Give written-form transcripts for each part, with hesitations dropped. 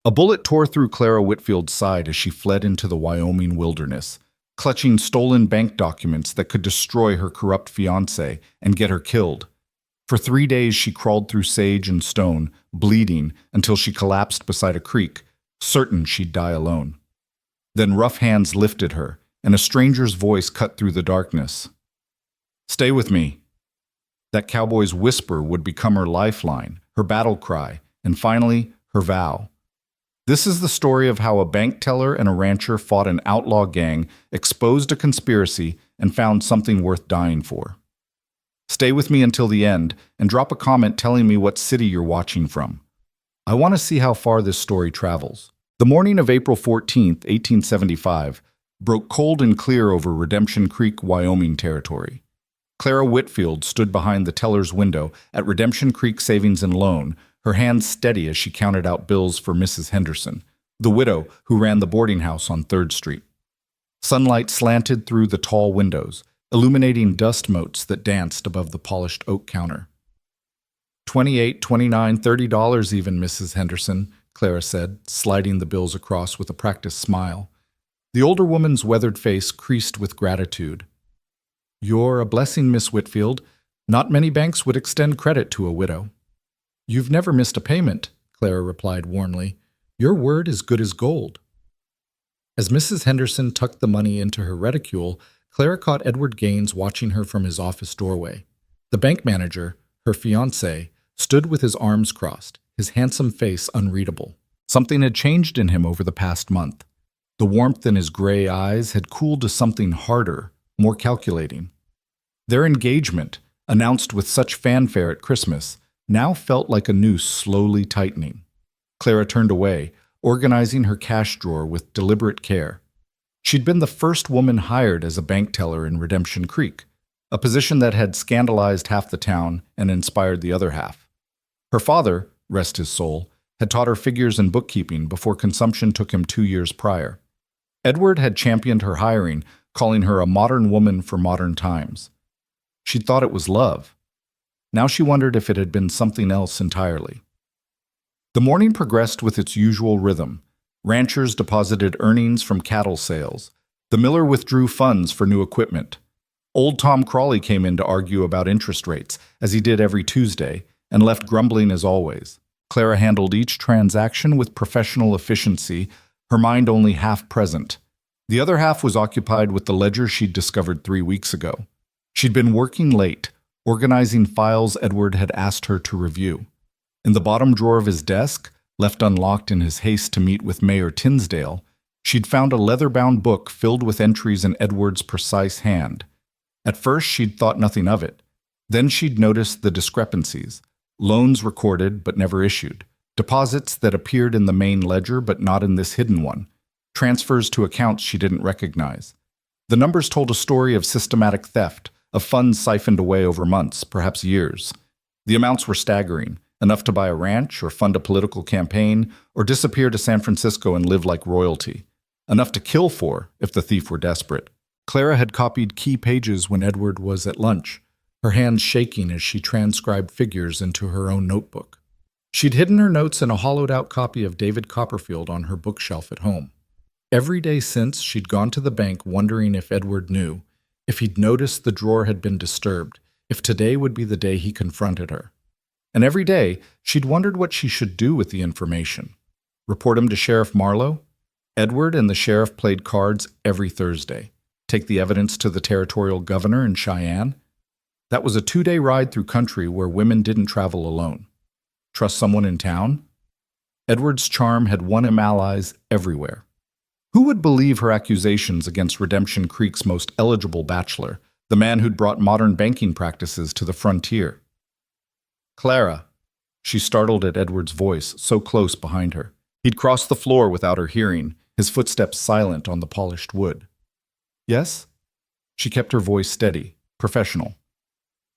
A bullet tore through Clara Whitfield's side as she fled into the Wyoming wilderness, clutching stolen bank documents that could destroy her corrupt fiancé and get her killed. For 3 days she crawled through sage and stone, bleeding until she collapsed beside a creek, certain she'd die alone. Then rough hands lifted her, and a stranger's voice cut through the darkness. "Stay with me." That cowboy's whisper would become her lifeline, her battle cry, and finally, her vow. This is the story of how a bank teller and a rancher fought an outlaw gang, exposed a conspiracy, and found something worth dying for. Stay with me until the end, and drop a comment telling me what city you're watching from. I want to see how far this story travels. The morning of April 14th, 1875, broke cold and clear over Redemption Creek, Wyoming territory. Clara Whitfield stood behind the teller's window at Redemption Creek Savings and Loan, her hands steady as she counted out bills for Mrs. Henderson, the widow who ran the boarding house on 3rd Street. Sunlight slanted through the tall windows, illuminating dust motes that danced above the polished oak counter. $28, $29, $30 even, Mrs. Henderson, Clara said, sliding the bills across with a practiced smile. The older woman's weathered face creased with gratitude. "You're a blessing, Miss Whitfield. Not many banks would extend credit to a widow." "You've never missed a payment," Clara replied warmly. "Your word is good as gold." As Mrs. Henderson tucked the money into her reticule, Clara caught Edward Gaines watching her from his office doorway. The bank manager, her fiancé, stood with his arms crossed, his handsome face unreadable. Something had changed in him over the past month. The warmth in his gray eyes had cooled to something harder, more calculating. Their engagement, announced with such fanfare at Christmas, now felt like a noose slowly tightening. Clara turned away, organizing her cash drawer with deliberate care. She'd been the first woman hired as a bank teller in Redemption Creek, a position that had scandalized half the town and inspired the other half. Her father, rest his soul, had taught her figures and bookkeeping before consumption took him 2 years prior. Edward had championed her hiring, calling her a modern woman for modern times. She'd thought it was love. Now she wondered if it had been something else entirely. The morning progressed with its usual rhythm. Ranchers deposited earnings from cattle sales. The miller withdrew funds for new equipment. Old Tom Crawley came in to argue about interest rates, as he did every Tuesday, and left grumbling as always. Clara handled each transaction with professional efficiency, her mind only half present. The other half was occupied with the ledger she'd discovered 3 weeks ago. She'd been working late, organizing files Edward had asked her to review. In the bottom drawer of his desk, left unlocked in his haste to meet with Mayor Tinsdale, she'd found a leather-bound book filled with entries in Edward's precise hand. At first, she'd thought nothing of it. Then she'd noticed the discrepancies. Loans recorded but never issued. Deposits that appeared in the main ledger but not in this hidden one. Transfers to accounts she didn't recognize. The numbers told a story of systematic theft, of funds siphoned away over months, perhaps years. The amounts were staggering, enough to buy a ranch or fund a political campaign or disappear to San Francisco and live like royalty. Enough to kill for if the thief were desperate. Clara had copied key pages when Edward was at lunch, her hands shaking as she transcribed figures into her own notebook. She'd hidden her notes in a hollowed-out copy of David Copperfield on her bookshelf at home. Every day since, she'd gone to the bank wondering if Edward knew, if he'd noticed the drawer had been disturbed, if today would be the day he confronted her. And every day, she'd wondered what she should do with the information. Report him to Sheriff Marlowe? Edward and the sheriff played cards every Thursday. Take the evidence to the territorial governor in Cheyenne? That was a 2-day ride through country where women didn't travel alone. Trust someone in town? Edward's charm had won him allies everywhere. Who would believe her accusations against Redemption Creek's most eligible bachelor, the man who'd brought modern banking practices to the frontier? "Clara." She startled at Edward's voice, so close behind her. He'd crossed the floor without her hearing, his footsteps silent on the polished wood. "Yes?" She kept her voice steady, professional.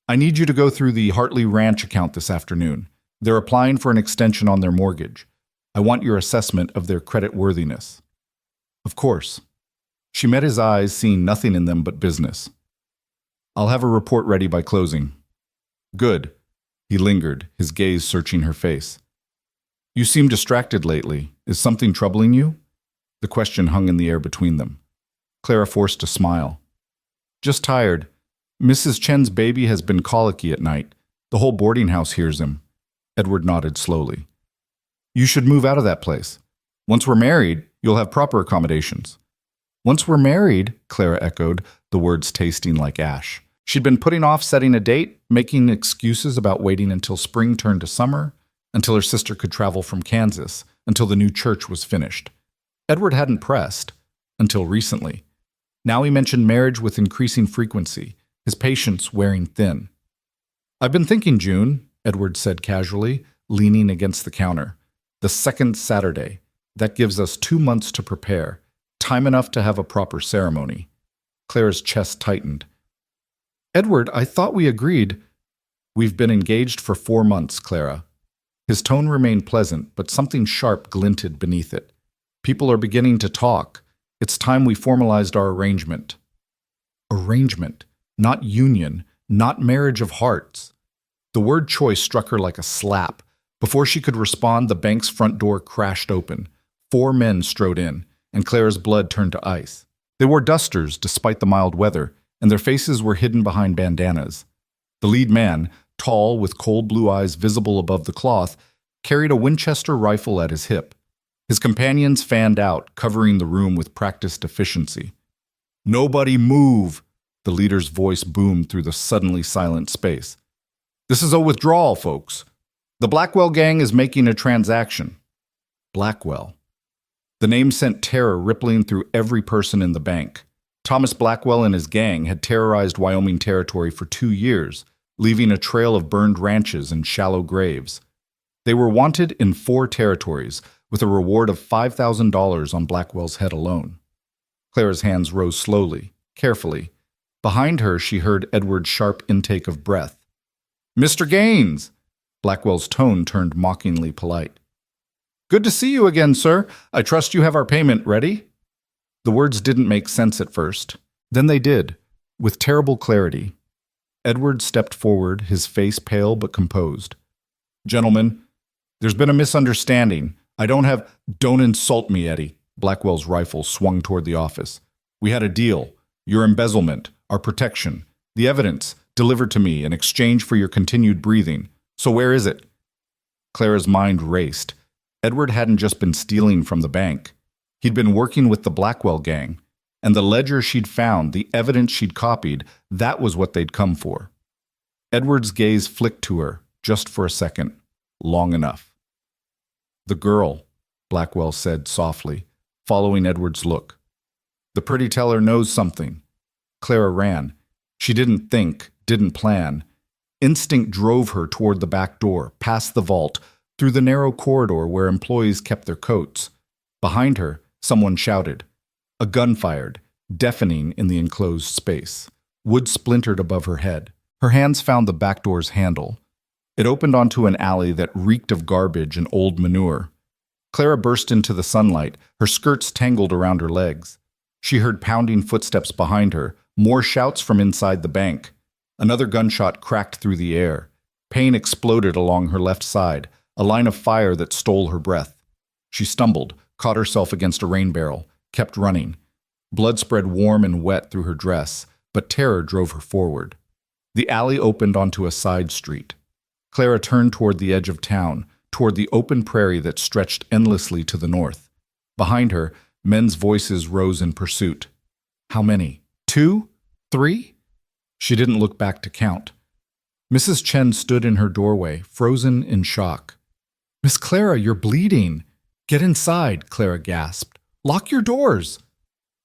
"I need you to go through the Hartley Ranch account this afternoon. They're applying for an extension on their mortgage. I want your assessment of their creditworthiness." "Of course." She met his eyes, seeing nothing in them but business. "I'll have a report ready by closing." "Good." He lingered, his gaze searching her face. "You seem distracted lately. is something troubling you? The question hung in the air between them. Clara forced a smile. Just tired. Mrs. Chen's baby has been colicky at night. The whole boarding house hears him. Edward nodded slowly. You should move out of that place. Once we're married, you'll have proper accommodations. Once we're married, Clara echoed, the words tasting like ash. She'd been putting off setting a date, making excuses about waiting until spring turned to summer, until her sister could travel from Kansas, until the new church was finished. Edward hadn't pressed, until recently. Now he mentioned marriage with increasing frequency, his patience wearing thin. I've been thinking, June, Edward said casually, leaning against the counter. The second Saturday. That gives us 2 months to prepare, time enough to have a proper ceremony. Clara's chest tightened. Edward, I thought we agreed. We've been engaged for 4 months, Clara. His tone remained pleasant, but something sharp glinted beneath it. People are beginning to talk. It's time we formalized our arrangement. Arrangement, not union, not marriage of hearts. The word choice struck her like a slap. Before she could respond, the bank's front door crashed open. 4 men strode in, and Clara's blood turned to ice. They wore dusters despite the mild weather, and their faces were hidden behind bandanas. The lead man, tall with cold blue eyes visible above the cloth, carried a Winchester rifle at his hip. His companions fanned out, covering the room with practiced efficiency. Nobody move, the leader's voice boomed through the suddenly silent space. This is a withdrawal, folks. The Blackwell gang is making a transaction. Blackwell. The name sent terror rippling through every person in the bank. Thomas Blackwell and his gang had terrorized Wyoming territory for 2 years, leaving a trail of burned ranches and shallow graves. They were wanted in 4 territories, with a reward of $5,000 on Blackwell's head alone. Clara's hands rose slowly, carefully. Behind her, she heard Edward's sharp intake of breath. Mr. Gaines! Blackwell's tone turned mockingly polite. Good to see you again, sir. I trust you have our payment ready? The words didn't make sense at first. Then they did, with terrible clarity. Edward stepped forward, his face pale but composed. Gentlemen, there's been a misunderstanding. Don't insult me, Eddie. Blackwell's rifle swung toward the office. We had a deal. Your embezzlement, our protection, the evidence delivered to me in exchange for your continued breathing. So where is it? Clara's mind raced. Edward hadn't just been stealing from the bank. He'd been working with the Blackwell gang, and the ledger she'd found, the evidence she'd copied, that was what they'd come for. Edward's gaze flicked to her, just for a second, long enough. The girl, Blackwell said softly, following Edward's look. The pretty teller knows something. Clara ran. She didn't think, didn't plan. Instinct drove her toward the back door, past the vault, through the narrow corridor where employees kept their coats. Behind her, someone shouted. A gun fired, deafening in the enclosed space. Wood splintered above her head. Her hands found the back door's handle. It opened onto an alley that reeked of garbage and old manure. Clara burst into the sunlight, her skirts tangled around her legs. She heard pounding footsteps behind her, more shouts from inside the bank. Another gunshot cracked through the air. Pain exploded along her left side, a line of fire that stole her breath. She stumbled, caught herself against a rain barrel, kept running. Blood spread warm and wet through her dress, but terror drove her forward. The alley opened onto a side street. Clara turned toward the edge of town, toward the open prairie that stretched endlessly to the north. Behind her, men's voices rose in pursuit. How many? 2? 3? She didn't look back to count. Mrs. Chen stood in her doorway, frozen in shock. Miss Clara, you're bleeding. Get inside, Clara gasped. Lock your doors.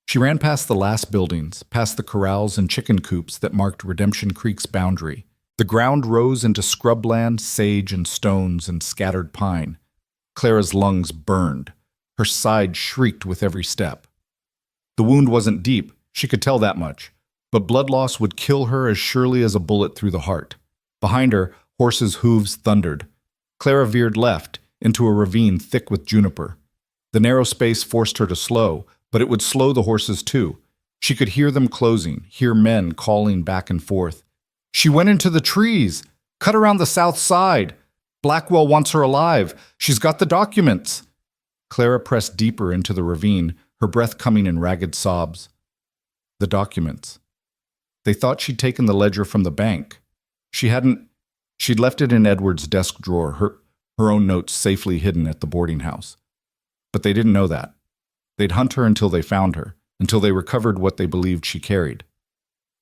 She ran past the last buildings, past the corrals and chicken coops that marked Redemption Creek's boundary. The ground rose into scrubland, sage and stones and scattered pine. Clara's lungs burned. Her side shrieked with every step. The wound wasn't deep, she could tell that much, but blood loss would kill her as surely as a bullet through the heart. Behind her, horses' hooves thundered. Clara veered left, into a ravine thick with juniper. The narrow space forced her to slow, but it would slow the horses too. She could hear them closing, hear men calling back and forth. She went into the trees, cut around the south side. Blackwell wants her alive. She's got the documents. Clara pressed deeper into the ravine, her breath coming in ragged sobs. The documents. They thought she'd taken the ledger from the bank. She hadn't. She'd left it in Edward's desk drawer, her own notes safely hidden at the boarding house. But they didn't know that. They'd hunt her until they found her, until they recovered what they believed she carried.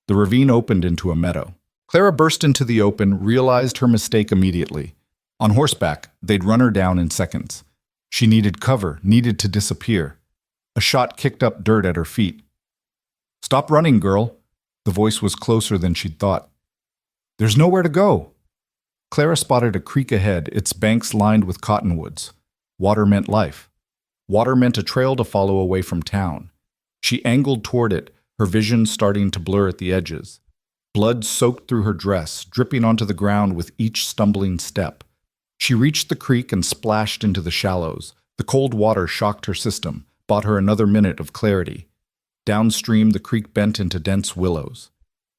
The ravine opened into a meadow. Clara burst into the open, realized her mistake immediately. On horseback, they'd run her down in seconds. She needed cover, needed to disappear. A shot kicked up dirt at her feet. "Stop running, girl." The voice was closer than she'd thought. "There's nowhere to go." Clara spotted a creek ahead, its banks lined with cottonwoods. Water meant life. Water meant a trail to follow away from town. She angled toward it, her vision starting to blur at the edges. Blood soaked through her dress, dripping onto the ground with each stumbling step. She reached the creek and splashed into the shallows. The cold water shocked her system, bought her another minute of clarity. Downstream, the creek bent into dense willows.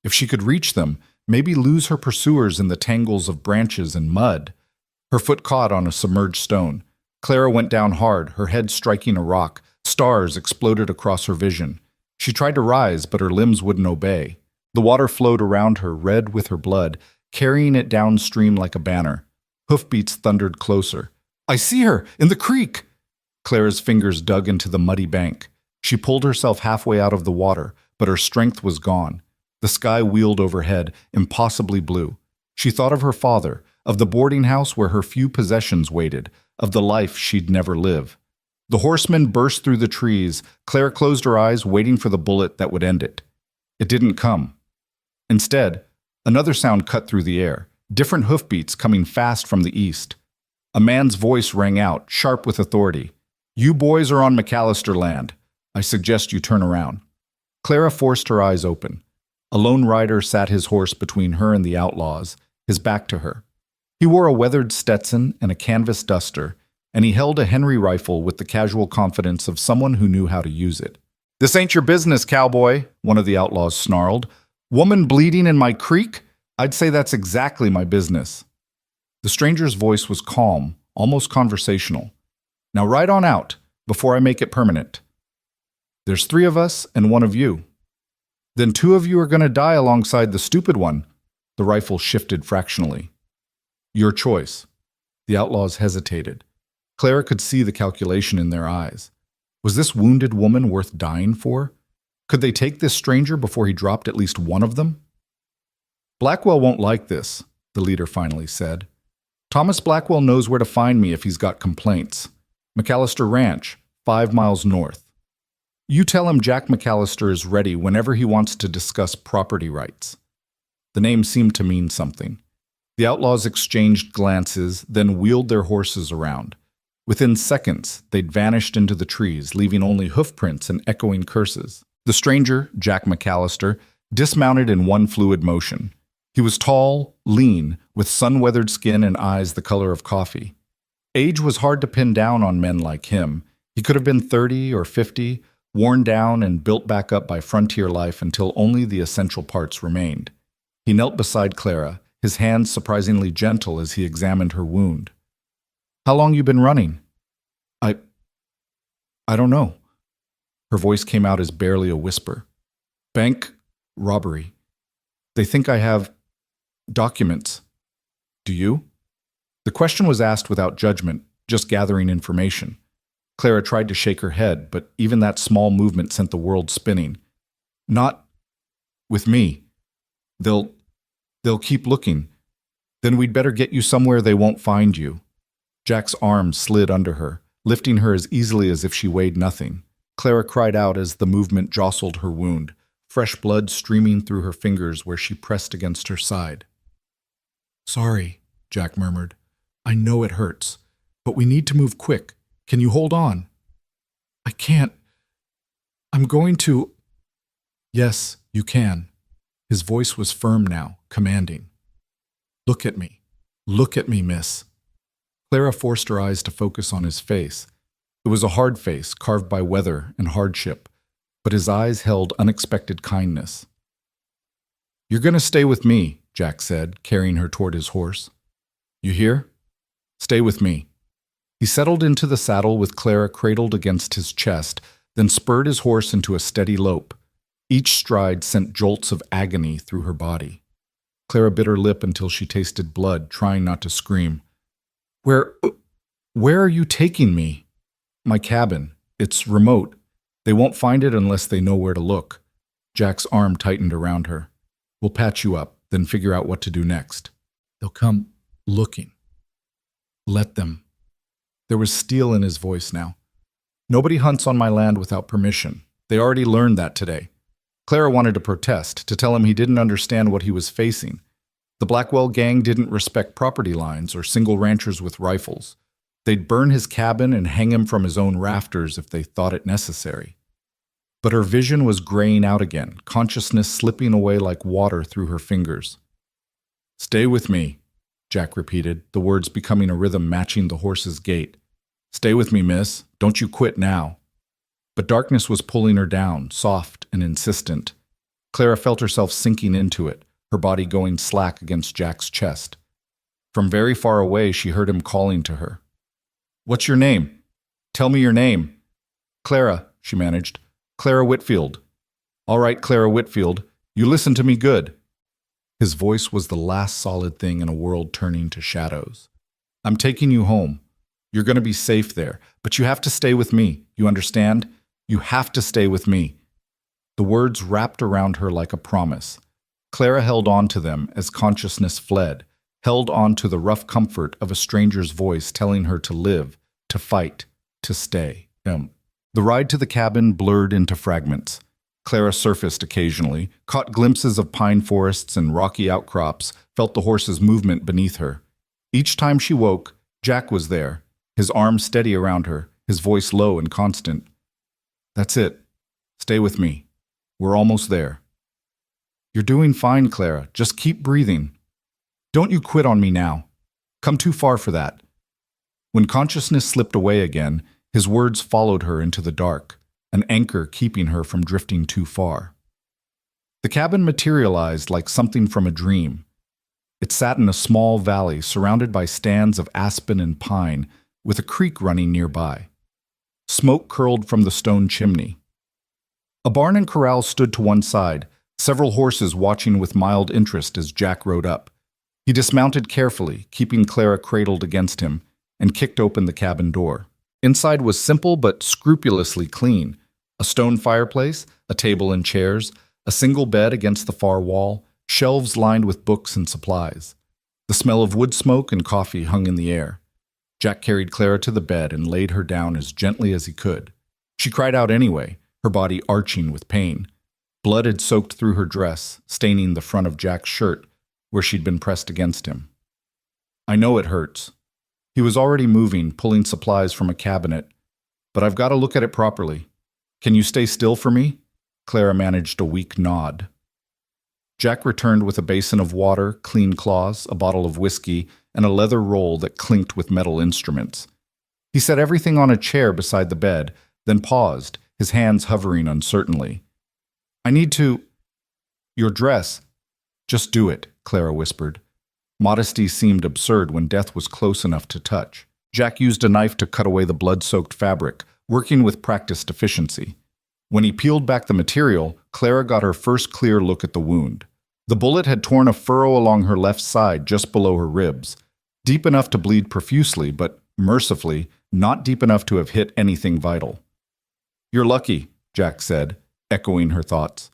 If she could reach them, maybe lose her pursuers in the tangles of branches and mud. Her foot caught on a submerged stone. Clara went down hard, her head striking a rock. Stars exploded across her vision. She tried to rise, but her limbs wouldn't obey. The water flowed around her, red with her blood, carrying it downstream like a banner. Hoofbeats thundered closer. "I see her! In the creek!" Clara's fingers dug into the muddy bank. She pulled herself halfway out of the water, but her strength was gone. The sky wheeled overhead, impossibly blue. She thought of her father, of the boarding house where her few possessions waited, of the life she'd never live. The horseman burst through the trees. Clara closed her eyes, waiting for the bullet that would end it. It didn't come. Instead, another sound cut through the air, different hoofbeats coming fast from the east. A man's voice rang out, sharp with authority. "You boys are on McAllister land. I suggest you turn around." Clara forced her eyes open. A lone rider sat his horse between her and the outlaws, his back to her. He wore a weathered Stetson and a canvas duster, and he held a Henry rifle with the casual confidence of someone who knew how to use it. "This ain't your business, cowboy," one of the outlaws snarled. "Woman bleeding in my creek? I'd say that's exactly my business." The stranger's voice was calm, almost conversational. "Now ride on out, before I make it permanent. There's 3 of us and 1 of you. Then 2 of you are going to die alongside the stupid one." The rifle shifted fractionally. "Your choice." The outlaws hesitated. Clara could see the calculation in their eyes. Was this wounded woman worth dying for? Could they take this stranger before he dropped at least one of them? "Blackwell won't like this," the leader finally said. "Thomas Blackwell knows where to find me if he's got complaints. McAllister Ranch, 5 miles north. You tell him Jack McAllister is ready whenever he wants to discuss property rights." The name seemed to mean something. The outlaws exchanged glances, then wheeled their horses around. Within seconds, they'd vanished into the trees, leaving only hoofprints and echoing curses. The stranger, Jack McAllister, dismounted in one fluid motion. He was tall, lean, with sun-weathered skin and eyes the color of coffee. Age was hard to pin down on men like him. He could have been 30 or 50, worn down and built back up by frontier life until only the essential parts remained. He knelt beside Clara, his hands surprisingly gentle as he examined her wound. "How long you been running?" I don't know." Her voice came out as barely a whisper. "Bank robbery. They think I have documents. Do you?" The question was asked without judgment, just gathering information. Clara tried to shake her head, but even that small movement sent the world spinning. "Not with me. They'll keep looking. Then we'd better get you somewhere they won't find you." Jack's arm slid under her, lifting her as easily as if she weighed nothing. Clara cried out as the movement jostled her wound, fresh blood streaming through her fingers where she pressed against her side. "Sorry," Jack murmured. "I know it hurts, but we need to move quick. Can you hold on?" "I can't. I'm going to—" "Yes, you can." His voice was firm now, commanding. "Look at me. Look at me, miss." Clara forced her eyes to focus on his face. It was a hard face, carved by weather and hardship, but his eyes held unexpected kindness. "You're going to stay with me," Jack said, carrying her toward his horse. "You hear? Stay with me." He settled into the saddle with Clara cradled against his chest, then spurred his horse into a steady lope. Each stride sent jolts of agony through her body. Clara bit her lip until she tasted blood, trying not to scream. Where are you taking me?" "My cabin. It's remote. They won't find it unless they know where to look." Jack's arm tightened around her. "We'll patch you up, then figure out what to do next." "They'll come looking. Let them." There was steel in his voice now. "Nobody hunts on my land without permission. They already learned that today." Clara wanted to protest, to tell him he didn't understand what he was facing. The Blackwell gang didn't respect property lines or single ranchers with rifles. They'd burn his cabin and hang him from his own rafters if they thought it necessary. But her vision was graying out again, consciousness slipping away like water through her fingers. "Stay with me," Jack repeated, the words becoming a rhythm matching the horse's gait. "Stay with me, miss. Don't you quit now." But darkness was pulling her down, soft and insistent. Clara felt herself sinking into it, her body going slack against Jack's chest. From very far away, she heard him calling to her. "What's your name? Tell me your name." "Clara," she managed. "Clara Whitfield." "All right, Clara Whitfield. You listen to me good." His voice was the last solid thing in a world turning to shadows. "I'm taking you home. You're going to be safe there, but you have to stay with me. You understand? You have to stay with me." The words wrapped around her like a promise. Clara held on to them as consciousness fled, held on to the rough comfort of a stranger's voice telling her to live, to fight, to stay. The ride to the cabin blurred into fragments. Clara surfaced occasionally, caught glimpses of pine forests and rocky outcrops, felt the horse's movement beneath her. Each time she woke, Jack was there, his arm steady around her, his voice low and constant. "That's it. Stay with me. We're almost there." "You're doing fine, Clara. Just keep breathing. Don't you quit on me now. Come too far for that." When consciousness slipped away again, his words followed her into the dark, an anchor keeping her from drifting too far. The cabin materialized like something from a dream. It sat in a small valley surrounded by stands of aspen and pine, with a creek running nearby. Smoke curled from the stone chimney. A barn and corral stood to one side, several horses watching with mild interest as Jack rode up. He dismounted carefully, keeping Clara cradled against him, and kicked open the cabin door. Inside was simple but scrupulously clean. A stone fireplace, a table and chairs, a single bed against the far wall, shelves lined with books and supplies. The smell of wood smoke and coffee hung in the air. Jack carried Clara to the bed and laid her down as gently as he could. She cried out anyway, her body arching with pain. Blood had soaked through her dress, staining the front of Jack's shirt, where she'd been pressed against him. "I know it hurts." He was already moving, pulling supplies from a cabinet. "But I've got to look at it properly. Can you stay still for me?" Clara managed a weak nod. Jack returned with a basin of water, clean cloths, a bottle of whiskey, and a leather roll that clinked with metal instruments. He set everything on a chair beside the bed, then paused, his hands hovering uncertainly. "I need to—" "Your dress." "Just do it," Clara whispered. Modesty seemed absurd when death was close enough to touch. Jack used a knife to cut away the blood-soaked fabric, working with practiced efficiency. When he peeled back the material, Clara got her first clear look at the wound. The bullet had torn a furrow along her left side just below her ribs, deep enough to bleed profusely, but, mercifully, not deep enough to have hit anything vital. "You're lucky," Jack said, echoing her thoughts.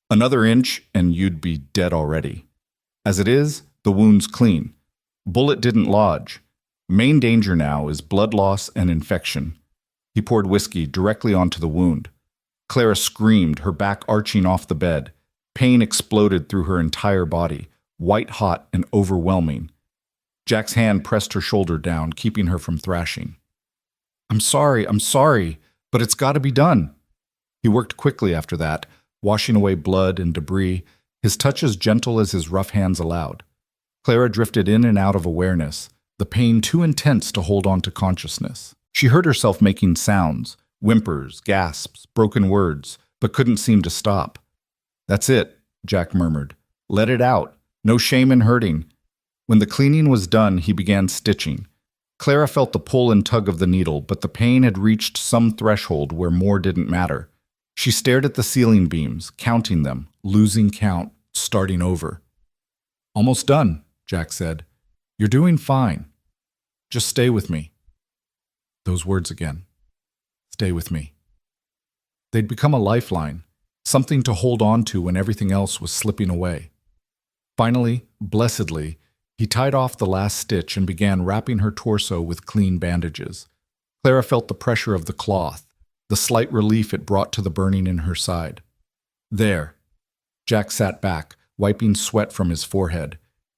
"Another inch and you'd be dead already. As it is, the wound's clean. Bullet didn't lodge. Main danger now is blood loss and infection." He poured whiskey directly onto the wound. Clara screamed, her back arching off the bed. Pain exploded through her entire body, white-hot and overwhelming. Jack's hand pressed her shoulder down, keeping her from thrashing. I'm sorry, but it's got to be done." He worked quickly after that, washing away blood and debris, his touch as gentle as his rough hands allowed. Clara drifted in and out of awareness, the pain too intense to hold on to consciousness. She heard herself making sounds, whimpers, gasps, broken words, but couldn't seem to stop. "That's it," Jack murmured. "Let it out. No shame in hurting." When the cleaning was done, he began stitching. Clara felt the pull and tug of the needle, but the pain had reached some threshold where more didn't matter. She stared at the ceiling beams, counting them, losing count, starting over. "Almost done," Jack said. "You're doing fine. Just stay with me." Those words again. Stay with me. They'd become a lifeline, something to hold on to when everything else was slipping away. Finally, blessedly, he tied off the last stitch and began wrapping her torso with clean bandages. Clara felt the pressure of the cloth, the slight relief it brought to the burning in her side. There. Jack sat back, wiping sweat from his forehead.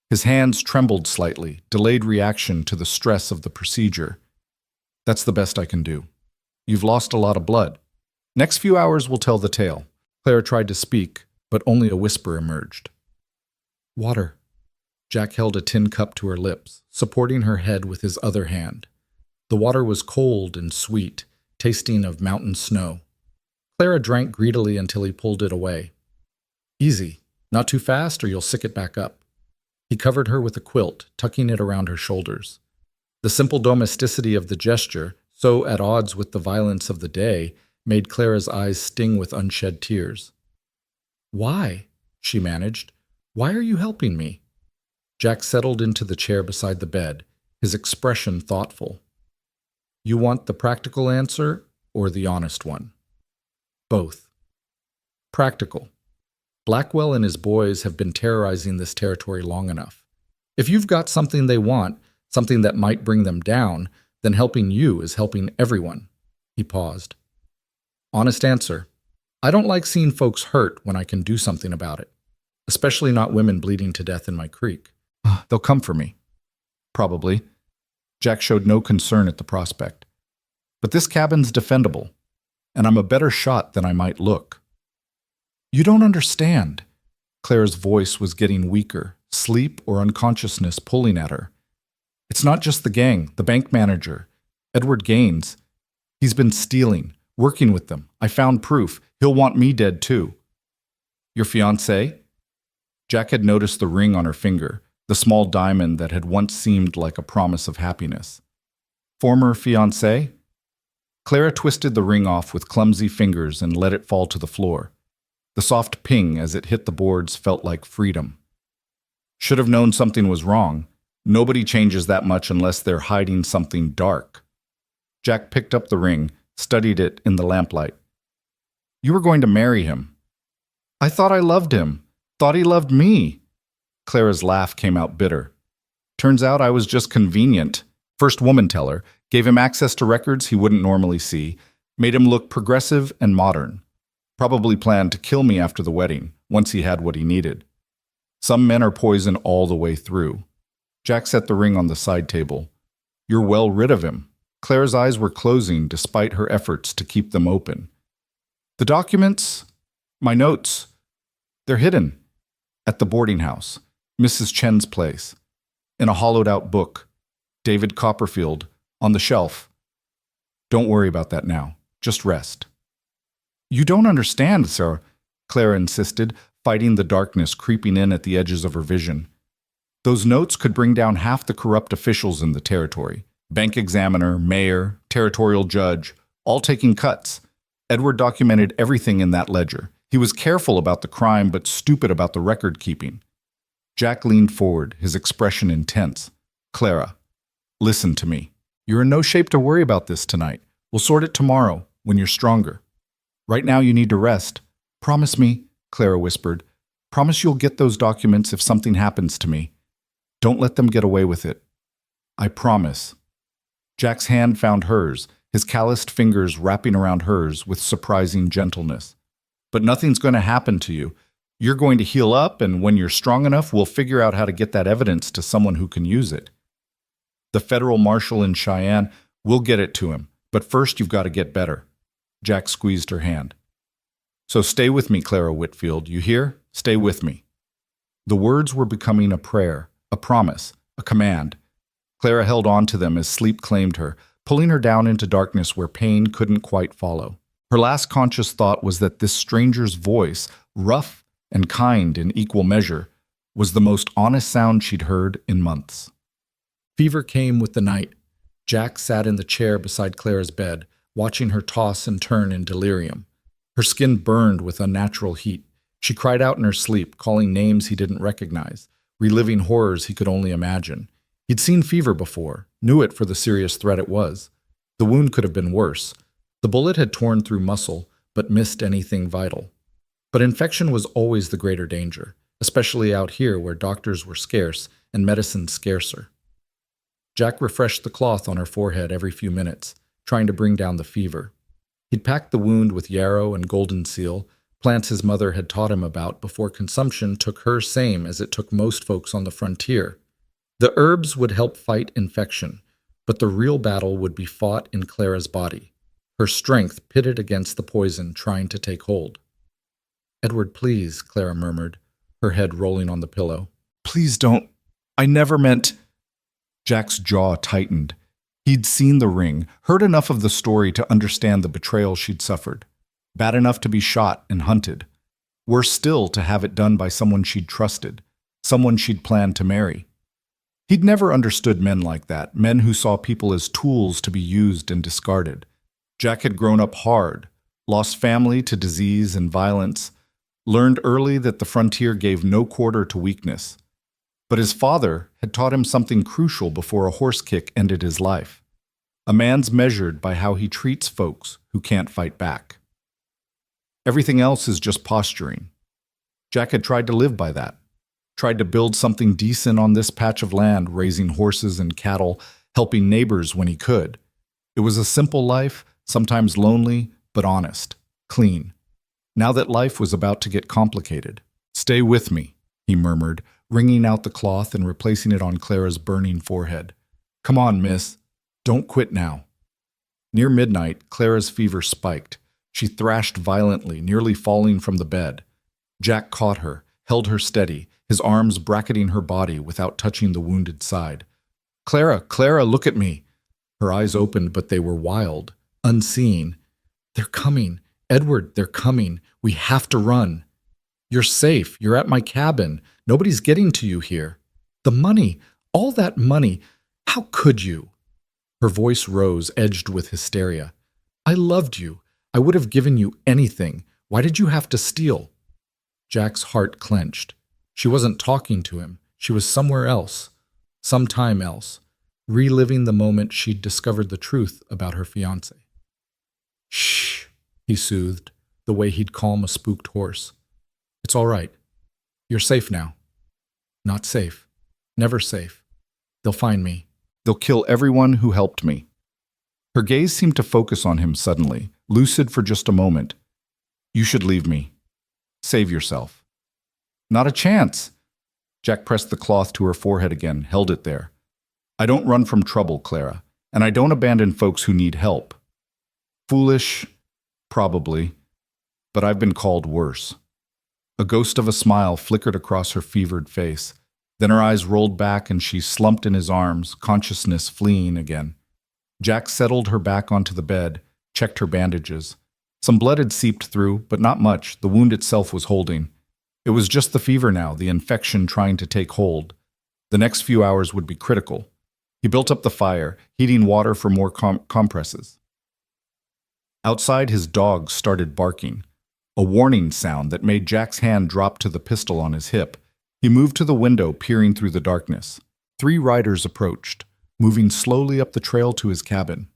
His hands trembled slightly, delayed reaction to the stress of the procedure. "That's the best I can do. You've lost a lot of blood. Next few hours will tell the tale." Clara tried to speak, but only a whisper emerged. "Water." Jack held a tin cup to her lips, supporting her head with his other hand. The water was cold and sweet, tasting of mountain snow. Clara drank greedily until he pulled it away. "Easy. Not too fast or you'll sick it back up." He covered her with a quilt, tucking it around her shoulders. The simple domesticity of the gesture, so at odds with the violence of the day, made Clara's eyes sting with unshed tears. "Why?" she managed. "Why are you helping me?" Jack settled into the chair beside the bed, his expression thoughtful. "You want the practical answer or the honest one?" "Both." "Practical. Blackwell and his boys have been terrorizing this territory long enough. If you've got something they want, something that might bring them down, then helping you is helping everyone." He paused. "Honest answer. I don't like seeing folks hurt when I can do something about it, especially not women bleeding to death in my creek." "They'll come for me." "Probably." Jack showed no concern at the prospect. "But this cabin's defendable, and I'm a better shot than I might look." "You don't understand." Clara's voice was getting weaker, sleep or unconsciousness pulling at her. "It's not just the gang, the bank manager, Edward Gaines. He's been stealing, working with them. I found proof. He'll want me dead too." "Your fiancé?" Jack had noticed the ring on her finger, the small diamond that had once seemed like a promise of happiness. "Former fiancé?" Clara twisted the ring off with clumsy fingers and let it fall to the floor. The soft ping as it hit the boards felt like freedom. "Should have known something was wrong. Nobody changes that much unless they're hiding something dark." Jack picked up the ring, studied it in the lamplight. "You were going to marry him." "I thought I loved him. Thought he loved me." Clara's laugh came out bitter. "Turns out I was just convenient. First woman teller, gave him access to records he wouldn't normally see, made him look progressive and modern. Probably planned to kill me after the wedding, once he had what he needed. Some men are poison all the way through." Jack set the ring on the side table. "You're well rid of him." Clara's eyes were closing despite her efforts to keep them open. "The documents? My notes? They're hidden. At the boarding house, Mrs. Chen's place. In a hollowed-out book. David Copperfield, on the shelf. Don't worry about that now. Just rest." "You don't understand, sir," Clara insisted, fighting the darkness creeping in at the edges of her vision. "Those notes could bring down half the corrupt officials in the territory. Bank examiner, mayor, territorial judge, all taking cuts. Edward documented everything in that ledger. He was careful about the crime but stupid about the record keeping." Jack leaned forward, his expression intense. "Clara, listen to me. You're in no shape to worry about this tonight. We'll sort it tomorrow, when you're stronger. Right now you need to rest. Promise me," Clara whispered. "Promise you'll get those documents if something happens to me. Don't let them get away with it." "I promise." Jack's hand found hers, his calloused fingers wrapping around hers with surprising gentleness. "But nothing's going to happen to you. You're going to heal up, and when you're strong enough, we'll figure out how to get that evidence to someone who can use it. The federal marshal in Cheyenne, we'll get it to him. But first you've got to get better." Jack squeezed her hand. "So stay with me, Clara Whitfield. You hear? Stay with me." The words were becoming a prayer, a promise, a command. Clara held on to them as sleep claimed her, pulling her down into darkness where pain couldn't quite follow. Her last conscious thought was that this stranger's voice, rough and kind in equal measure, was the most honest sound she'd heard in months. Fever came with the night. Jack sat in the chair beside Clara's bed, watching her toss and turn in delirium. Her skin burned with unnatural heat. She cried out in her sleep, calling names he didn't recognize, reliving horrors he could only imagine. He'd seen fever before, knew it for the serious threat it was. The wound could have been worse. The bullet had torn through muscle, but missed anything vital. But infection was always the greater danger, especially out here where doctors were scarce and medicine scarcer. Jack refreshed the cloth on her forehead every few minutes, trying to bring down the fever. He'd packed the wound with yarrow and golden seal, plants his mother had taught him about before consumption took her same as it took most folks on the frontier. The herbs would help fight infection, but the real battle would be fought in Clara's body, her strength pitted against the poison trying to take hold. "Edward, please," Clara murmured, her head rolling on the pillow. "Please don't. I never meant—" Jack's jaw tightened. He'd seen the ring, heard enough of the story to understand the betrayal she'd suffered. Bad enough to be shot and hunted. Worse still to have it done by someone she'd trusted, someone she'd planned to marry. He'd never understood men like that, men who saw people as tools to be used and discarded. Jack had grown up hard, lost family to disease and violence, learned early that the frontier gave no quarter to weakness. But his father had taught him something crucial before a horse kick ended his life. A man's measured by how he treats folks who can't fight back. Everything else is just posturing. Jack had tried to live by that, tried to build something decent on this patch of land, raising horses and cattle, helping neighbors when he could. It was a simple life, sometimes lonely, but honest, clean. Now that life was about to get complicated. "Stay with me," he murmured, wringing out the cloth and replacing it on Clara's burning forehead. "Come on, miss. Don't quit now." Near midnight, Clara's fever spiked. She thrashed violently, nearly falling from the bed. Jack caught her, held her steady, his arms bracketing her body without touching the wounded side. "Clara, Clara, look at me." Her eyes opened, but they were wild, unseeing. "They're coming. Edward, they're coming. We have to run." "You're safe. You're at my cabin. Nobody's getting to you here." "The money, all that money. How could you?" Her voice rose, edged with hysteria. "I loved you. I would have given you anything. Why did you have to steal?" Jack's heart clenched. She wasn't talking to him. She was somewhere else, sometime else, reliving the moment she'd discovered the truth about her fiancé. "Shh," he soothed, the way he'd calm a spooked horse. "It's all right. You're safe now." "Not safe. Never safe. They'll find me. They'll kill everyone who helped me." Her gaze seemed to focus on him suddenly, lucid for just a moment. "You should leave me. Save yourself." "Not a chance." Jack pressed the cloth to her forehead again, held it there. "I don't run from trouble, Clara, and I don't abandon folks who need help. Foolish, probably, but I've been called worse." A ghost of a smile flickered across her fevered face. Then her eyes rolled back and she slumped in his arms, consciousness fleeing again. Jack settled her back onto the bed, checked her bandages. Some blood had seeped through, but not much. The wound itself was holding. It was just the fever now, the infection trying to take hold. The next few hours would be critical. He built up the fire, heating water for more compresses. Outside, his dog started barking, a warning sound that made Jack's hand drop to the pistol on his hip. He moved to the window, peering through the darkness. 3 riders approached, moving slowly up the trail to his cabin.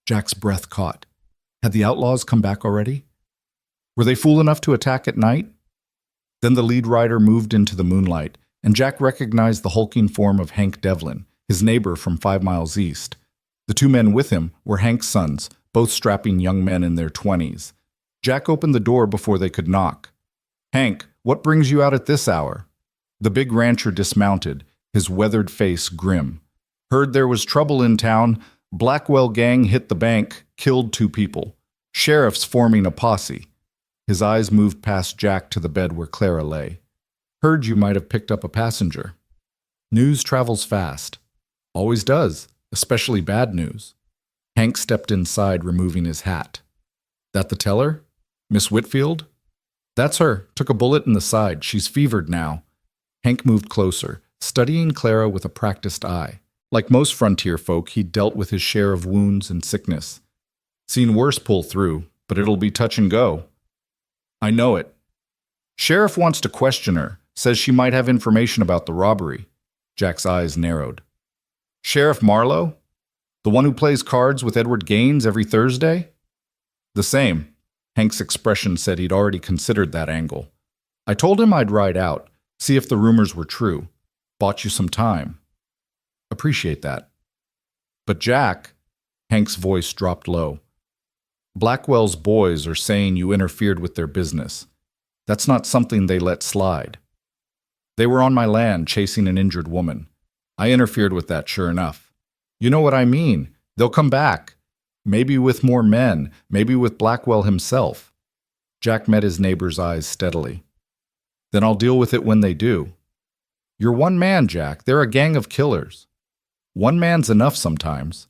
Jack's breath caught. Had the outlaws come back already? Were they fool enough to attack at night? Then the lead rider moved into the moonlight, and Jack recognized the hulking form of Hank Devlin, his neighbor from 5 miles east. The 2 men with him were Hank's sons, both strapping young men in their 20s. Jack opened the door before they could knock. "Hank, what brings you out at this hour?" The big rancher dismounted, his weathered face grim. "Heard there was trouble in town. Blackwell gang hit the bank, killed 2 people. Sheriff's forming a posse." His eyes moved past Jack to the bed where Clara lay. "Heard you might have picked up a passenger." News travels fast. Always does, especially bad news. Hank stepped inside, removing his hat. "That the teller? Miss Whitfield?" "That's her. Took a bullet in the side. She's fevered now." Hank moved closer, studying Clara with a practiced eye. Like most frontier folk, he'd dealt with his share of wounds and sickness. Seen worse pull through, but it'll be touch and go. I know it. Sheriff wants to question her, says she might have information about the robbery. Jack's eyes narrowed. Sheriff Marlowe? The one who plays cards with Edward Gaines every Thursday? The same. Hank's expression said he'd already considered that angle. I told him I'd ride out, see if the rumors were true. Bought you some time. Appreciate that. But Jack, Hank's voice dropped low. Blackwell's boys are saying you interfered with their business. That's not something they let slide. They were on my land chasing an injured woman. I interfered with that, sure enough. You know what I mean. They'll come back. Maybe with more men, maybe with Blackwell himself. Jack met his neighbor's eyes steadily. Then I'll deal with it when they do. You're one man, Jack. They're a gang of killers. One man's enough sometimes.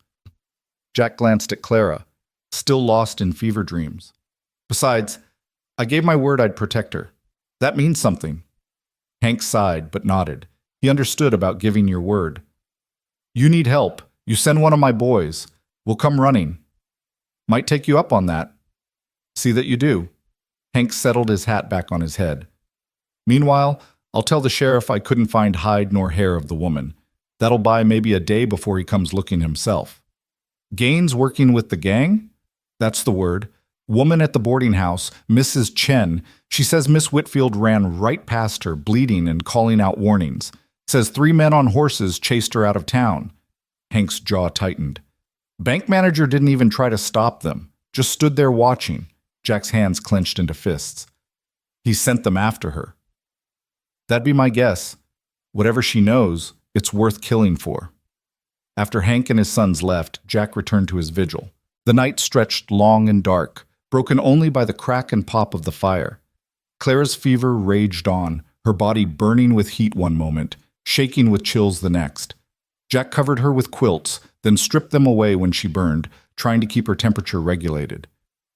Jack glanced at Clara, still lost in fever dreams. Besides, I gave my word I'd protect her. That means something. Hank sighed, but nodded. He understood about giving your word. You need help. You send one of my boys. We'll come running. Might take you up on that. See that you do. Hank settled his hat back on his head. Meanwhile, I'll tell the sheriff I couldn't find hide nor hair of the woman. That'll buy maybe a day before he comes looking himself. Gaines working with the gang? That's the word. Woman at the boarding house, Mrs. Chen. She says Miss Whitfield ran right past her, bleeding and calling out warnings. Says 3 men on horses chased her out of town. Hank's jaw tightened. Bank manager didn't even try to stop them. Just stood there watching. Jack's hands clenched into fists. He sent them after her. That'd be my guess. Whatever she knows, it's worth killing for. After Hank and his sons left, Jack returned to his vigil. The night stretched long and dark, broken only by the crack and pop of the fire. Clara's fever raged on, her body burning with heat one moment, shaking with chills the next. Jack covered her with quilts, then stripped them away when she burned, trying to keep her temperature regulated.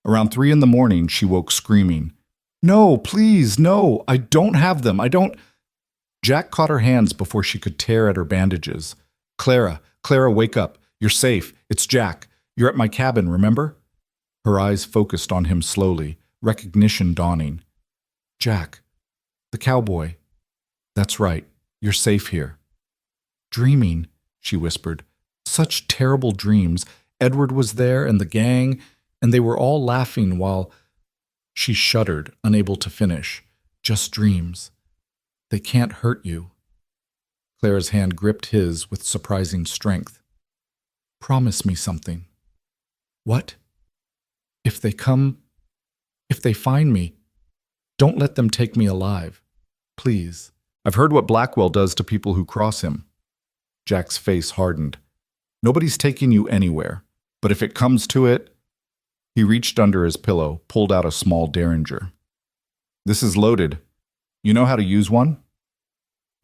Around 3 a.m, she woke screaming. No, please, no, I don't have them, I don't. Jack caught her hands before she could tear at her bandages. Clara, wake up. You're safe. It's Jack. You're at my cabin, remember? Her eyes focused on him slowly, recognition dawning. Jack, the cowboy. That's right. You're safe here. Dreaming, she whispered. Such terrible dreams. Edward was there and the gang, and they were all laughing while... She shuddered, unable to finish. Just dreams. They can't hurt you. Clara's hand gripped his with surprising strength. Promise me something. What? If they find me, don't let them take me alive. Please. I've heard what Blackwell does to people who cross him. Jack's face hardened. Nobody's taking you anywhere, but if it comes to it... He reached under his pillow, pulled out a small derringer. This is loaded. You know how to use one?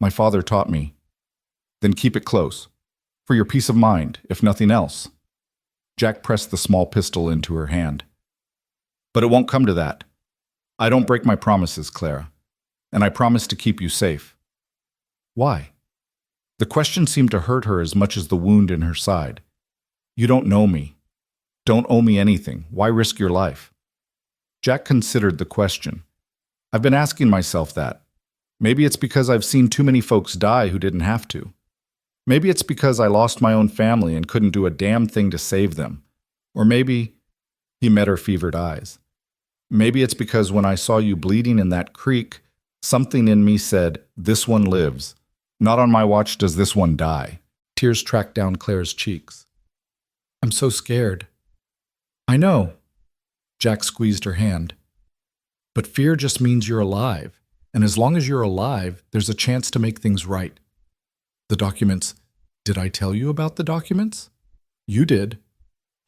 My father taught me. Then keep it close. For your peace of mind, if nothing else. Jack pressed the small pistol into her hand. But it won't come to that. I don't break my promises, Clara. And I promise to keep you safe. Why? The question seemed to hurt her as much as the wound in her side. You don't know me. Don't owe me anything. Why risk your life? Jack considered the question. I've been asking myself that. Maybe it's because I've seen too many folks die who didn't have to. Maybe it's because I lost my own family and couldn't do a damn thing to save them. Or maybe... He met her fevered eyes. Maybe it's because when I saw you bleeding in that creek, something in me said, this one lives. Not on my watch does this one die. Tears tracked down Clara's cheeks. I'm so scared. I know. Jack squeezed her hand. But fear just means you're alive, and as long as you're alive, there's a chance to make things right. The documents. Did I tell you about the documents? You did.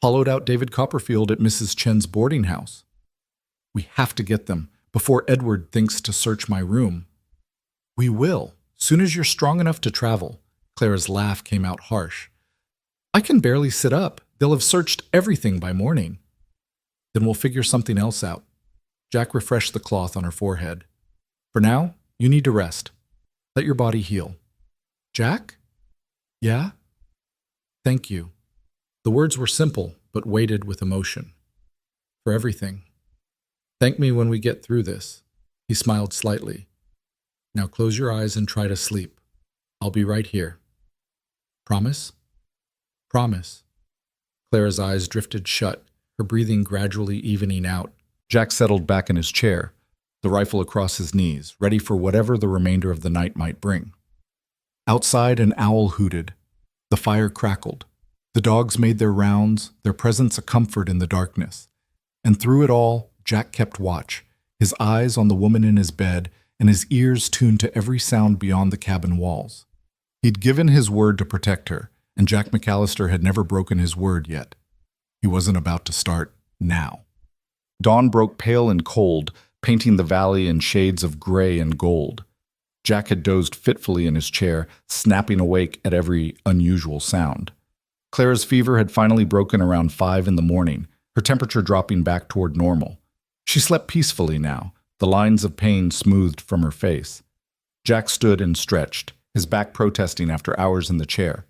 Hollowed out David Copperfield at Mrs. Chen's boarding house. We have to get them before Edward thinks to search my room. We will, soon as you're strong enough to travel. Clara's laugh came out harsh. I can barely sit up. They'll have searched everything by morning. Then we'll figure something else out. Jack refreshed the cloth on her forehead. For now, you need to rest. Let your body heal. Jack? Yeah? Thank you. The words were simple, but weighted with emotion. For everything. Thank me when we get through this. He smiled slightly. Now close your eyes and try to sleep. I'll be right here. Promise? Promise. Clara's eyes drifted shut, her breathing gradually evening out. Jack settled back in his chair, the rifle across his knees, ready for whatever the remainder of the night might bring. Outside, an owl hooted. The fire crackled. The dogs made their rounds, their presence a comfort in the darkness. And through it all, Jack kept watch, his eyes on the woman in his bed and his ears tuned to every sound beyond the cabin walls. He'd given his word to protect her, and Jack McAllister had never broken his word yet. He wasn't about to start now. Dawn broke pale and cold, painting the valley in shades of gray and gold. Jack had dozed fitfully in his chair, snapping awake at every unusual sound. Clara's fever had finally broken around 5 in the morning, her temperature dropping back toward normal. She slept peacefully now, the lines of pain smoothed from her face. Jack stood and stretched, his back protesting after hours in the chair.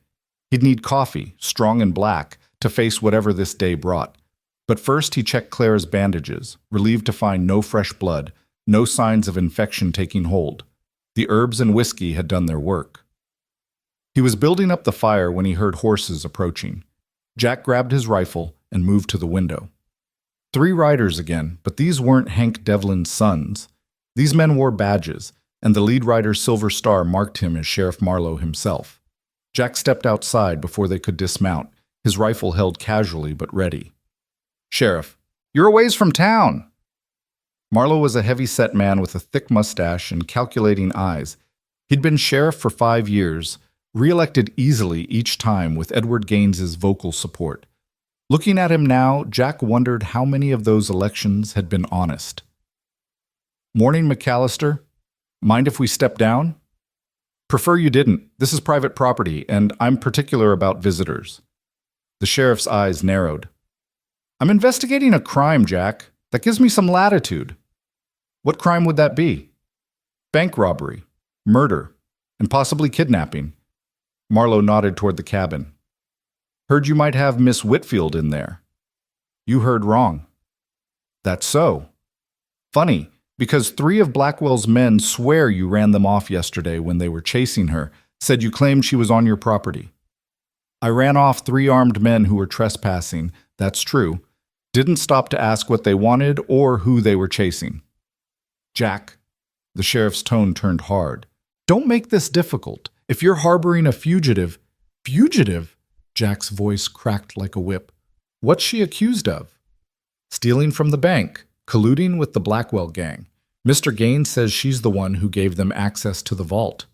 He'd need coffee, strong and black, to face whatever this day brought. But first he checked Clara's bandages, relieved to find no fresh blood, no signs of infection taking hold. The herbs and whiskey had done their work. He was building up the fire when he heard horses approaching. Jack grabbed his rifle and moved to the window. 3 riders again, but these weren't Hank Devlin's sons. These men wore badges, and the lead rider's silver star marked him as Sheriff Marlowe himself. Jack stepped outside before they could dismount, his rifle held casually but ready. "Sheriff, you're a ways from town." Marlowe was a heavy-set man with a thick mustache and calculating eyes. He'd been sheriff for 5 years, re-elected easily each time with Edward Gaines's vocal support. Looking at him now, Jack wondered how many of those elections had been honest. "Morning, McAllister. Mind if we step down?" "Prefer you didn't. This is private property, and I'm particular about visitors." The sheriff's eyes narrowed. "I'm investigating a crime, Jack. That gives me some latitude." "What crime would that be?" "Bank robbery, murder, and possibly kidnapping." Marlowe nodded toward the cabin. "Heard you might have Miss Whitfield in there." "You heard wrong." "That's so. Funny, because 3 of Blackwell's men swear you ran them off yesterday when they were chasing her, said you claimed she was on your property." "I ran off 3 armed men who were trespassing, that's true. Didn't stop to ask what they wanted or who they were chasing." "Jack," the sheriff's tone turned hard, "don't make this difficult. If you're harboring a fugitive—" "Fugitive?" Jack's voice cracked like a whip. "What's she accused of?" "Stealing from the bank, colluding with the Blackwell gang. Mr. Gaines says she's the one who gave them access to the vault."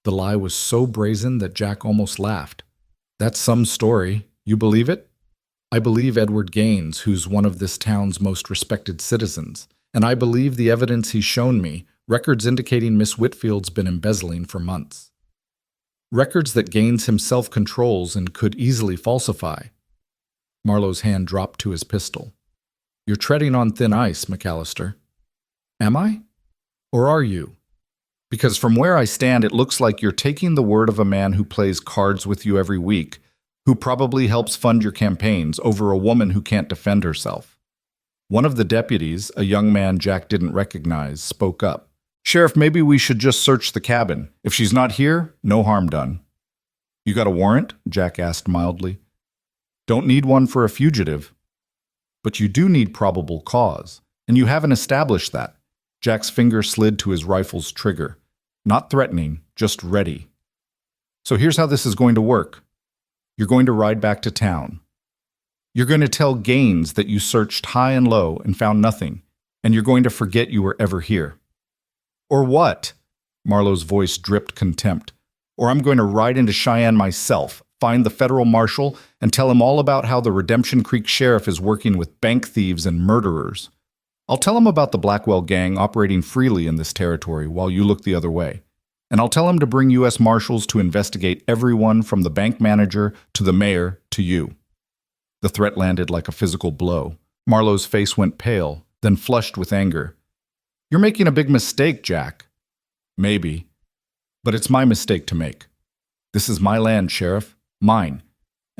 The lie was so brazen that Jack almost laughed. "That's some story. You believe it?" "I believe Edward Gaines, who's one of this town's most respected citizens, and I believe the evidence he's shown me, records indicating Miss Whitfield's been embezzling for months. Records that Gaines himself controls and could easily falsify." Marlowe's hand dropped to his pistol. "You're treading on thin ice, McAllister." "Am I? Or are you? Because from where I stand, it looks like you're taking the word of a man who plays cards with you every week, who probably helps fund your campaigns, over a woman who can't defend herself." One of the deputies, a young man Jack didn't recognize, spoke up. "Sheriff, maybe we should just search the cabin. If she's not here, no harm done." "You got a warrant?" Jack asked mildly. "Don't need one for a fugitive." "But you do need probable cause, and you haven't established that." Jack's finger slid to his rifle's trigger. Not threatening, just ready. "So here's how this is going to work. You're going to ride back to town. You're going to tell Gaines that you searched high and low and found nothing, and you're going to forget you were ever here." "Or what?" Marlowe's voice dripped contempt. "Or I'm going to ride into Cheyenne myself, find the federal marshal, and tell him all about how the Redemption Creek sheriff is working with bank thieves and murderers. I'll tell him about the Blackwell gang operating freely in this territory while you look the other way. And I'll tell him to bring U.S. Marshals to investigate everyone from the bank manager to the mayor to you." The threat landed like a physical blow. Marlowe's face went pale, then flushed with anger. "You're making a big mistake, Jack." "Maybe. But it's my mistake to make. This is my land, Sheriff. Mine.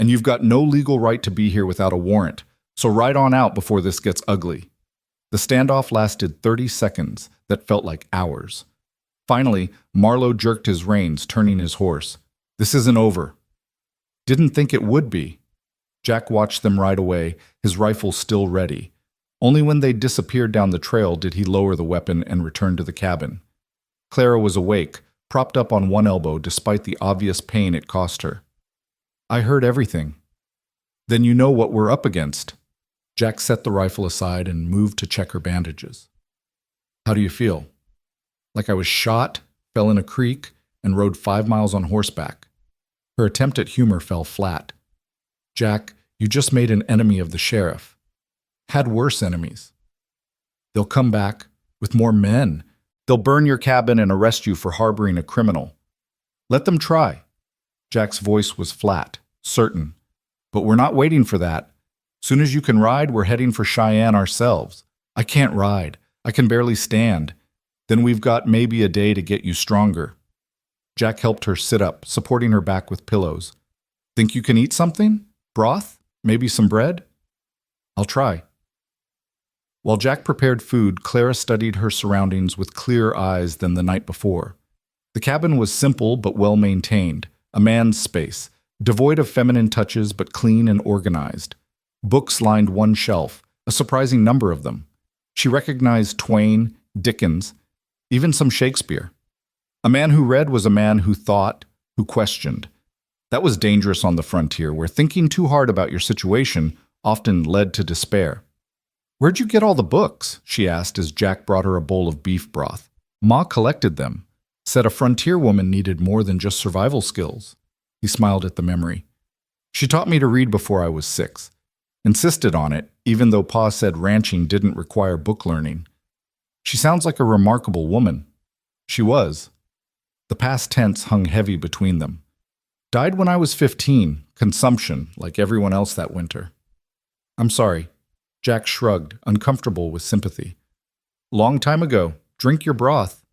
and you've got no legal right to be here without a warrant, so ride on out before this gets ugly. The standoff lasted 30 seconds that felt like hours. Finally, Marlowe jerked his reins, turning his horse. This isn't over. Didn't think it would be. Jack watched them ride away, his rifle still ready. Only when they disappeared down the trail did he lower the weapon and return to the cabin. Clara was awake, propped up on one elbow despite the obvious pain it cost her. I heard everything. Then you know what we're up against. Jack set the rifle aside and moved to check her bandages. How do you feel? Like I was shot, fell in a creek, and rode 5 miles on horseback. Her attempt at humor fell flat. Jack, you just made an enemy of the sheriff. Had worse enemies. They'll come back with more men. They'll burn your cabin and arrest you for harboring a criminal. Let them try. Jack's voice was flat, certain. But we're not waiting for that. Soon as you can ride, we're heading for Cheyenne ourselves. I can't ride. I can barely stand. Then we've got maybe a day to get you stronger. Jack helped her sit up, supporting her back with pillows. Think you can eat something? Broth? Maybe some bread? I'll try. While Jack prepared food, Clara studied her surroundings with clearer eyes than the night before. The cabin was simple but well-maintained, a man's space, devoid of feminine touches but clean and organized. Books lined one shelf, a surprising number of them. She recognized Twain, Dickens, even some Shakespeare. A man who read was a man who thought, who questioned. That was dangerous on the frontier, where thinking too hard about your situation often led to despair. Where'd you get all the books? She asked as Jack brought her a bowl of beef broth. Ma collected them, said a frontier woman needed more than just survival skills. He smiled at the memory. She taught me to read before I was 6. Insisted on it, even though Pa said ranching didn't require book learning. She sounds like a remarkable woman. She was. The past tense hung heavy between them. Died when I was 15, consumption, like everyone else that winter. I'm sorry. Jack shrugged, uncomfortable with sympathy. Long time ago. Drink your broth.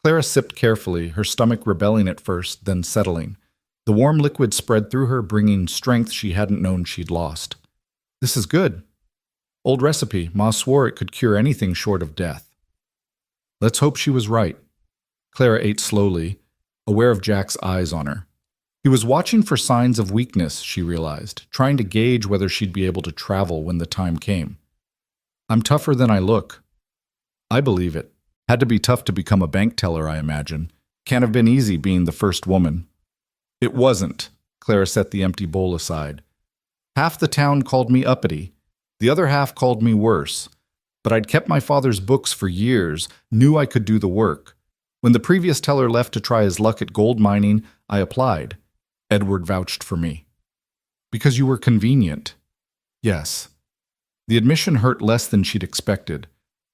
Clara sipped carefully, her stomach rebelling at first, then settling. The warm liquid spread through her, bringing strength she hadn't known she'd lost. This is good. Old recipe. Ma swore it could cure anything short of death. Let's hope she was right. Clara ate slowly, aware of Jack's eyes on her. He was watching for signs of weakness, she realized, trying to gauge whether she'd be able to travel when the time came. I'm tougher than I look. I believe it. Had to be tough to become a bank teller, I imagine. Can't have been easy being the first woman. It wasn't. Clara set the empty bowl aside. Half the town called me uppity. The other half called me worse. But I'd kept my father's books for years, knew I could do the work. When the previous teller left to try his luck at gold mining, I applied. Edward vouched for me. Because you were convenient. Yes. The admission hurt less than she'd expected.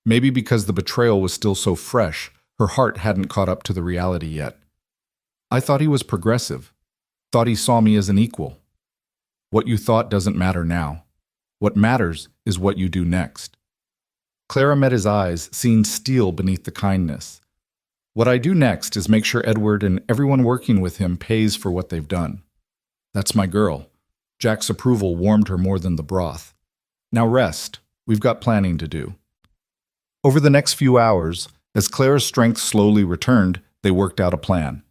Maybe because the betrayal was still so fresh, her heart hadn't caught up to the reality yet. I thought he was progressive. Thought he saw me as an equal. What you thought doesn't matter now. What matters is what you do next. Clara met his eyes, seeing steel beneath the kindness. What I do next is make sure Edward and everyone working with him pays for what they've done. That's my girl. Jack's approval warmed her more than the broth. Now rest. We've got planning to do. Over the next few hours, as Clara's strength slowly returned, they worked out a plan.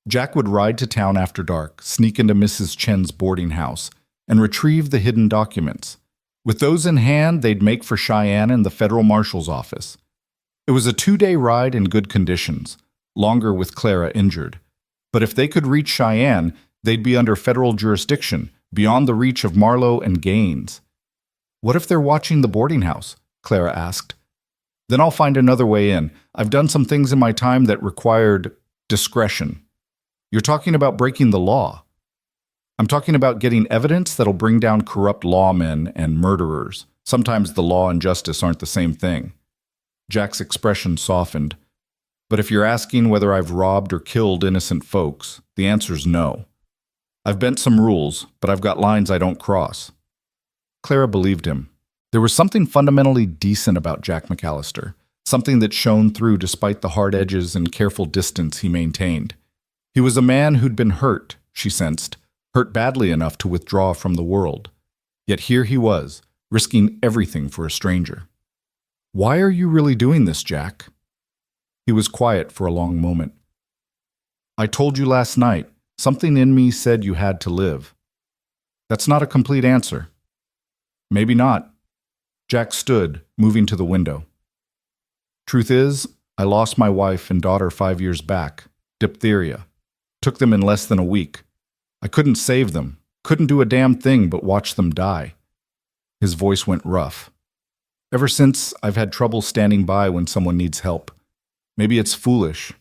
Jack would ride to town after dark, sneak into Mrs. Chen's boarding house, and retrieve the hidden documents. With those in hand, they'd make for Cheyenne and the federal marshal's office. It was a 2-day ride in good conditions, longer with Clara injured. But if they could reach Cheyenne, they'd be under federal jurisdiction, beyond the reach of Marlowe and Gaines. What if they're watching the boarding house? Clara asked. Then I'll find another way in. I've done some things in my time that required discretion. You're talking about breaking the law. I'm talking about getting evidence that'll bring down corrupt lawmen and murderers. Sometimes the law and justice aren't the same thing. Jack's expression softened. But if you're asking whether I've robbed or killed innocent folks, the answer's no. I've bent some rules, but I've got lines I don't cross. Clara believed him. There was something fundamentally decent about Jack McAllister, something that shone through despite the hard edges and careful distance he maintained. He was a man who'd been hurt, she sensed, hurt badly enough to withdraw from the world. Yet here he was, risking everything for a stranger. "Why are you really doing this, Jack?" He was quiet for a long moment. "I told you last night, something in me said you had to live." "That's not a complete answer." "Maybe not." Jack stood, moving to the window. "Truth is, I lost my wife and daughter 5 years back. Diphtheria. Took them in less than a week. I couldn't save them, couldn't do a damn thing but watch them die." His voice went rough. "Ever since, I've had trouble standing by when someone needs help. Maybe it's foolish.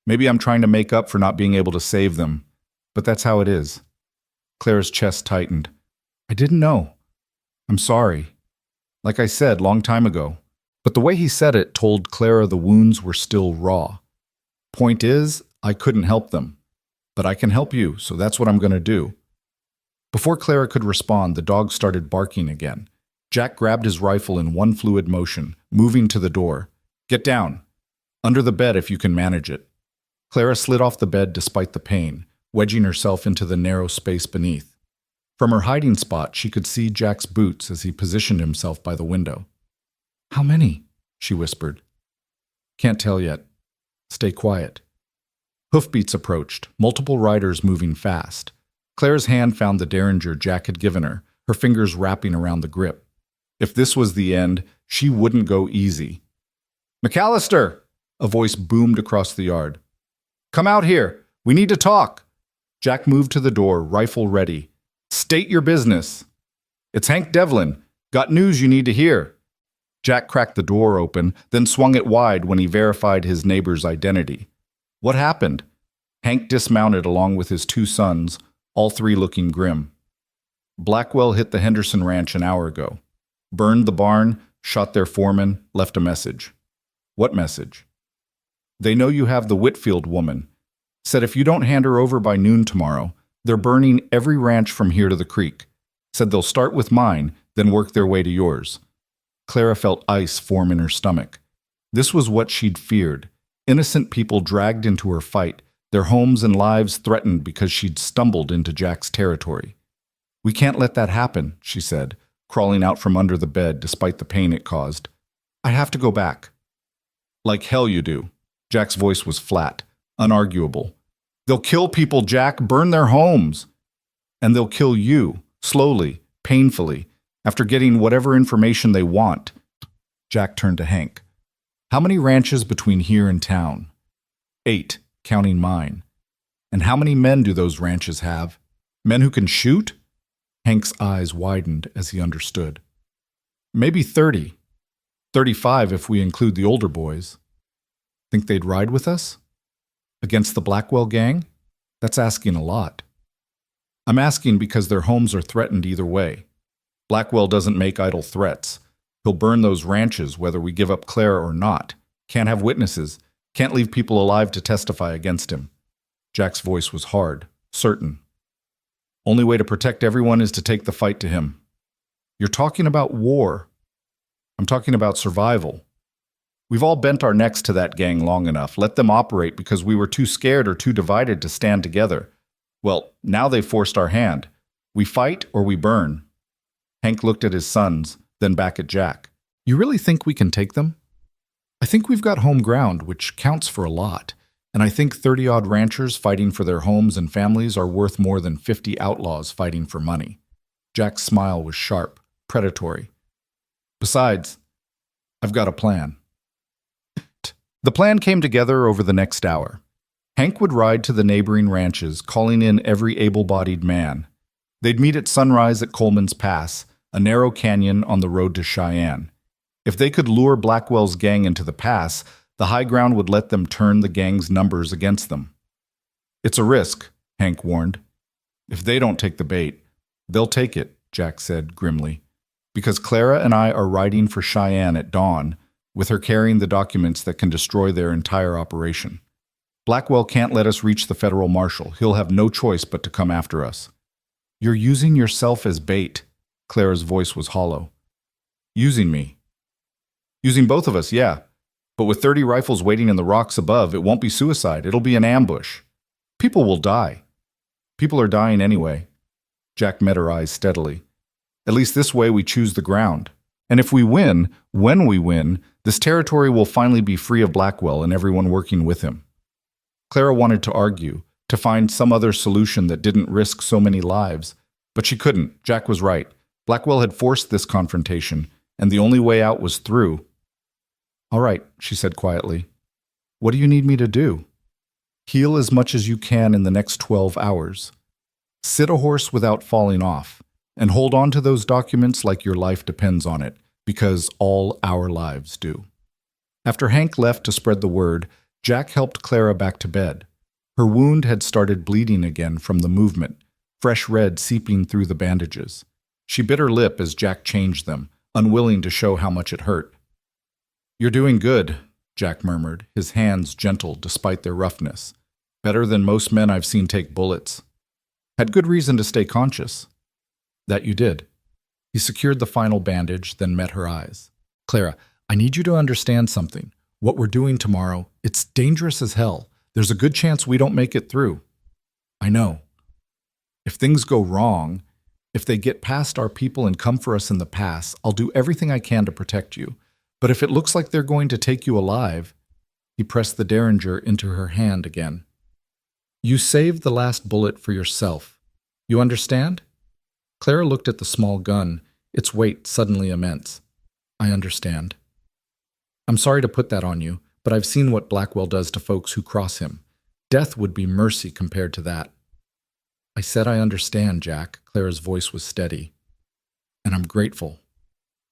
Maybe I'm trying to make up for not being able to save them. But that's how it is." Clara's chest tightened. "I didn't know. I'm sorry. Like I said, long time ago." But the way he said it told Clara the wounds were still raw. "Point is, I couldn't help them. But I can help you, so that's what I'm going to do." Before Clara could respond, the dog started barking again. Jack grabbed his rifle in one fluid motion, moving to the door. "Get down. Under the bed if you can manage it." Clara slid off the bed despite the pain, wedging herself into the narrow space beneath. From her hiding spot, she could see Jack's boots as he positioned himself by the window. "How many?" she whispered. "Can't tell yet. Stay quiet." Hoofbeats approached, multiple riders moving fast. Clara's hand found the derringer Jack had given her, her fingers wrapping around the grip. If this was the end, she wouldn't go easy. "McAllister!" A voice boomed across the yard. "Come out here. We need to talk." Jack moved to the door, rifle ready. "State your business." "It's Hank Devlin. Got news you need to hear." Jack cracked the door open, then swung it wide when he verified his neighbor's identity. "What happened?" Hank dismounted along with his 2 sons, all 3 looking grim. "Blackwell hit the Henderson Ranch an hour ago. Burned the barn, shot their foreman, left a message." "What message?" "They know you have the Whitfield woman. Said if you don't hand her over by noon tomorrow, they're burning every ranch from here to the creek. Said they'll start with mine, then work their way to yours." Clara felt ice form in her stomach. This was what she'd feared. Innocent people dragged into her fight, their homes and lives threatened because she'd stumbled into Jack's territory. "We can't let that happen," she said, crawling out from under the bed despite the pain it caused. "I have to go back." "Like hell you do." Jack's voice was flat, unarguable. "They'll kill people, Jack, burn their homes. And they'll kill you, slowly, painfully, after getting whatever information they want." Jack turned to Hank. "How many ranches between here and town?" 8, counting mine. "And how many men do those ranches have? Men who can shoot?" Hank's eyes widened as he understood. "Maybe 30. 35 if we include the older boys." "Think they'd ride with us? Against the Blackwell gang? That's asking a lot." "I'm asking because their homes are threatened either way. Blackwell doesn't make idle threats. He'll burn those ranches whether we give up Clara or not. Can't have witnesses. Can't leave people alive to testify against him." Jack's voice was hard, certain. "Only way to protect everyone is to take the fight to him." "You're talking about war." "I'm talking about survival. We've all bent our necks to that gang long enough, let them operate because we were too scared or too divided to stand together. Well, now they've forced our hand. We fight or we burn." Hank looked at his sons, then back at Jack. "You really think we can take them?" "I think we've got home ground, which counts for a lot. And I think 30-odd ranchers fighting for their homes and families are worth more than 50 outlaws fighting for money." Jack's smile was sharp, predatory. "Besides, I've got a plan." The plan came together over the next hour. Hank would ride to the neighboring ranches, calling in every able-bodied man. They'd meet at sunrise at Coleman's Pass, a narrow canyon on the road to Cheyenne. If they could lure Blackwell's gang into the pass, the high ground would let them turn the gang's numbers against them. "It's a risk," Hank warned. "If they don't take the bait, they'll take it," Jack said grimly. "Because Clara and I are riding for Cheyenne at dawn, with her carrying the documents that can destroy their entire operation. Blackwell can't let us reach the federal marshal. He'll have no choice but to come after us." "You're using yourself as bait." Clara's voice was hollow. "Using me." "Using both of us, yeah. But with 30 rifles waiting in the rocks above, it won't be suicide. It'll be an ambush. People will die. People are dying anyway. Jack met her eyes steadily. At least this way we choose the ground. And if we win, when we win, this territory will finally be free of Blackwell and everyone working with him. Clara wanted to argue, to find some other solution that didn't risk so many lives. But she couldn't. Jack was right. Blackwell had forced this confrontation, and the only way out was through. "All right," she said quietly. "What do you need me to do?" "Heal as much as you can in the next 12 hours. Sit a horse without falling off, and hold on to those documents like your life depends on it, because all our lives do." After Hank left to spread the word, Jack helped Clara back to bed. Her wound had started bleeding again from the movement, fresh red seeping through the bandages. She bit her lip as Jack changed them, unwilling to show how much it hurt. "You're doing good," Jack murmured, his hands gentle despite their roughness. "Better than most men I've seen take bullets. Had good reason to stay conscious." "That you did." He secured the final bandage, then met her eyes. "Clara, I need you to understand something. What we're doing tomorrow, it's dangerous as hell. There's a good chance we don't make it through." "I know. If things go wrong, if they get past our people and come for us in the pass, I'll do everything I can to protect you. But if it looks like they're going to take you alive," he pressed the derringer into her hand again. "You saved the last bullet for yourself. You understand?" Clara looked at the small gun, its weight suddenly immense. "I understand. I'm sorry to put that on you, but I've seen what Blackwell does to folks who cross him. Death would be mercy compared to that." "I said I understand, Jack." Clara's voice was steady. "And I'm grateful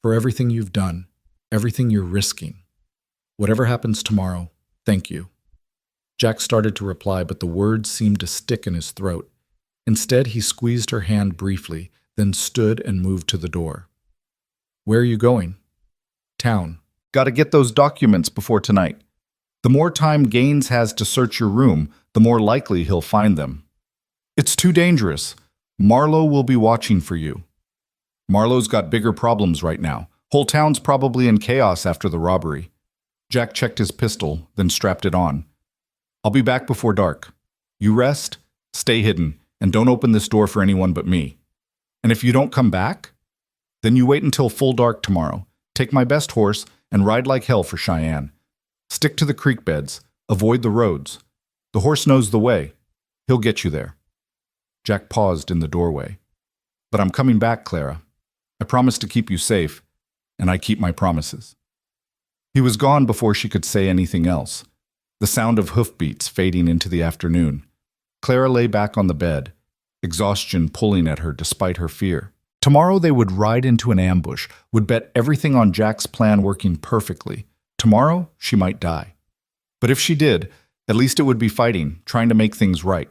for everything you've done, everything you're risking. Whatever happens tomorrow, thank you." Jack started to reply, but the words seemed to stick in his throat. Instead, he squeezed her hand briefly, then stood and moved to the door. "Where are you going?" "Town. Gotta get those documents before tonight. The more time Gaines has to search your room, the more likely he'll find them. It's too dangerous. Marlowe will be watching for you. Marlowe's got bigger problems right now. Whole town's probably in chaos after the robbery." Jack checked his pistol, then strapped it on. "I'll be back before dark. You rest, stay hidden, and don't open this door for anyone but me. And if you don't come back, then you wait until full dark tomorrow. Take my best horse and ride like hell for Cheyenne. Stick to the creek beds. Avoid the roads. The horse knows the way. He'll get you there." Jack paused in the doorway. "But I'm coming back, Clara. I promise to keep you safe, and I keep my promises." He was gone before she could say anything else. The sound of hoofbeats fading into the afternoon. Clara lay back on the bed, exhaustion pulling at her despite her fear. Tomorrow they would ride into an ambush, would bet everything on Jack's plan working perfectly. Tomorrow, she might die. But if she did, at least it would be fighting, trying to make things right.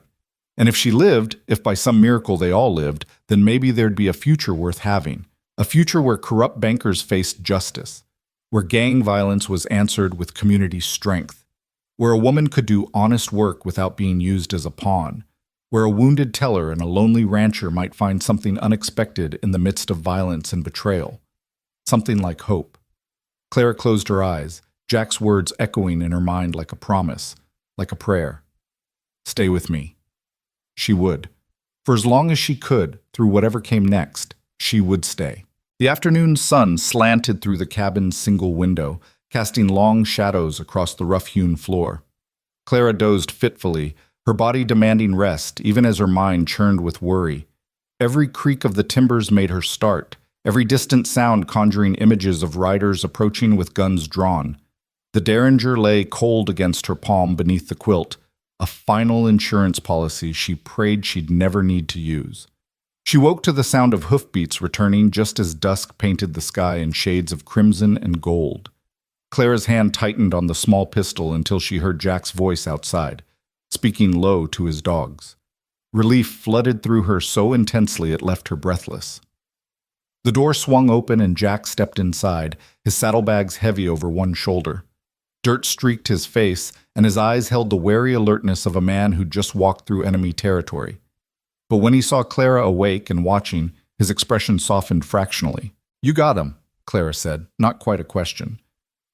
And if she lived, if by some miracle they all lived, then maybe there'd be a future worth having. A future where corrupt bankers faced justice, where gang violence was answered with community strength, where a woman could do honest work without being used as a pawn, where a wounded teller and a lonely rancher might find something unexpected in the midst of violence and betrayal. Something like hope. Clara closed her eyes, Jack's words echoing in her mind like a promise, like a prayer. "Stay with me." She would. For as long as she could, through whatever came next, she would stay. The afternoon sun slanted through the cabin's single window, casting long shadows across the rough-hewn floor. Clara dozed fitfully, her body demanding rest, even as her mind churned with worry. Every creak of the timbers made her start, every distant sound conjuring images of riders approaching with guns drawn. The derringer lay cold against her palm beneath the quilt, a final insurance policy she prayed she'd never need to use. She woke to the sound of hoofbeats returning just as dusk painted the sky in shades of crimson and gold. Clara's hand tightened on the small pistol until she heard Jack's voice outside, speaking low to his dogs. Relief flooded through her so intensely it left her breathless. The door swung open and Jack stepped inside, his saddlebags heavy over one shoulder. Dirt streaked his face, and his eyes held the wary alertness of a man who'd just walked through enemy territory. But when he saw Clara awake and watching, his expression softened fractionally. "You got him," Clara said, not quite a question.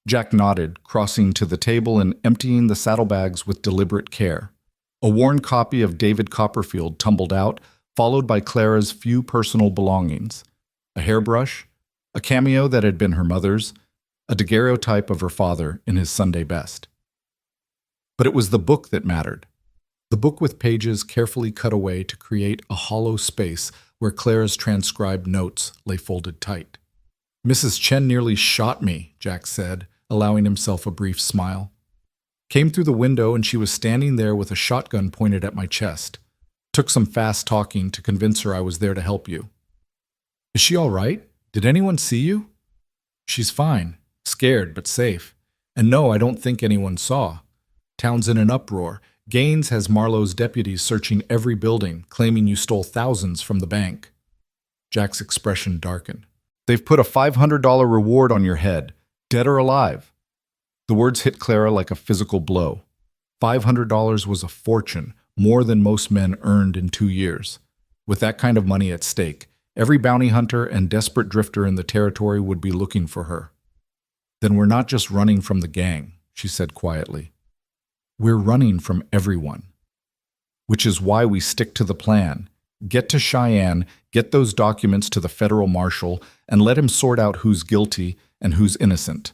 Jack nodded, crossing to the table and emptying the saddlebags with deliberate care. A worn copy of David Copperfield tumbled out, followed by Clara's few personal belongings: a hairbrush, a cameo that had been her mother's, a daguerreotype of her father in his Sunday best. But it was the book that mattered. The book with pages carefully cut away to create a hollow space where Clara's transcribed notes lay folded tight. "Mrs. Chen nearly shot me," Jack said, allowing himself a brief smile. "Came through the window and she was standing there with a shotgun pointed at my chest. Took some fast talking to convince her I was there to help you." "Is she all right? Did anyone see you?" "She's fine. Scared, but safe. And no, I don't think anyone saw. Town's in an uproar. Gaines has Marlowe's deputies searching every building, claiming you stole thousands from the bank." Jack's expression darkened. "They've put a $500 reward on your head, dead or alive." The words hit Clara like a physical blow. $500 was a fortune, more than most men earned in 2 years. With that kind of money at stake, every bounty hunter and desperate drifter in the territory would be looking for her. "Then we're not just running from the gang," she said quietly. "We're running from everyone. Which is why we stick to the plan. Get to Cheyenne, get those documents to the federal marshal, and let him sort out who's guilty and who's innocent."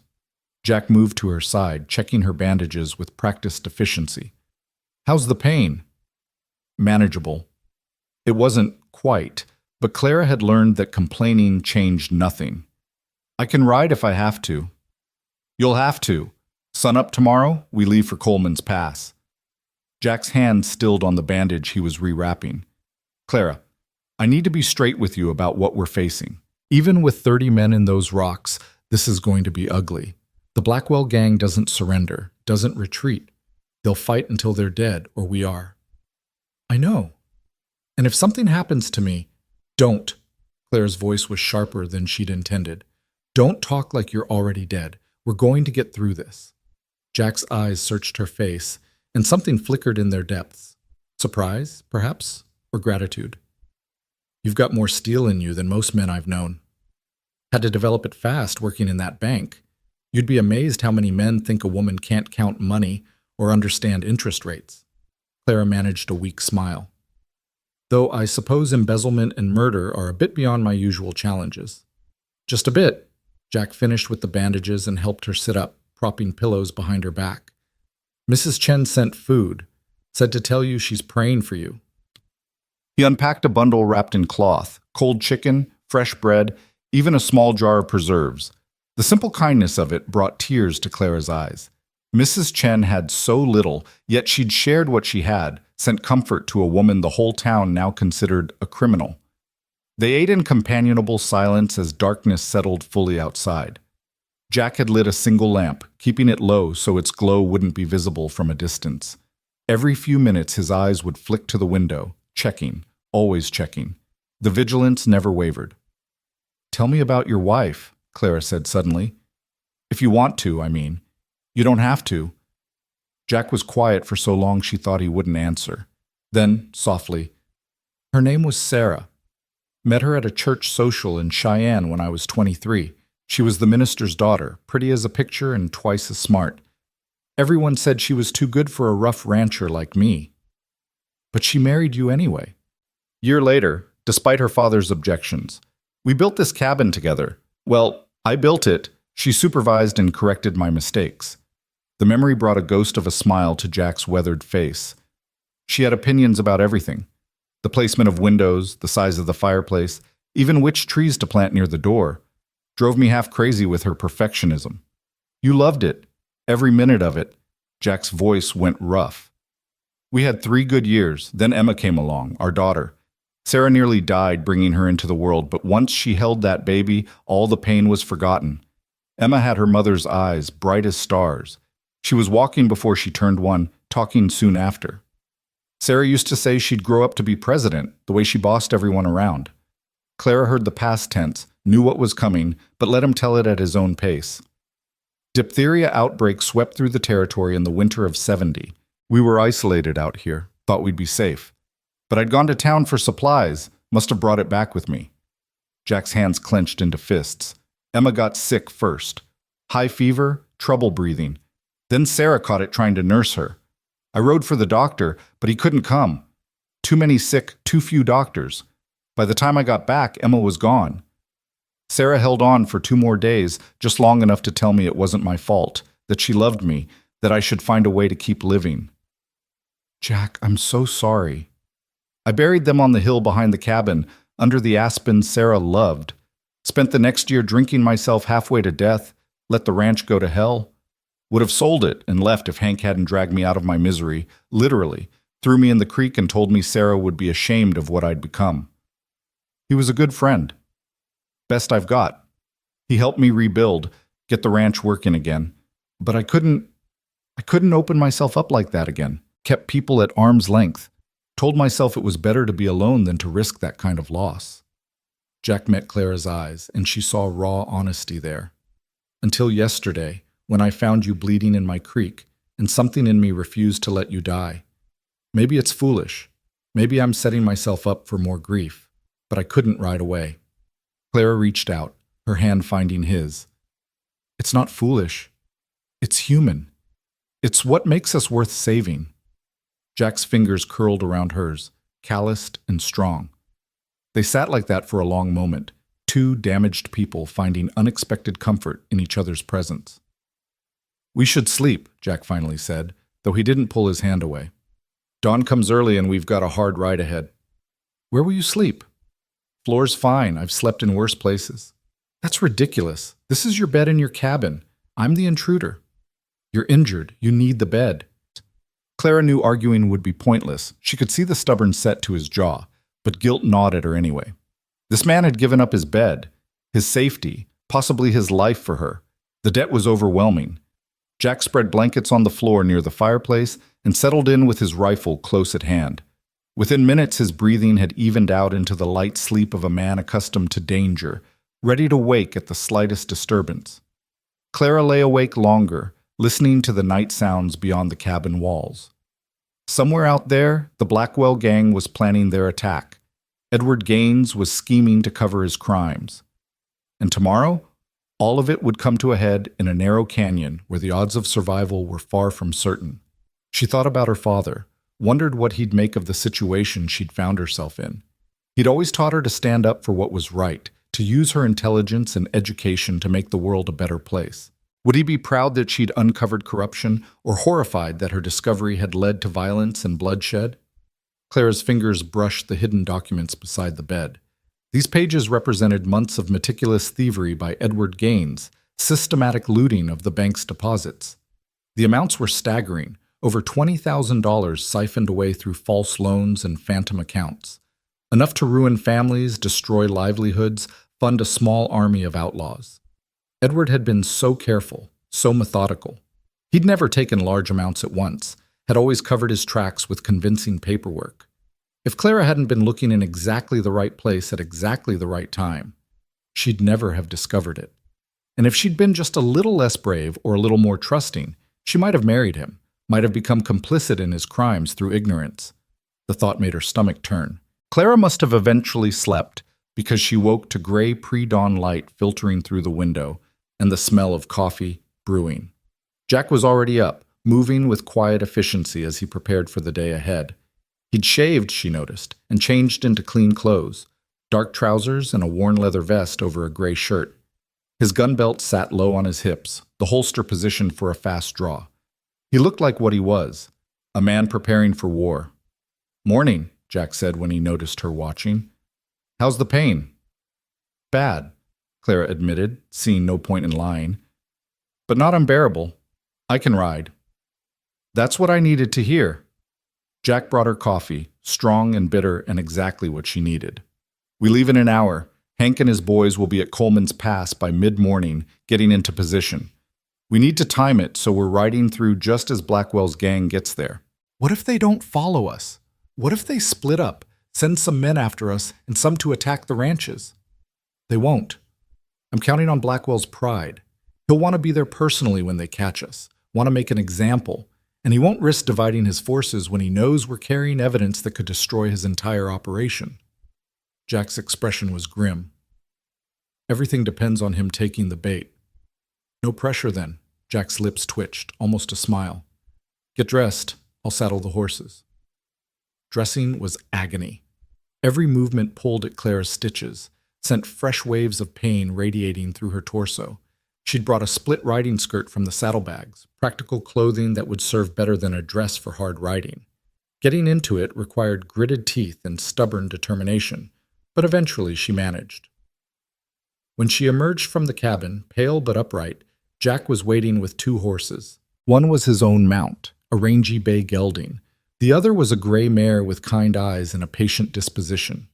Jack moved to her side, checking her bandages with practiced efficiency. "How's the pain?" "Manageable." It wasn't quite, but Clara had learned that complaining changed nothing. "I can ride if I have to." "You'll have to. Sun up tomorrow, we leave for Coleman's Pass." Jack's hand stilled on the bandage he was rewrapping. "Clara, I need to be straight with you about what we're facing. Even with 30 men in those rocks, this is going to be ugly. The Blackwell gang doesn't surrender, doesn't retreat. They'll fight until they're dead, or we are." "I know. And if something happens to me, don't." Clara's voice was sharper than she'd intended. "Don't talk like you're already dead. We're going to get through this." Jack's eyes searched her face, and something flickered in their depths. Surprise, perhaps, or gratitude. "You've got more steel in you than most men I've known. Had to develop it fast working in that bank. You'd be amazed how many men think a woman can't count money or understand interest rates." Clara managed a weak smile. "Though I suppose embezzlement and murder are a bit beyond my usual challenges." "Just a bit." Jack finished with the bandages and helped her sit up, propping pillows behind her back. "Mrs. Chen sent food, said to tell you she's praying for you." He unpacked a bundle wrapped in cloth, cold chicken, fresh bread, even a small jar of preserves. The simple kindness of it brought tears to Clara's eyes. Mrs. Chen had so little, yet she'd shared what she had, sent comfort to a woman the whole town now considered a criminal. They ate in companionable silence as darkness settled fully outside. Jack had lit a single lamp, keeping it low so its glow wouldn't be visible from a distance. Every few minutes his eyes would flick to the window, checking, always checking. The vigilance never wavered. "Tell me about your wife," Clara said suddenly. "If you want to, I mean. You don't have to." Jack was quiet for so long she thought he wouldn't answer. Then, softly, "Her name was Sarah. Met her at a church social in Cheyenne when I was 23. She was the minister's daughter, pretty as a picture and twice as smart. Everyone said she was too good for a rough rancher like me. But she married you anyway." Year later, despite her father's objections. "We built this cabin together. Well, I built it. She supervised and corrected my mistakes." The memory brought a ghost of a smile to Jack's weathered face. She had opinions about everything. The placement of windows, the size of the fireplace, even which trees to plant near the door. Drove me half crazy with her perfectionism. "You loved it. Every minute of it." Jack's voice went rough. "We had 3 good years. Then Emma came along, our daughter. Sarah nearly died bringing her into the world, but once she held that baby, all the pain was forgotten. Emma had her mother's eyes, bright as stars. She was walking before she turned 1, talking soon after. Sarah used to say she'd grow up to be president, the way she bossed everyone around." Clara heard the past tense, knew what was coming, but let him tell it at his own pace. "Diphtheria outbreak swept through the territory in the winter of 70. We were isolated out here, thought we'd be safe. But I'd gone to town for supplies, must have brought it back with me." Jack's hands clenched into fists. "Emma got sick first. High fever, trouble breathing. Then Sarah caught it trying to nurse her. I rode for the doctor, but he couldn't come. Too many sick, too few doctors. By the time I got back, Emma was gone. Sarah held on for 2 more days, just long enough to tell me it wasn't my fault, that she loved me, that I should find a way to keep living. Jack, I'm so sorry. I buried them on the hill behind the cabin, under the aspen Sarah loved. Spent the next year drinking myself halfway to death, let the ranch go to hell. Would have sold it and left if Hank hadn't dragged me out of my misery, literally, threw me in the creek and told me Sarah would be ashamed of what I'd become. He was a good friend. Best I've got. He helped me rebuild, get the ranch working again. But I couldn't open myself up like that again. Kept people at arm's length. Told myself it was better to be alone than to risk that kind of loss. Jack met Clara's eyes, and she saw raw honesty there. Until yesterday, when I found you bleeding in my creek, and something in me refused to let you die. Maybe it's foolish. Maybe I'm setting myself up for more grief, but I couldn't right away. Clara reached out, her hand finding his. It's not foolish. It's human. It's what makes us worth saving. Jack's fingers curled around hers, calloused and strong. They sat like that for a long moment, 2 damaged people finding unexpected comfort in each other's presence. We should sleep, Jack finally said, though he didn't pull his hand away. Dawn comes early and we've got a hard ride ahead. Where will you sleep? Floor's fine. I've slept in worse places. That's ridiculous. This is your bed in your cabin. I'm the intruder. You're injured. You need the bed. Clara knew arguing would be pointless. She could see the stubborn set to his jaw, but guilt gnawed at her anyway. This man had given up his bed, his safety, possibly his life for her. The debt was overwhelming. Jack spread blankets on the floor near the fireplace and settled in with his rifle close at hand. Within minutes, his breathing had evened out into the light sleep of a man accustomed to danger, ready to wake at the slightest disturbance. Clara lay awake longer, listening to the night sounds beyond the cabin walls. Somewhere out there, the Blackwell gang was planning their attack. Edward Gaines was scheming to cover his crimes. And tomorrow, all of it would come to a head in a narrow canyon where the odds of survival were far from certain. She thought about her father, wondered what he'd make of the situation she'd found herself in. He'd always taught her to stand up for what was right, to use her intelligence and education to make the world a better place. Would he be proud that she'd uncovered corruption, or horrified that her discovery had led to violence and bloodshed? Clara's fingers brushed the hidden documents beside the bed. These pages represented months of meticulous thievery by Edward Gaines, systematic looting of the bank's deposits. The amounts were staggering, over $20,000 siphoned away through false loans and phantom accounts. Enough to ruin families, destroy livelihoods, fund a small army of outlaws. Edward had been so careful, so methodical. He'd never taken large amounts at once, had always covered his tracks with convincing paperwork. If Clara hadn't been looking in exactly the right place at exactly the right time, she'd never have discovered it. And if she'd been just a little less brave or a little more trusting, she might have married him, might have become complicit in his crimes through ignorance. The thought made her stomach turn. Clara must have eventually slept, because she woke to gray pre-dawn light filtering through the window and the smell of coffee brewing. Jack was already up, moving with quiet efficiency as he prepared for the day ahead. He'd shaved, she noticed, and changed into clean clothes, dark trousers and a worn leather vest over a gray shirt. His gun belt sat low on his hips, the holster positioned for a fast draw. He looked like what he was, a man preparing for war. "Morning," Jack said when he noticed her watching. "How's the pain?" "Bad," Clara admitted, seeing no point in lying. "But not unbearable. I can ride." "That's what I needed to hear." Jack brought her coffee, strong and bitter and exactly what she needed. "We leave in an hour. Hank and his boys will be at Coleman's Pass by mid-morning, getting into position. We need to time it so we're riding through just as Blackwell's gang gets there." "What if they don't follow us? What if they split up, send some men after us and some to attack the ranches?" "They won't. I'm counting on Blackwell's pride. He'll want to be there personally when they catch us, want to make an example, and he won't risk dividing his forces when he knows we're carrying evidence that could destroy his entire operation." Jack's expression was grim. "Everything depends on him taking the bait." "No pressure then." Jack's lips twitched, almost a smile. "Get dressed. I'll saddle the horses." Dressing was agony. Every movement pulled at Clara's stitches, sent fresh waves of pain radiating through her torso. She'd brought a split riding skirt from the saddlebags, practical clothing that would serve better than a dress for hard riding. Getting into it required gritted teeth and stubborn determination, but eventually she managed. When she emerged from the cabin, pale but upright, Jack was waiting with 2 horses. One was his own mount, a rangy bay gelding. The other was a gray mare with kind eyes and a patient disposition.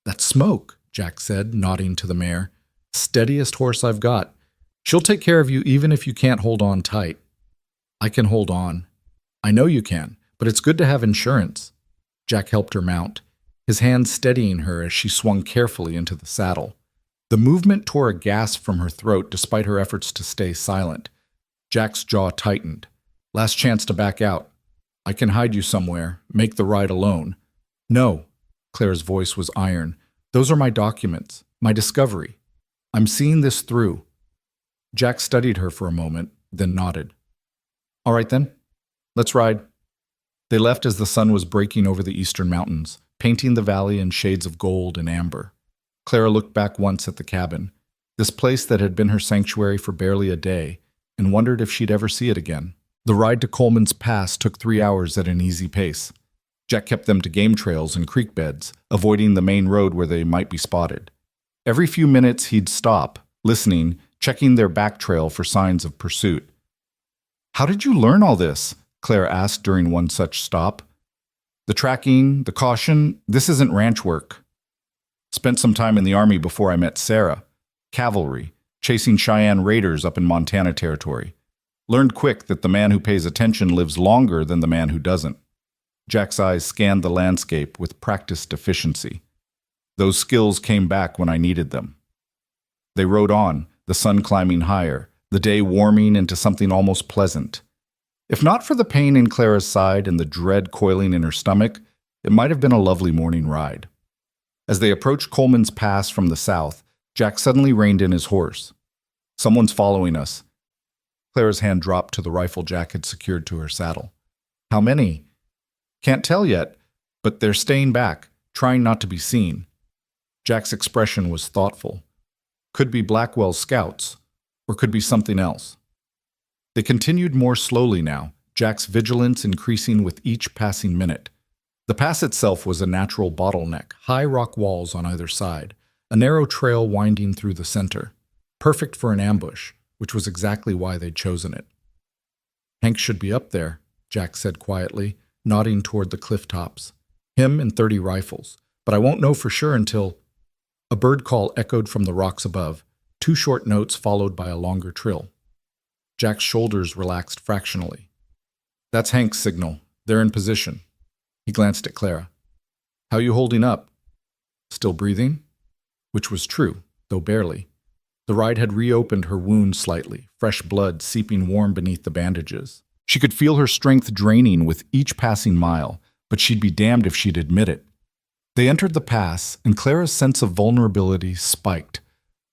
"That's Smoke," Jack said, nodding to the mare. "Steadiest horse I've got. She'll take care of you even if you can't hold on tight." "I can hold on." "I know you can, but it's good to have insurance." Jack helped her mount, his hand steadying her as she swung carefully into the saddle. The movement tore a gasp from her throat despite her efforts to stay silent. Jack's jaw tightened. "Last chance to back out. I can hide you somewhere, make the ride alone." "No." Claire's voice was iron. "Those are my documents, my discovery. I'm seeing this through." Jack studied her for a moment, then nodded. "All right then, let's ride." They left as the sun was breaking over the eastern mountains, painting the valley in shades of gold and amber. Clara looked back once at the cabin, this place that had been her sanctuary for barely a day, and wondered if she'd ever see it again. The ride to Coleman's Pass took 3 hours at an easy pace. Jack kept them to game trails and creek beds, avoiding the main road where they might be spotted. Every few minutes he'd stop, listening, checking their back trail for signs of pursuit. "How did you learn all this?" Claire asked during one such stop. "The tracking, the caution, this isn't ranch work. Spent some time in the Army before I met Sarah. Cavalry, chasing Cheyenne raiders up in Montana territory. Learned quick that the man who pays attention lives longer than the man who doesn't." Jack's eyes scanned the landscape with practiced efficiency. "Those skills came back when I needed them." They rode on, the sun climbing higher, the day warming into something almost pleasant. If not for the pain in Clara's side and the dread coiling in her stomach, it might have been a lovely morning ride. As they approached Coleman's Pass from the south, Jack suddenly reined in his horse. "Someone's following us." Clara's hand dropped to the rifle Jack had secured to her saddle. "How many?" "Can't tell yet, but they're staying back, trying not to be seen." Jack's expression was thoughtful. Could be Blackwell's scouts, or could be something else. They continued more slowly now, Jack's vigilance increasing with each passing minute. The pass itself was a natural bottleneck, high rock walls on either side, a narrow trail winding through the center. Perfect for an ambush, which was exactly why they'd chosen it. "Hank should be up there," Jack said quietly, nodding toward the cliff tops. "Him and 30 rifles, but I won't know for sure until—" A bird call echoed from the rocks above, 2 short notes followed by a longer trill. Jack's shoulders relaxed fractionally. "That's Hank's signal. They're in position." He glanced at Clara. "How you holding up?" "Still breathing?" Which was true, though barely. The ride had reopened her wound slightly, fresh blood seeping warm beneath the bandages. She could feel her strength draining with each passing mile, but she'd be damned if she'd admit it. They entered the pass, and Clara's sense of vulnerability spiked.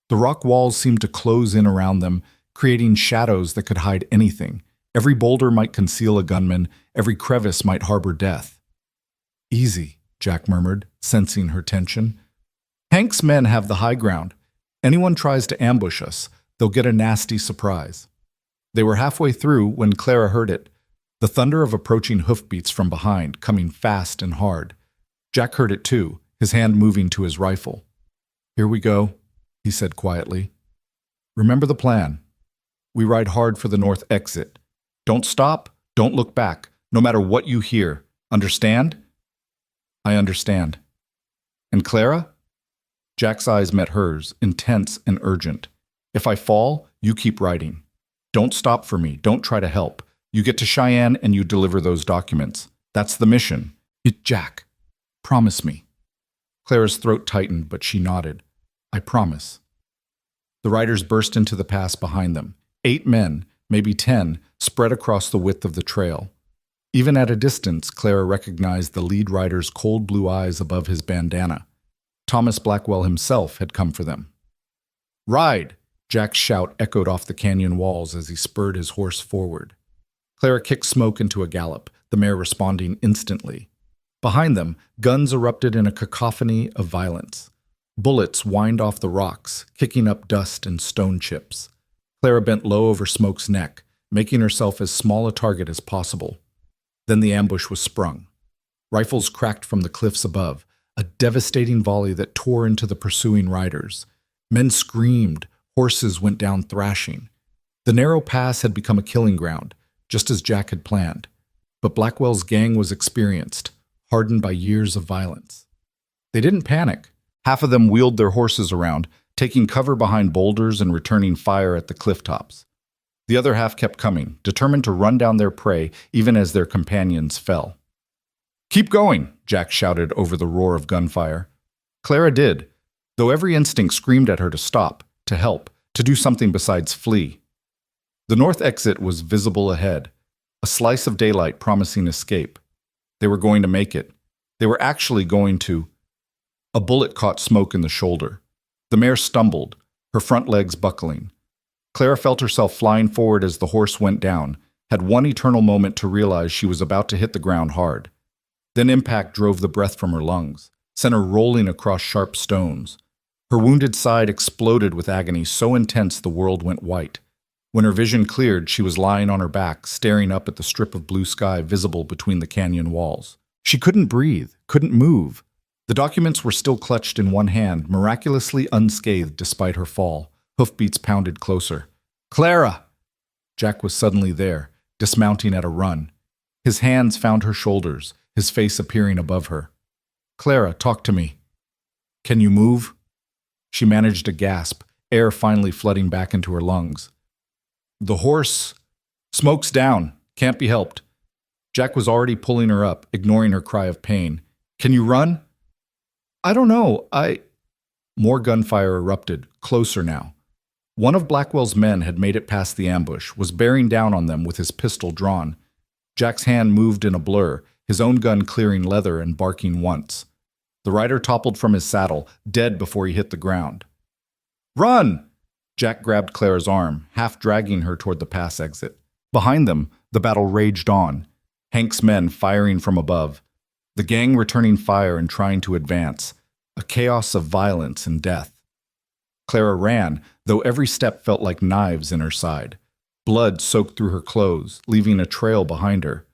The rock walls seemed to close in around them, creating shadows that could hide anything. Every boulder might conceal a gunman, every crevice might harbor death. "Easy," Jack murmured, sensing her tension. "Hank's men have the high ground. Anyone tries to ambush us, they'll get a nasty surprise." They were halfway through when Clara heard it, the thunder of approaching hoofbeats from behind, coming fast and hard. Jack heard it too, his hand moving to his rifle. "Here we go," he said quietly. "Remember the plan. We ride hard for the north exit. Don't stop, don't look back, no matter what you hear. Understand?" "I understand." "And Clara?" Jack's eyes met hers, intense and urgent. "If I fall, you keep riding. Don't stop for me, don't try to help. You get to Cheyenne and you deliver those documents. That's the mission." Jack, promise me." Clara's throat tightened, but she nodded. "I promise." The riders burst into the pass behind them. 8 men, maybe 10, spread across the width of the trail. Even at a distance, Clara recognized the lead rider's cold blue eyes above his bandana. Thomas Blackwell himself had come for them. "Ride!" Jack's shout echoed off the canyon walls as he spurred his horse forward. Clara kicked Smoke into a gallop, the mare responding instantly. Behind them, guns erupted in a cacophony of violence. Bullets whined off the rocks, kicking up dust and stone chips. Clara bent low over Smoke's neck, making herself as small a target as possible. Then the ambush was sprung. Rifles cracked from the cliffs above, a devastating volley that tore into the pursuing riders. Men screamed, horses went down thrashing. The narrow pass had become a killing ground, just as Jack had planned. But Blackwell's gang was experienced, hardened by years of violence. They didn't panic. Half of them wheeled their horses around, taking cover behind boulders and returning fire at the cliff tops. The other half kept coming, determined to run down their prey even as their companions fell. "Keep going," Jack shouted over the roar of gunfire. Clara did, though every instinct screamed at her to stop, to help, to do something besides flee. The north exit was visible ahead, a slice of daylight promising escape. They were going to make it. They were actually going to. A bullet caught Smoke in the shoulder. The mare stumbled, her front legs buckling. Clara felt herself flying forward as the horse went down, had one eternal moment to realize she was about to hit the ground hard. Then impact drove the breath from her lungs, sent her rolling across sharp stones. Her wounded side exploded with agony so intense the world went white. When her vision cleared, she was lying on her back, staring up at the strip of blue sky visible between the canyon walls. She couldn't breathe, couldn't move. The documents were still clutched in one hand, miraculously unscathed despite her fall. Hoofbeats pounded closer. "Clara!" Jack was suddenly there, dismounting at a run. His hands found her shoulders, his face appearing above her. "Clara, talk to me." "Can you move?" She managed a gasp, air finally flooding back into her lungs. "The horse. Smoke's down. Can't be helped." Jack was already pulling her up, ignoring her cry of pain. "Can you run?" "I don't know. More gunfire erupted, closer now. One of Blackwell's men had made it past the ambush, was bearing down on them with his pistol drawn. Jack's hand moved in a blur, his own gun clearing leather and barking once. The rider toppled from his saddle, dead before he hit the ground. "Run!" Jack grabbed Clara's arm, half dragging her toward the pass exit. Behind them, the battle raged on. Hank's men firing from above. The gang returning fire and trying to advance. A chaos of violence and death. Clara ran, though every step felt like knives in her side. Blood soaked through her clothes, leaving a trail behind her.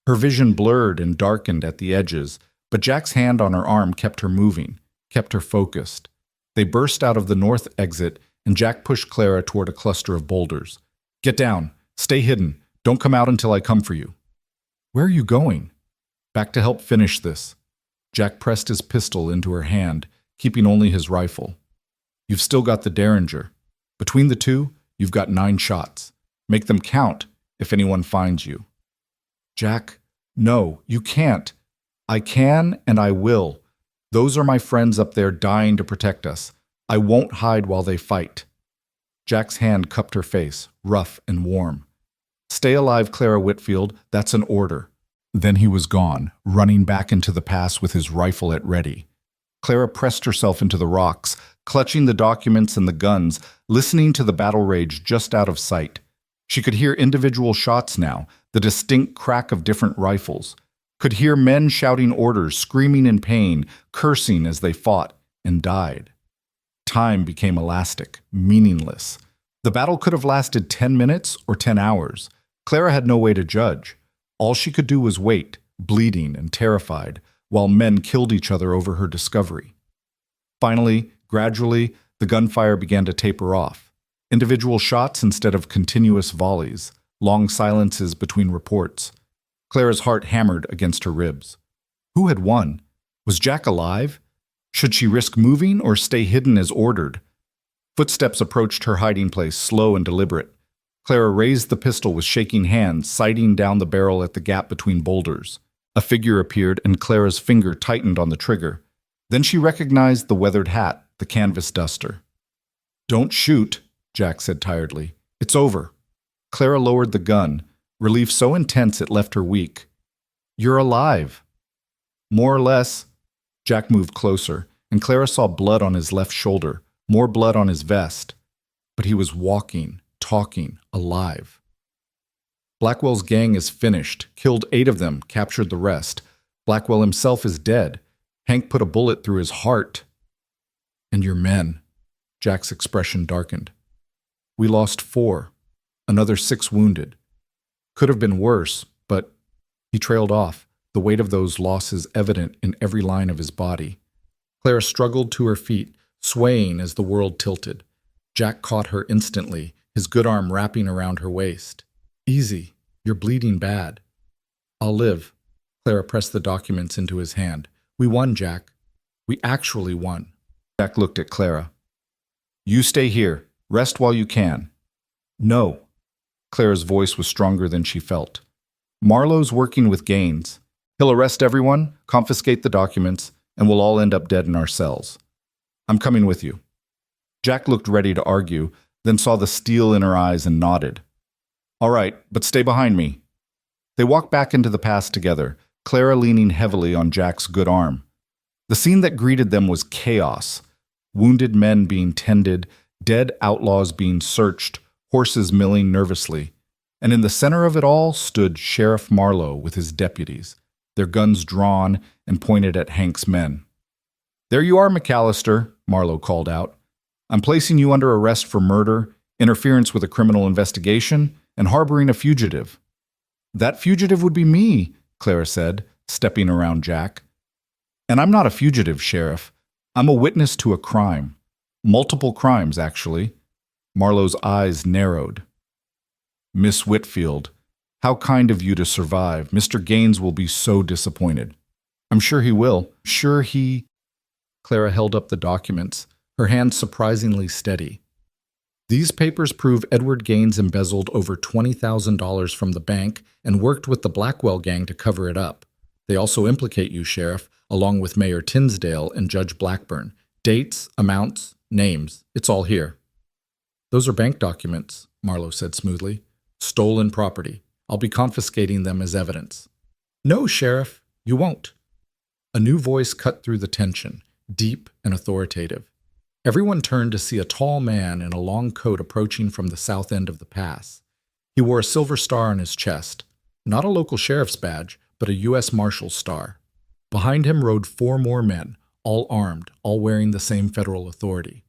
Her vision blurred and darkened at the edges, but Jack's hand on her arm kept her moving, kept her focused. They burst out of the north exit, and Jack pushed Clara toward a cluster of boulders. "Get down. Stay hidden. Don't come out until I come for you." "Where are you going?" "Back to help finish this." Jack pressed his pistol into her hand, keeping only his rifle. "You've still got the Derringer. Between the two, you've got 9 shots. Make them count if anyone finds you." "Jack, no, you can't." "I can and I will. Those are my friends up there dying to protect us. I won't hide while they fight." Jack's hand cupped her face, rough and warm. "Stay alive, Clara Whitfield. That's an order." Then he was gone, running back into the pass with his rifle at ready. Clara pressed herself into the rocks, clutching the documents and the guns, listening to the battle rage just out of sight. She could hear individual shots now, the distinct crack of different rifles. Could hear men shouting orders, screaming in pain, cursing as they fought and died. Time became elastic, meaningless. The battle could have lasted 10 minutes or 10 hours. Clara had no way to judge. All she could do was wait, bleeding and terrified, while men killed each other over her discovery. Finally, gradually, the gunfire began to taper off. Individual shots instead of continuous volleys, long silences between reports. Clara's heart hammered against her ribs. Who had won? Was Jack alive? Should she risk moving or stay hidden as ordered? Footsteps approached her hiding place, slow and deliberate. Clara raised the pistol with shaking hands, sighting down the barrel at the gap between boulders. A figure appeared and Clara's finger tightened on the trigger. Then she recognized the weathered hat, the canvas duster. "Don't shoot," Jack said tiredly. "It's over." Clara lowered the gun, relief so intense it left her weak. "You're alive." "More or less." Jack moved closer, and Clara saw blood on his left shoulder, more blood on his vest. But he was walking, talking, alive. "Blackwell's gang is finished, killed 8 of them, captured the rest. Blackwell himself is dead. Hank put a bullet through his heart. And your men. Jack's expression darkened. We lost 4. Another 6 wounded. Could have been worse, but he trailed off, the weight of those losses evident in every line of his body. Clara struggled to her feet, swaying as the world tilted. Jack caught her instantly, his good arm wrapping around her waist. Easy, you're bleeding bad. I'll live. Clara pressed the documents into his hand. We won, Jack. We actually won. Jack looked at Clara. You stay here. Rest while you can. No. Clara's voice was stronger than she felt. Marlowe's working with Gaines. He'll arrest everyone, confiscate the documents, and we'll all end up dead in our cells. I'm coming with you. Jack looked ready to argue, then saw the steel in her eyes and nodded. All right, but stay behind me. They walked back into the past together, Clara leaning heavily on Jack's good arm. The scene that greeted them was chaos. Wounded men being tended, dead outlaws being searched, horses milling nervously. And in the center of it all stood Sheriff Marlowe with his deputies, their guns drawn and pointed at Hank's men. There you are, McAllister, Marlowe called out. I'm placing you under arrest for murder, interference with a criminal investigation, and harboring a fugitive. That fugitive would be me, Clara said, stepping around Jack. And I'm not a fugitive, Sheriff. I'm a witness to a crime. Multiple crimes, actually. Marlowe's eyes narrowed. Miss Whitfield, how kind of you to survive. Mr. Gaines will be so disappointed. I'm sure he will. Clara held up the documents, her hand surprisingly steady. These papers prove Edward Gaines embezzled over $20,000 from the bank and worked with the Blackwell gang to cover it up. They also implicate you, Sheriff, along with Mayor Tinsdale and Judge Blackburn. Dates, amounts, names, it's all here. Those are bank documents, Marlowe said smoothly. Stolen property. I'll be confiscating them as evidence. No, Sheriff, you won't. A new voice cut through the tension, deep and authoritative. Everyone turned to see a tall man in a long coat approaching from the south end of the pass. He wore a silver star on his chest, not a local sheriff's badge, but a U.S. Marshal's star. Behind him rode 4 more men, all armed, all wearing the same federal authority.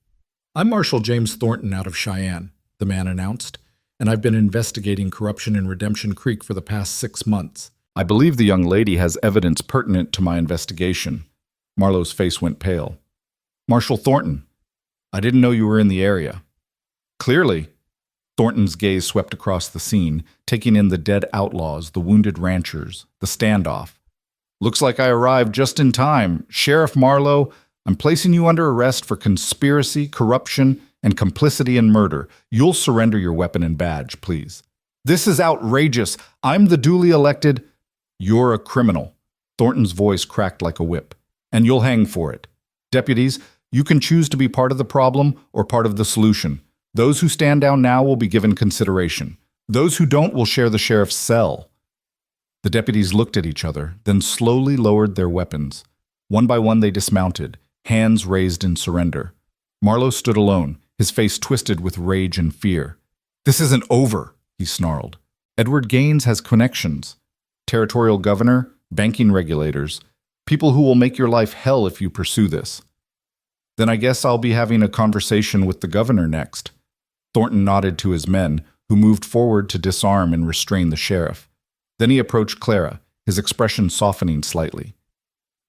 I'm Marshal James Thornton out of Cheyenne, the man announced, and I've been investigating corruption in Redemption Creek for the past 6 months. I believe the young lady has evidence pertinent to my investigation. Marlowe's face went pale. Marshal Thornton, I didn't know you were in the area. Clearly. Thornton's gaze swept across the scene, taking in the dead outlaws, the wounded ranchers, the standoff. Looks like I arrived just in time. Sheriff Marlowe, I'm placing you under arrest for conspiracy, corruption, and complicity in murder. You'll surrender your weapon and badge, please. This is outrageous. I'm the duly elected. You're a criminal. Thornton's voice cracked like a whip. And you'll hang for it. Deputies, you can choose to be part of the problem or part of the solution. Those who stand down now will be given consideration. Those who don't will share the sheriff's cell. The deputies looked at each other, then slowly lowered their weapons. One by one they dismounted, hands raised in surrender. Marlowe stood alone, his face twisted with rage and fear. This isn't over, he snarled. Edward Gaines has connections. Territorial governor, banking regulators, people who will make your life hell if you pursue this. Then I guess I'll be having a conversation with the governor next. Thornton nodded to his men, who moved forward to disarm and restrain the sheriff. Then he approached Clara, his expression softening slightly.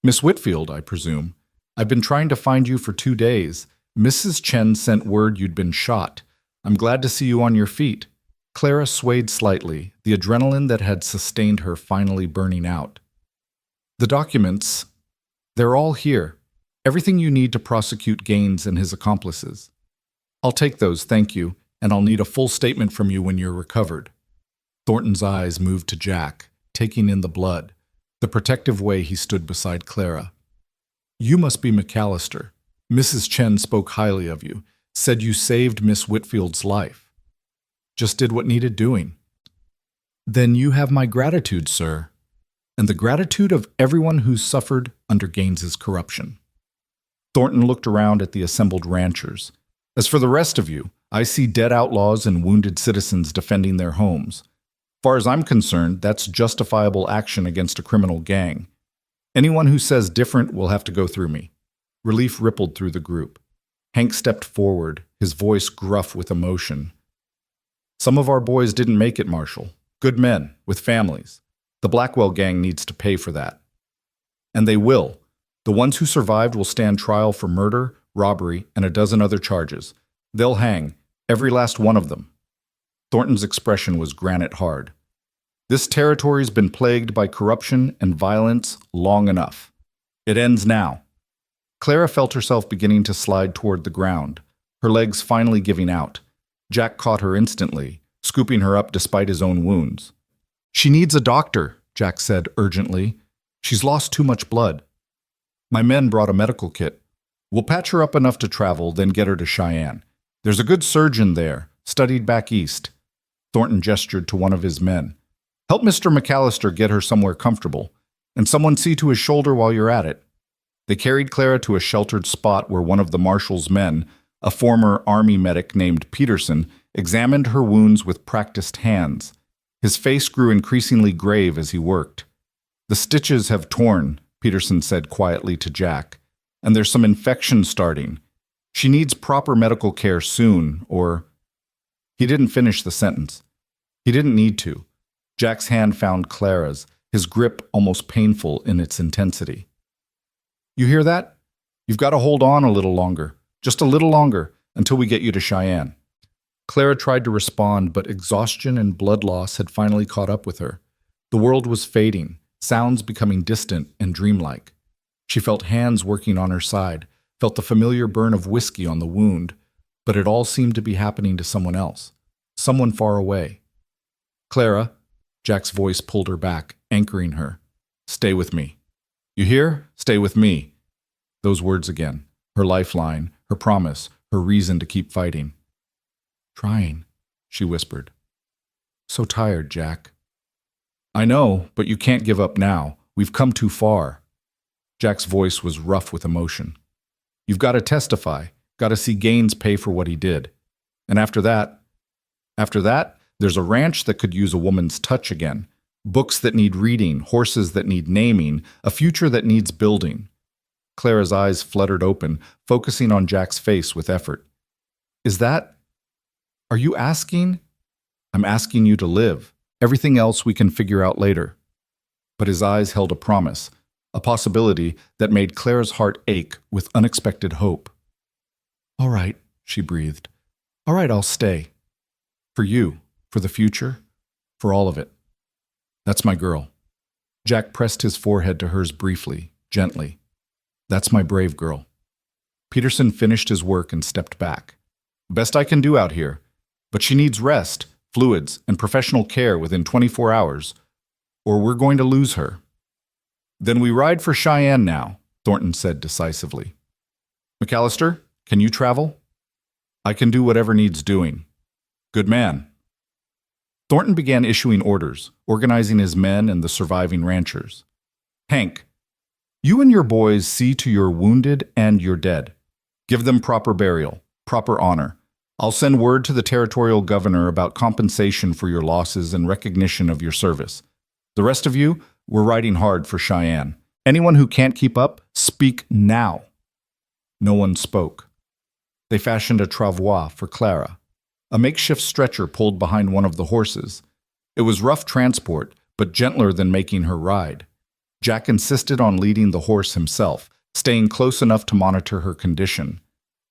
Miss Whitfield, I presume. I've been trying to find you for 2 days. Mrs. Chen sent word you'd been shot. I'm glad to see you on your feet. Clara swayed slightly, the adrenaline that had sustained her finally burning out. The documents, they're all here. Everything you need to prosecute Gaines and his accomplices. I'll take those, thank you, and I'll need a full statement from you when you're recovered. Thornton's eyes moved to Jack, taking in the blood, the protective way he stood beside Clara. You must be McAllister. Mrs. Chen spoke highly of you, said you saved Miss Whitfield's life. Just did what needed doing. Then you have my gratitude, sir, and the gratitude of everyone who's suffered under Gaines's corruption. Thornton looked around at the assembled ranchers. As for the rest of you, I see dead outlaws and wounded citizens defending their homes. Far as I'm concerned, that's justifiable action against a criminal gang. Anyone who says different will have to go through me. Relief rippled through the group. Hank stepped forward, his voice gruff with emotion. Some of our boys didn't make it, Marshal. Good men, with families. The Blackwell gang needs to pay for that. And they will. The ones who survived will stand trial for murder, robbery, and a dozen other charges. They'll hang, every last one of them. Thornton's expression was granite hard. This territory's been plagued by corruption and violence long enough. It ends now. Clara felt herself beginning to slide toward the ground, her legs finally giving out. Jack caught her instantly, scooping her up despite his own wounds. She needs a doctor, Jack said urgently. She's lost too much blood. My men brought a medical kit. We'll patch her up enough to travel, then get her to Cheyenne. There's a good surgeon there, studied back east. Thornton gestured to one of his men. Help Mr. McAllister get her somewhere comfortable, and someone see to his shoulder while you're at it. They carried Clara to a sheltered spot where one of the marshal's men, a former army medic named Peterson, examined her wounds with practiced hands. His face grew increasingly grave as he worked. The stitches have torn, Peterson said quietly to Jack, and there's some infection starting. She needs proper medical care soon, or... He didn't finish the sentence. He didn't need to. Jack's hand found Clara's, his grip almost painful in its intensity. You hear that? You've got to hold on a little longer, just a little longer, until we get you to Cheyenne. Clara tried to respond, but exhaustion and blood loss had finally caught up with her. The world was fading, sounds becoming distant and dreamlike. She felt hands working on her side, felt the familiar burn of whiskey on the wound, but it all seemed to be happening to someone else, someone far away. Clara, Jack's voice pulled her back, anchoring her. Stay with me. You hear? Stay with me. Those words again, her lifeline, her promise, her reason to keep fighting. Trying, she whispered. So tired, Jack. I know, but you can't give up now. We've come too far. Jack's voice was rough with emotion. You've got to testify, got to see Gaines pay for what he did. And after that, there's a ranch that could use a woman's touch again. Books that need reading, horses that need naming, a future that needs building. Clara's eyes fluttered open, focusing on Jack's face with effort. Are you asking? I'm asking you to live. Everything else we can figure out later. But his eyes held a promise, a possibility that made Clara's heart ache with unexpected hope. All right, she breathed. All right, I'll stay. For you, for the future, for all of it. That's my girl. Jack pressed his forehead to hers briefly, gently. That's my brave girl. Peterson finished his work and stepped back. Best I can do out here, but she needs rest, fluids, and professional care within 24 hours, or we're going to lose her. Then we ride for Cheyenne now, Thornton said decisively. McAllister, can you travel? I can do whatever needs doing. Good man. Thornton began issuing orders, organizing his men and the surviving ranchers. Hank, you and your boys see to your wounded and your dead. Give them proper burial, proper honor. I'll send word to the territorial governor about compensation for your losses and recognition of your service. The rest of you, we're riding hard for Cheyenne. Anyone who can't keep up, speak now. No one spoke. They fashioned a travois for Clara, a makeshift stretcher pulled behind one of the horses. It was rough transport, but gentler than making her ride. Jack insisted on leading the horse himself, staying close enough to monitor her condition.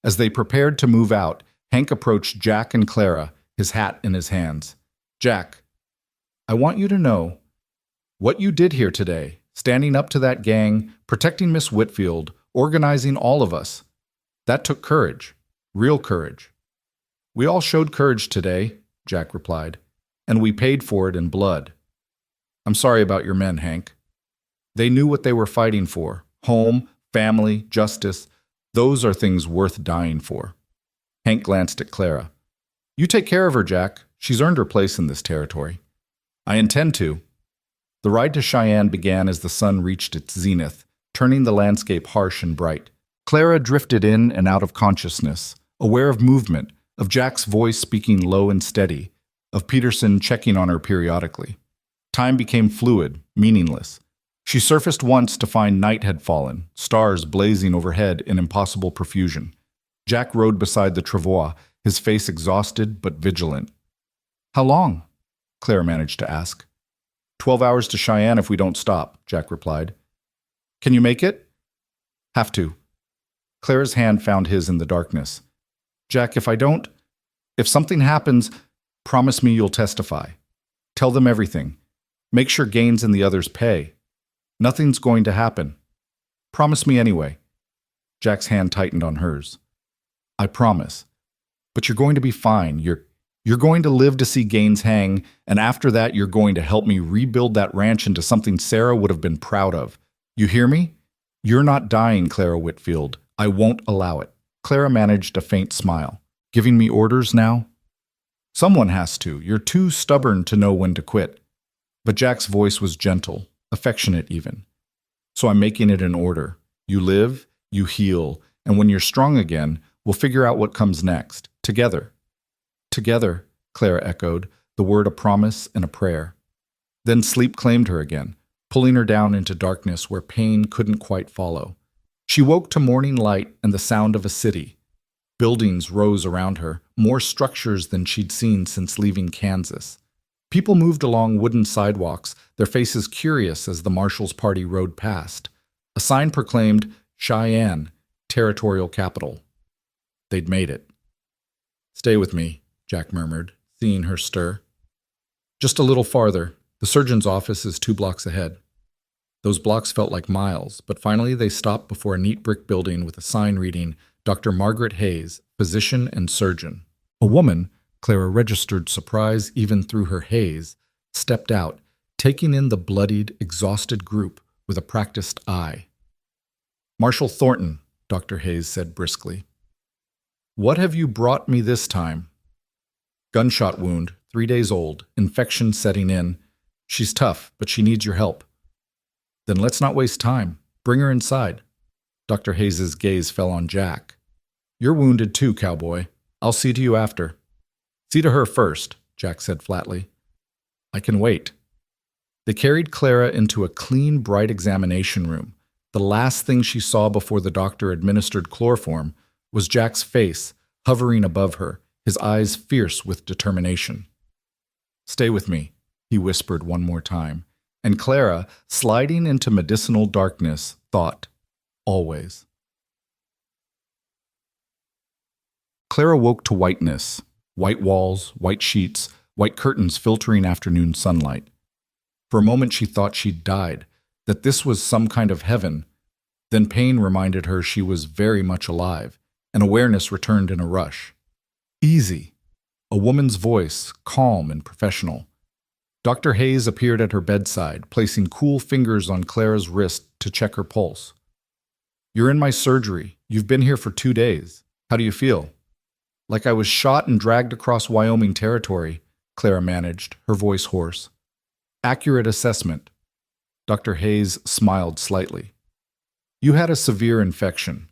As they prepared to move out, Hank approached Jack and Clara, his hat in his hands. Jack, I want you to know what you did here today, standing up to that gang, protecting Miss Whitfield, organizing all of us. That took courage, real courage. We all showed courage today, Jack replied, and we paid for it in blood. I'm sorry about your men, Hank. They knew what they were fighting for. Home, family, justice. Those are things worth dying for. Hank glanced at Clara. You take care of her, Jack. She's earned her place in this territory. I intend to. The ride to Cheyenne began as the sun reached its zenith, turning the landscape harsh and bright. Clara drifted in and out of consciousness, aware of movement, of Jack's voice speaking low and steady, of Peterson checking on her periodically. Time became fluid, meaningless. She surfaced once to find night had fallen, stars blazing overhead in impossible profusion. Jack rode beside the travois, his face exhausted but vigilant. "How long?" Claire managed to ask. 12 hours to Cheyenne if we don't stop, Jack replied. "Can you make it?" "Have to." Claire's hand found his in the darkness. "Jack, if something happens, promise me you'll testify. Tell them everything. Make sure Gaines and the others pay. Nothing's going to happen. Promise me anyway." Jack's hand tightened on hers. "I promise. But you're going to be fine. You're going to live to see Gaines hang, and after that you're going to help me rebuild that ranch into something Sarah would have been proud of. You hear me? You're not dying, Clara Whitfield. I won't allow it." Clara managed a faint smile. "Giving me orders now?" "Someone has to. You're too stubborn to know when to quit." But Jack's voice was gentle, affectionate even. "So I'm making it in order. You live, you heal, and when you're strong again, we'll figure out what comes next. Together." "Together," Clara echoed, the word a promise and a prayer. Then sleep claimed her again, pulling her down into darkness where pain couldn't quite follow. She woke to morning light and the sound of a city. Buildings rose around her, more structures than she'd seen since leaving Kansas. People moved along wooden sidewalks, their faces curious as the Marshals Party rode past. A sign proclaimed Cheyenne, territorial capital. They'd made it. "Stay with me," Jack murmured, seeing her stir. "Just a little farther. The surgeon's office is 2 blocks ahead." Those blocks felt like miles, but finally they stopped before a neat brick building with a sign reading, "Dr. Margaret Hayes, physician and surgeon." A woman, Clara registered surprise even through her haze, stepped out, taking in the bloodied, exhausted group with a practiced eye. "Marshal Thornton," Dr. Hayes said briskly. "What have you brought me this time?" "Gunshot wound, 3 days old, infection setting in. She's tough, but she needs your help." "Then let's not waste time. Bring her inside." Dr. Hayes's gaze fell on Jack. "You're wounded too, Cowboy. I'll see to you after." "See to her first," Jack said flatly. "I can wait." They carried Clara into a clean, bright examination room. The last thing she saw before the doctor administered chloroform was Jack's face, hovering above her, his eyes fierce with determination. "Stay with me," he whispered one more time, and Clara, sliding into medicinal darkness, thought, always. Clara woke to whiteness, white walls, white sheets, white curtains filtering afternoon sunlight. For a moment she thought she'd died, that this was some kind of heaven. Then pain reminded her she was very much alive, and awareness returned in a rush. "Easy," a woman's voice, calm and professional. Dr. Hayes appeared at her bedside, placing cool fingers on Clara's wrist to check her pulse. "You're in my surgery. You've been here for 2 days. How do you feel?" "Like I was shot and dragged across Wyoming territory," Clara managed, her voice hoarse. "Accurate assessment." Dr. Hayes smiled slightly. "You had a severe infection.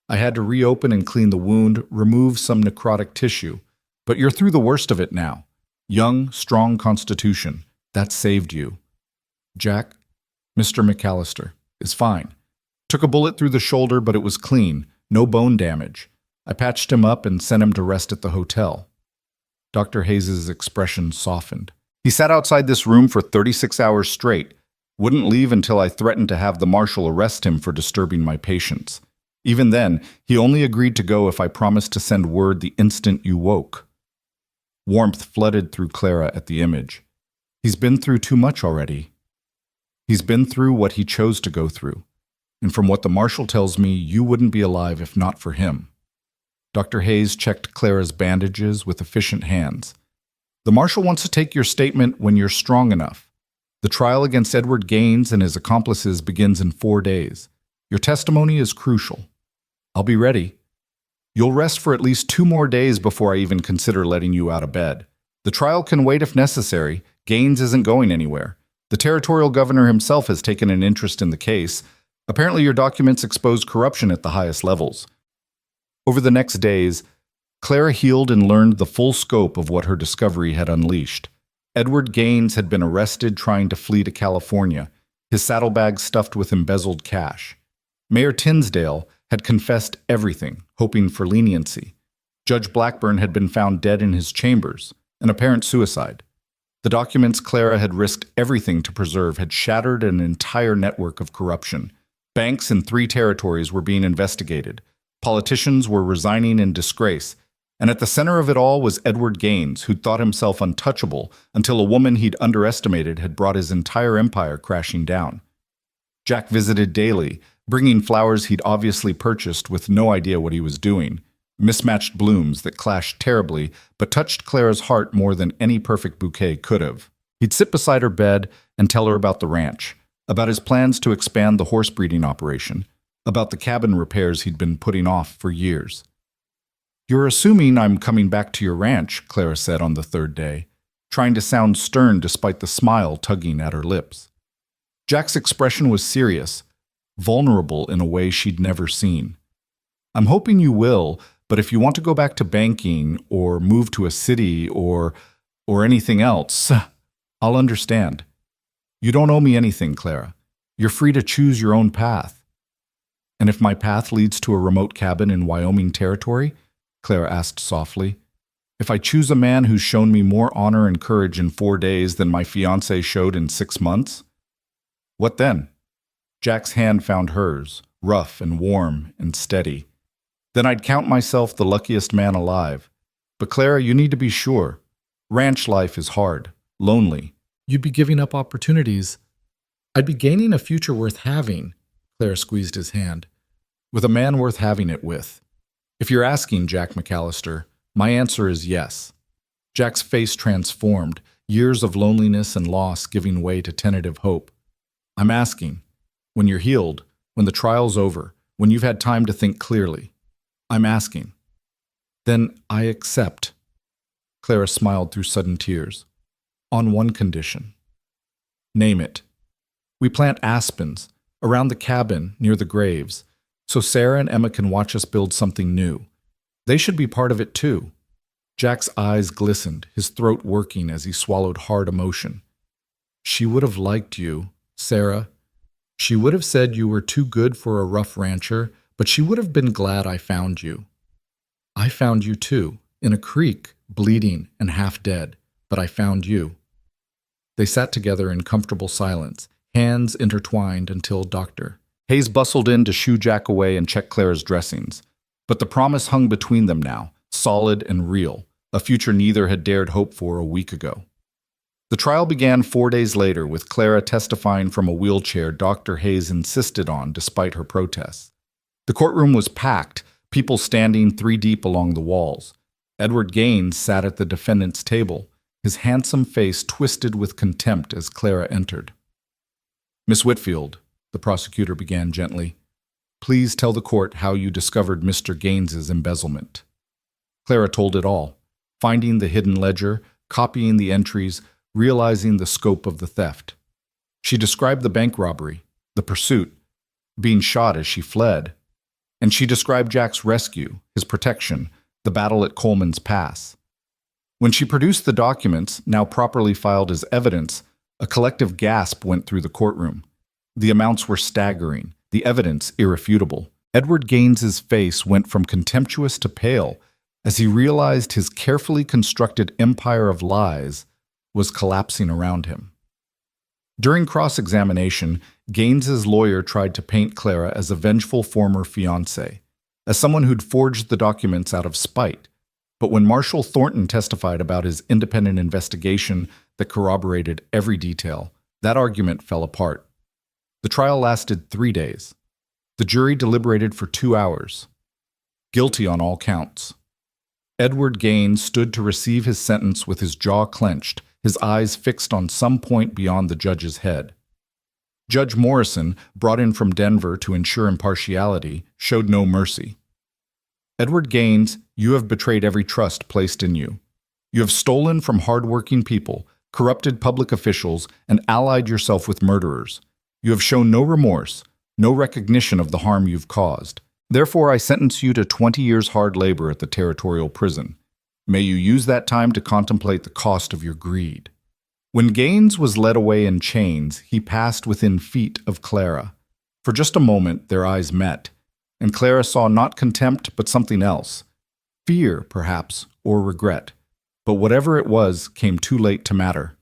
I had to reopen and clean the wound, remove some necrotic tissue, but you're through the worst of it now. Young, strong constitution. That saved you. Jack, Mr. McAllister, is fine. Took a bullet through the shoulder, but it was clean. No bone damage. I patched him up and sent him to rest at the hotel." Dr. Hayes's expression softened. "He sat outside this room for 36 hours straight. Wouldn't leave until I threatened to have the marshal arrest him for disturbing my patients. Even then, he only agreed to go if I promised to send word the instant you woke." Warmth flooded through Clara at the image. He's been through too much already. He's been through what he chose to go through. And from what the marshal tells me, you wouldn't be alive if not for him. Dr. Hayes checked Clara's bandages with efficient hands. "The marshal wants to take your statement when you're strong enough. The trial against Edward Gaines and his accomplices begins in 4 days. Your testimony is crucial. I'll be ready. You'll rest for at least 2 more days before I even consider letting you out of bed. The trial can wait if necessary. Gaines isn't going anywhere. The territorial governor himself has taken an interest in the case. Apparently your documents expose corruption at the highest levels." Over the next days, Clara healed and learned the full scope of what her discovery had unleashed. Edward Gaines had been arrested trying to flee to California. his saddlebags stuffed with embezzled cash. Mayor Tinsdale had confessed everything, hoping for leniency. Judge Blackburn had been found dead in his chambers, an apparent suicide. The documents Clara had risked everything to preserve had shattered an entire network of corruption. Banks in 3 territories were being investigated. Politicians were resigning in disgrace. And at the center of it all was Edward Gaines, who'd thought himself untouchable until a woman he'd underestimated had brought his entire empire crashing down. Jack visited daily, bringing flowers he'd obviously purchased with no idea what he was doing. Mismatched blooms that clashed terribly but touched Clara's heart more than any perfect bouquet could have. He'd sit beside her bed and tell her about the ranch, about his plans to expand the horse breeding operation, about the cabin repairs he'd been putting off for years. "You're assuming I'm coming back to your ranch," Clara said on the 3rd day, trying to sound stern despite the smile tugging at her lips. Jack's expression was serious, vulnerable in a way she'd never seen. "I'm hoping you will, but if you want to go back to banking or move to a city or anything else, I'll understand. You don't owe me anything, Clara. You're free to choose your own path." "And if my path leads to a remote cabin in Wyoming territory?" Clara asked softly. "If I choose a man who's shown me more honor and courage in 4 days than my fiancé showed in 6 months? What then?" Jack's hand found hers, rough and warm and steady. "Then I'd count myself the luckiest man alive. But Clara, you need to be sure. Ranch life is hard, lonely." "You'd be giving up opportunities. I'd be gaining a future worth having." Clara squeezed his hand. "With a man worth having it with. If you're asking, Jack McAllister, my answer is yes." Jack's face transformed, years of loneliness and loss giving way to tentative hope. "I'm asking, when you're healed, when the trial's over, when you've had time to think clearly. I'm asking." "Then I accept." Clara smiled through sudden tears. "On one condition." "Name it." "We plant aspens around the cabin near the graves, so Sarah and Emma can watch us build something new. They should be part of it too." Jack's eyes glistened, his throat working as he swallowed hard emotion. "She would have liked you, Sarah. She would have said you were too good for a rough rancher, but she would have been glad I found you. I found you too, in a creek, bleeding and half dead, but I found you." They sat together in comfortable silence, hands intertwined until Dr. Hayes bustled in to shoo Jack away and check Clara's dressings. But the promise hung between them now, solid and real, a future neither had dared hope for a week ago. The trial began 4 days later, with Clara testifying from a wheelchair Dr. Hayes insisted on despite her protests. The courtroom was packed, people standing 3 deep along the walls. Edward Gaines sat at the defendant's table, his handsome face twisted with contempt as Clara entered. "Miss Whitfield," the prosecutor began gently, "please tell the court how you discovered Mr. Gaines's embezzlement." Clara told it all, finding the hidden ledger, copying the entries, realizing the scope of the theft. She described the bank robbery, the pursuit, being shot as she fled, and she described Jack's rescue, his protection, the battle at Coleman's Pass. When she produced the documents, now properly filed as evidence, a collective gasp went through the courtroom. The amounts were staggering, the evidence irrefutable. Edward Gaines's face went from contemptuous to pale as he realized his carefully constructed empire of lies was collapsing around him. During cross-examination, Gaines's lawyer tried to paint Clara as a vengeful former fiancé, as someone who'd forged the documents out of spite. But when Marshal Thornton testified about his independent investigation that corroborated every detail, that argument fell apart. The trial lasted 3 days. The jury deliberated for 2 hours. Guilty on all counts. Edward Gaines stood to receive his sentence with his jaw clenched, his eyes fixed on some point beyond the judge's head. Judge Morrison, brought in from Denver to ensure impartiality, showed no mercy. "Edward Gaines, you have betrayed every trust placed in you. You have stolen from hard-working people, corrupted public officials, and allied yourself with murderers. You have shown no remorse, no recognition of the harm you've caused. Therefore, I sentence you to 20 years hard labor at the territorial prison. May you use that time to contemplate the cost of your greed." When Gaines was led away in chains, he passed within feet of Clara. For just a moment, their eyes met, and Clara saw not contempt but something else. Fear, perhaps, or regret. But whatever it was came too late to matter.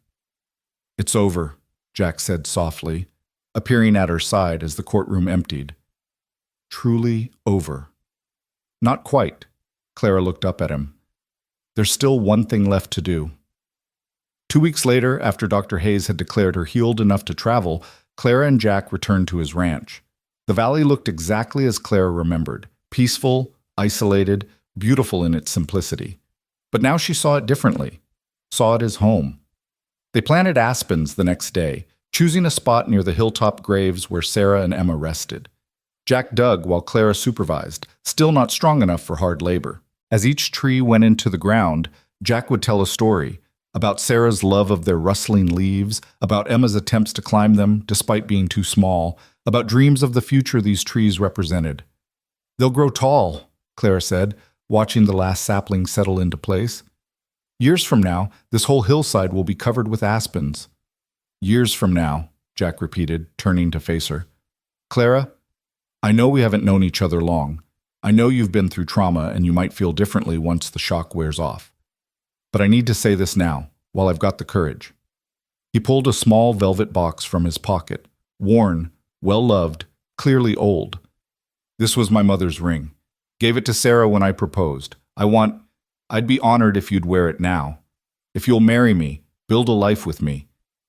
"It's over," Jack said softly, appearing at her side as the courtroom emptied. Truly over. Not quite. Clara looked up at him. There's still one thing left to do. 2 weeks later, after Dr. Hayes had declared her healed enough to travel, Clara and Jack returned to his ranch. The valley looked exactly as Clara remembered, peaceful, isolated, beautiful in its simplicity. But now she saw it differently, saw it as home. They planted aspens the next day, choosing a spot near the hilltop graves where Sarah and Emma rested. Jack dug while Clara supervised, still not strong enough for hard labor. As each tree went into the ground, Jack would tell a story about Sarah's love of their rustling leaves, about Emma's attempts to climb them despite being too small, about dreams of the future these trees represented. "They'll grow tall," Clara said, watching the last sapling settle into place. "Years from now, this whole hillside will be covered with aspens." "Years from now," Jack repeated, turning to face her. "Clara, I know we haven't known each other long. I know you've been through trauma and you might feel differently once the shock wears off. But I need to say this now, while I've got the courage." He pulled a small velvet box from his pocket, worn, well-loved, clearly old. "This was my mother's ring. Gave it to Sarah when I proposed. I'd be honored if you'd wear it now. If you'll marry me, build a life with me.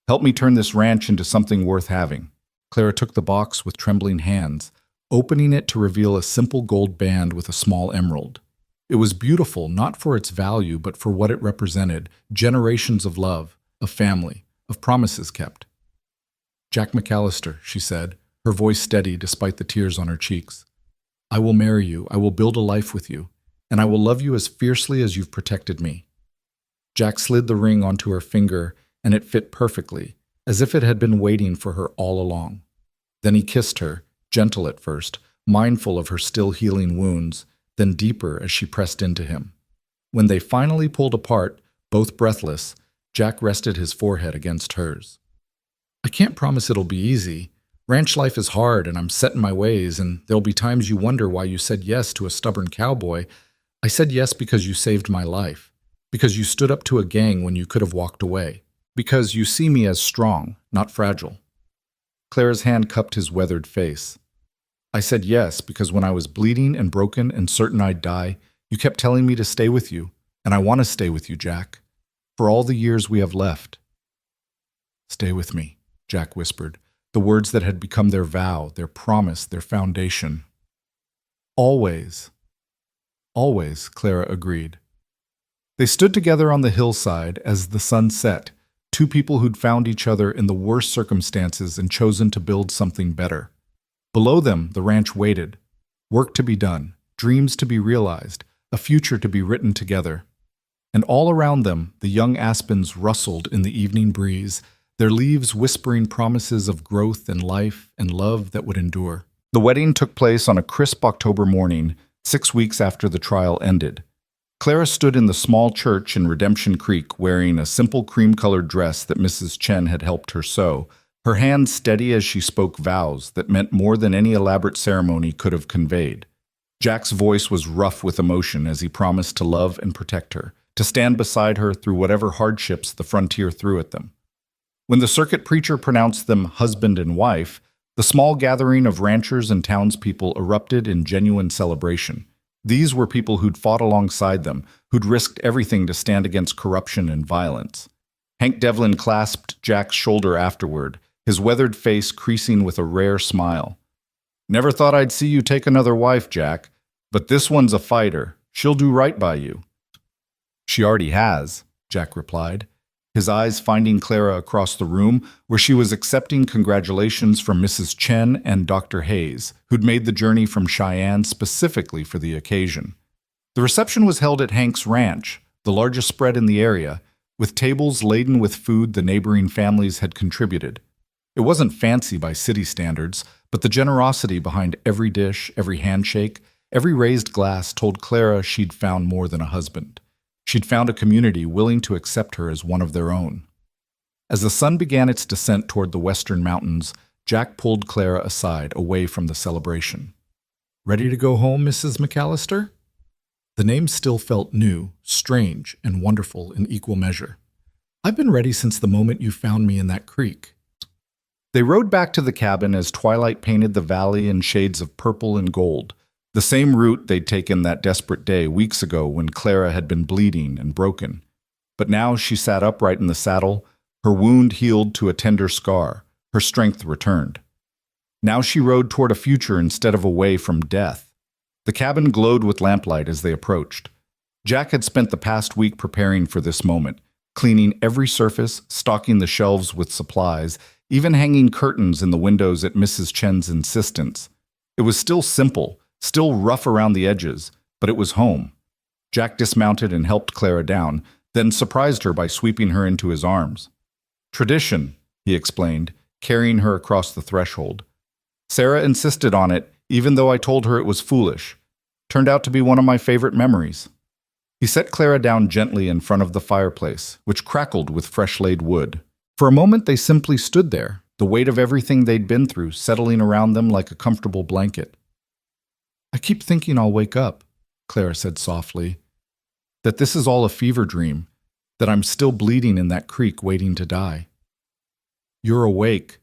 Help me turn this ranch into something worth having." Clara took the box with trembling hands, opening it to reveal a simple gold band with a small emerald. It was beautiful, not for its value, but for what it represented: generations of love, of family, of promises kept. "Jack McAllister," she said, her voice steady despite the tears on her cheeks. "I will marry you, I will build a life with you, and I will love you as fiercely as you've protected me." Jack slid the ring onto her finger, and it fit perfectly, as if it had been waiting for her all along. Then he kissed her, gentle at first, mindful of her still healing wounds, then deeper as she pressed into him. When they finally pulled apart, both breathless, Jack rested his forehead against hers. "I can't promise it'll be easy. Ranch life is hard, and I'm set in my ways, and there'll be times you wonder why you said yes to a stubborn cowboy. I said yes because you saved my life, because you stood up to a gang when you could have walked away, because you see me as strong, not fragile." Clara's hand cupped his weathered face. "I said yes because when I was bleeding and broken and certain I'd die, you kept telling me to stay with you, and I want to stay with you, Jack, for all the years we have left." "Stay with me," Jack whispered, the words that had become their vow, their promise, their foundation. "Always." "Always," Clara agreed. They stood together on the hillside as the sun set, two people who'd found each other in the worst circumstances and chosen to build something better. Below them, the ranch waited. Work to be done, dreams to be realized, a future to be written together. And all around them, the young aspens rustled in the evening breeze, their leaves whispering promises of growth and life and love that would endure. The wedding took place on a crisp October morning, 6 weeks after the trial ended. Clara stood in the small church in Redemption Creek wearing a simple cream-colored dress that Mrs. Chen had helped her sew, her hands steady as she spoke vows that meant more than any elaborate ceremony could have conveyed. Jack's voice was rough with emotion as he promised to love and protect her, to stand beside her through whatever hardships the frontier threw at them. When the circuit preacher pronounced them husband and wife, the small gathering of ranchers and townspeople erupted in genuine celebration. These were people who'd fought alongside them, who'd risked everything to stand against corruption and violence. Hank Devlin clasped Jack's shoulder afterward, his weathered face creasing with a rare smile. "Never thought I'd see you take another wife, Jack, but this one's a fighter. She'll do right by you." "She already has," Jack replied, his eyes finding Clara across the room where she was accepting congratulations from Mrs. Chen and Dr. Hayes, who'd made the journey from Cheyenne specifically for the occasion. The reception was held at Hank's ranch, the largest spread in the area, with tables laden with food the neighboring families had contributed. It wasn't fancy by city standards, but the generosity behind every dish, every handshake, every raised glass told Clara she'd found more than a husband. She'd found a community willing to accept her as one of their own. As the sun began its descent toward the western mountains, Jack pulled Clara aside, away from the celebration. "Ready to go home, Mrs. McAllister?" The name still felt new, strange, and wonderful in equal measure. "I've been ready since the moment you found me in that creek." They rode back to the cabin as twilight painted the valley in shades of purple and gold, the same route they'd taken that desperate day weeks ago when Clara had been bleeding and broken. But now she sat upright in the saddle, her wound healed to a tender scar, her strength returned. Now she rode toward a future instead of away from death. The cabin glowed with lamplight as they approached. Jack had spent the past week preparing for this moment, cleaning every surface, stocking the shelves with supplies, even hanging curtains in the windows at Mrs. Chen's insistence. It was still simple, still rough around the edges, but it was home. Jack dismounted and helped Clara down, then surprised her by sweeping her into his arms. "Tradition," he explained, carrying her across the threshold. "Sarah insisted on it, even though I told her it was foolish. Turned out to be one of my favorite memories." He set Clara down gently in front of the fireplace, which crackled with fresh-laid wood. For a moment they simply stood there, the weight of everything they'd been through settling around them like a comfortable blanket. "I keep thinking I'll wake up," Clara said softly, "that this is all a fever dream, that I'm still bleeding in that creek waiting to die. You're awake,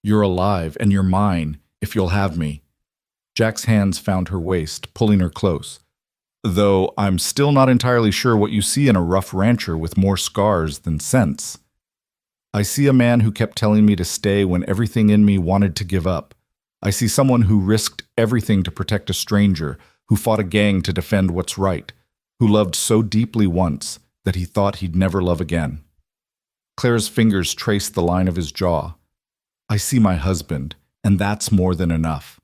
you're alive, and you're mine, if you'll have me." Jack's hands found her waist, pulling her close. "Though I'm still not entirely sure what you see in a rough rancher with more scars than sense. I see a man who kept telling me to stay when everything in me wanted to give up. I see someone who risked everything to protect a stranger, who fought a gang to defend what's right, who loved so deeply once that he thought he'd never love again." Claire's fingers traced the line of his jaw. "I see my husband, and that's more than enough."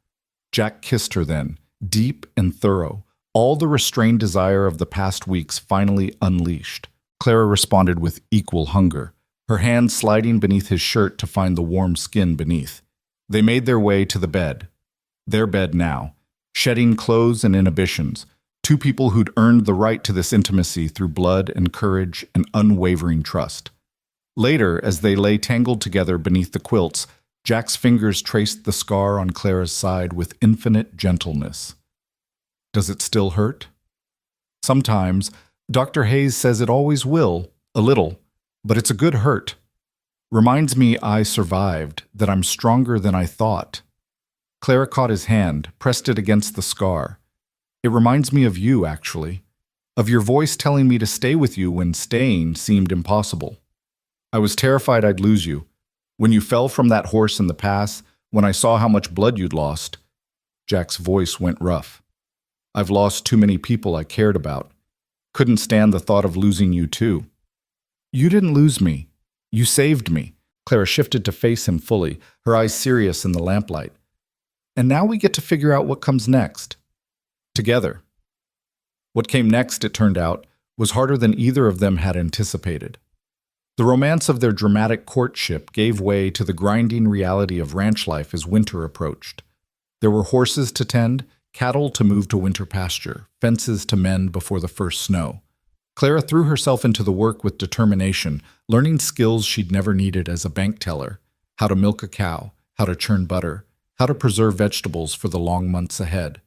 Jack kissed her then, deep and thorough, all the restrained desire of the past weeks finally unleashed. Clara responded with equal hunger, her hand sliding beneath his shirt to find the warm skin beneath. They made their way to the bed. Their bed now, shedding clothes and inhibitions, two people who'd earned the right to this intimacy through blood and courage and unwavering trust. Later, as they lay tangled together beneath the quilts, Jack's fingers traced the scar on Clara's side with infinite gentleness. "Does it still hurt?" "Sometimes. Dr. Hayes says it always will, a little, but it's a good hurt. Reminds me I survived, that I'm stronger than I thought." Clara caught his hand, pressed it against the scar. "It reminds me of you, actually, of your voice telling me to stay with you when staying seemed impossible. I was terrified I'd lose you. When you fell from that horse in the pass, when I saw how much blood you'd lost." Jack's voice went rough. "I've lost too many people I cared about. Couldn't stand the thought of losing you too." "You didn't lose me. You saved me." Clara shifted to face him fully, her eyes serious in the lamplight. "And now we get to figure out what comes next. Together." What came next, it turned out, was harder than either of them had anticipated. The romance of their dramatic courtship gave way to the grinding reality of ranch life as winter approached. There were horses to tend, cattle to move to winter pasture, fences to mend before the first snow. Clara threw herself into the work with determination, learning skills she'd never needed as a bank teller: how to milk a cow, how to churn butter, how to preserve vegetables for the long months ahead.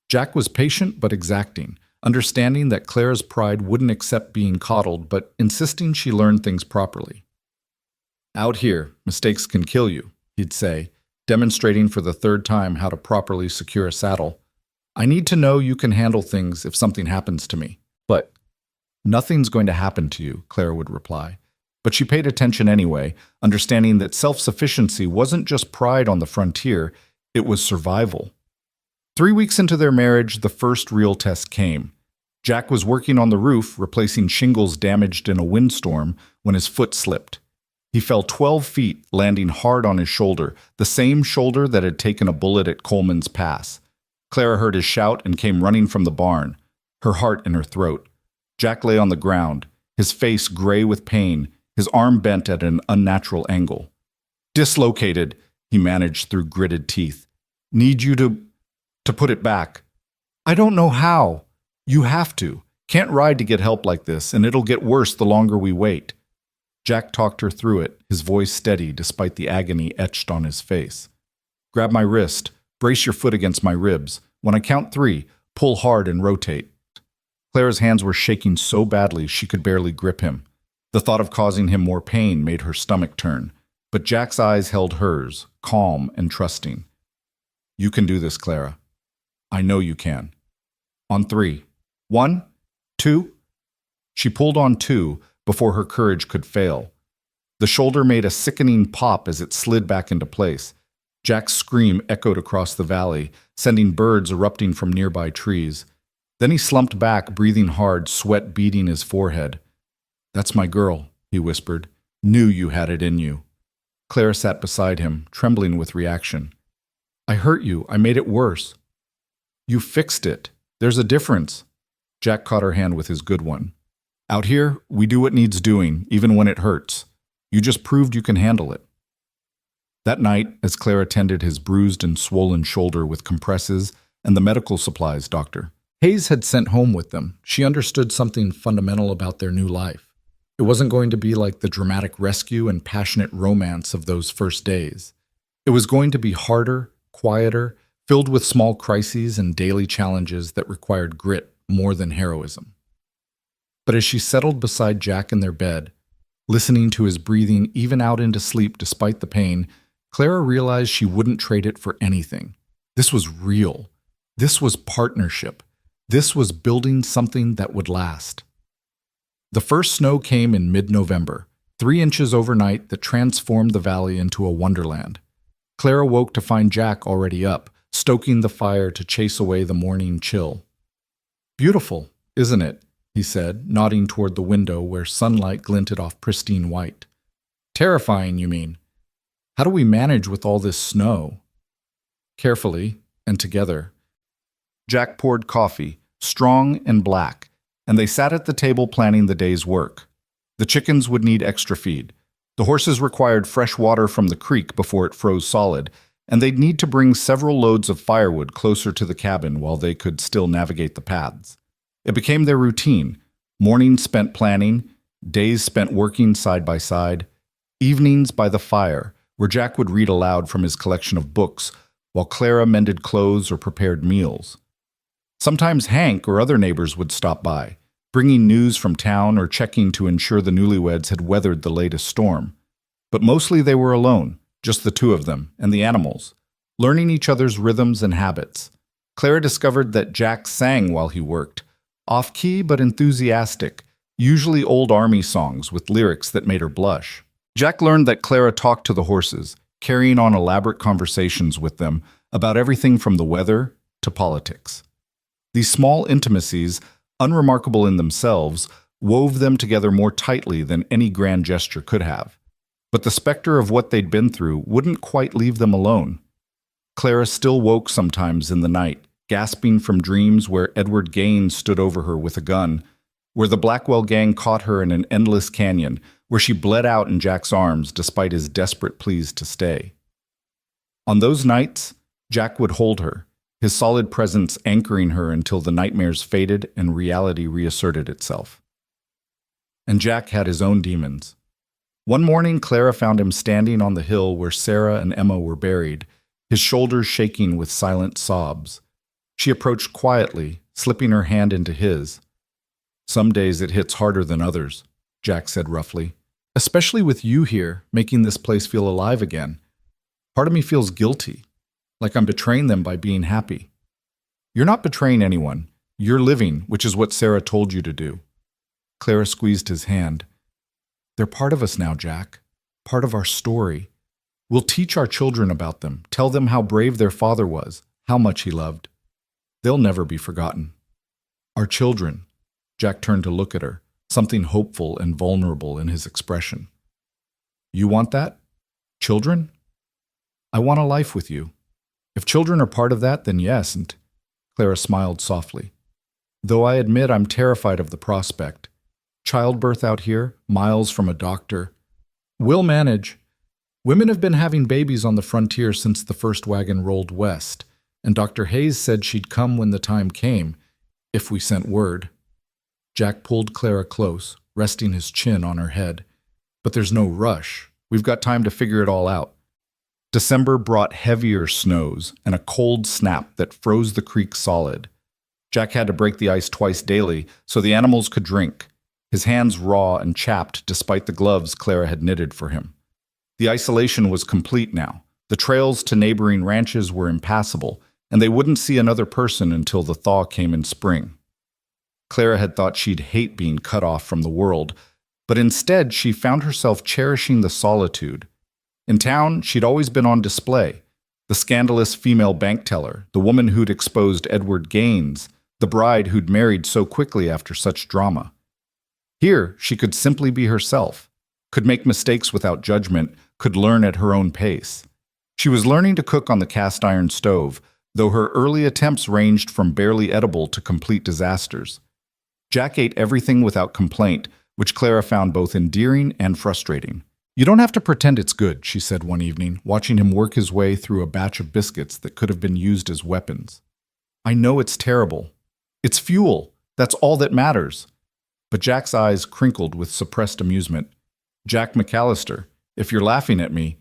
Jack was patient but exacting, understanding that Clara's pride wouldn't accept being coddled, but insisting she learn things properly. "Out here, mistakes can kill you," he'd say, demonstrating for the third time how to properly secure a saddle. "I need to know you can handle things if something happens to me." "But nothing's going to happen to you," Clara would reply. But she paid attention anyway, understanding that self-sufficiency wasn't just pride on the frontier, it was survival. 3 weeks into their marriage, the first real test came. Jack was working on the roof, replacing shingles damaged in a windstorm, when his foot slipped. He fell 12 feet, landing hard on his shoulder, the same shoulder that had taken a bullet at Coleman's Pass. Clara heard his shout and came running from the barn, her heart in her throat. Jack lay on the ground, his face gray with pain, his arm bent at an unnatural angle. "Dislocated," he managed through gritted teeth. "Need you to put it back." "I don't know how." "You have to. Can't ride to get help like this, and it'll get worse the longer we wait." Jack talked her through it, his voice steady despite the agony etched on his face. Grab my wrist, brace your foot against my ribs. When I count 3, pull hard and rotate. Clara's hands were shaking so badly she could barely grip him. The thought of causing him more pain made her stomach turn, but Jack's eyes held hers, calm and trusting. You can do this, Clara. I know you can. On 3. 1, 2. She pulled on 2 before her courage could fail. The shoulder made a sickening pop as it slid back into place. Jack's scream echoed across the valley, sending birds erupting from nearby trees. Then he slumped back, breathing hard, sweat beading his forehead. That's my girl, he whispered. Knew you had it in you. Clara sat beside him, trembling with reaction. I hurt you. I made it worse. You fixed it. There's a difference. Jack caught her hand with his good one. Out here, we do what needs doing, even when it hurts. You just proved you can handle it. That night, as Clara tended his bruised and swollen shoulder with compresses and the medical supplies doctor Hayes had sent home with them, she understood something fundamental about their new life. It wasn't going to be like the dramatic rescue and passionate romance of those first days. It was going to be harder, quieter, filled with small crises and daily challenges that required grit more than heroism. But as she settled beside Jack in their bed, listening to his breathing even out into sleep despite the pain, Clara realized she wouldn't trade it for anything. This was real. This was partnership. This was building something that would last. The first snow came in mid-November, 3 inches overnight that transformed the valley into a wonderland. Clara woke to find Jack already up, stoking the fire to chase away the morning chill. Beautiful, isn't it? He said, nodding toward the window where sunlight glinted off pristine white. Terrifying, you mean? How do we manage with all this snow? Carefully, and together. Jack poured coffee, strong and black, and they sat at the table planning the day's work. The chickens would need extra feed. The horses required fresh water from the creek before it froze solid, and they'd need to bring several loads of firewood closer to the cabin while they could still navigate the paths. It became their routine, mornings spent planning, days spent working side by side, evenings by the fire, where Jack would read aloud from his collection of books, while Clara mended clothes or prepared meals. Sometimes Hank or other neighbors would stop by, bringing news from town or checking to ensure the newlyweds had weathered the latest storm. But mostly they were alone, just the two of them, and the animals, learning each other's rhythms and habits. Clara discovered that Jack sang while he worked, off-key but enthusiastic, usually old army songs with lyrics that made her blush. Jack learned that Clara talked to the horses, carrying on elaborate conversations with them about everything from the weather to politics. These small intimacies, unremarkable in themselves, wove them together more tightly than any grand gesture could have. But the specter of what they'd been through wouldn't quite leave them alone. Clara still woke sometimes in the night, gasping from dreams where Edward Gaines stood over her with a gun, where the Blackwell gang caught her in an endless canyon, where she bled out in Jack's arms despite his desperate pleas to stay. On those nights, Jack would hold her, his solid presence anchoring her until the nightmares faded and reality reasserted itself. And Jack had his own demons. One morning, Clara found him standing on the hill where Sarah and Emma were buried, his shoulders shaking with silent sobs. She approached quietly, slipping her hand into his. Some days it hits harder than others, Jack said roughly. Especially with you here, making this place feel alive again. Part of me feels guilty, like I'm betraying them by being happy. You're not betraying anyone. You're living, which is what Sarah told you to do. Clara squeezed his hand. They're part of us now, Jack. Part of our story. We'll teach our children about them, tell them how brave their father was, how much he loved. They'll never be forgotten. Our children. Jack turned to look at her, something hopeful and vulnerable in his expression. You want that? Children? I want a life with you. If children are part of that, then yes, and Clara smiled softly. Though I admit I'm terrified of the prospect. Childbirth out here, miles from a doctor. We'll manage. Women have been having babies on the frontier since the first wagon rolled west, and Dr. Hayes said she'd come when the time came, if we sent word. Jack pulled Clara close, resting his chin on her head. But there's no rush. We've got time to figure it all out. December brought heavier snows and a cold snap that froze the creek solid. Jack had to break the ice twice daily so the animals could drink, his hands raw and chapped despite the gloves Clara had knitted for him. The isolation was complete now. The trails to neighboring ranches were impassable, and they wouldn't see another person until the thaw came in spring. Clara had thought she'd hate being cut off from the world, but instead she found herself cherishing the solitude. In town, she'd always been on display. The scandalous female bank teller, the woman who'd exposed Edward Gaines, the bride who'd married so quickly after such drama. Here, she could simply be herself, could make mistakes without judgment, could learn at her own pace. She was learning to cook on the cast iron stove, though her early attempts ranged from barely edible to complete disasters. Jack ate everything without complaint, which Clara found both endearing and frustrating. "You don't have to pretend it's good," she said one evening, watching him work his way through a batch of biscuits that could have been used as weapons. "I know it's terrible. It's fuel. That's all that matters." But Jack's eyes crinkled with suppressed amusement. "Jack McAllister, if you're laughing at me,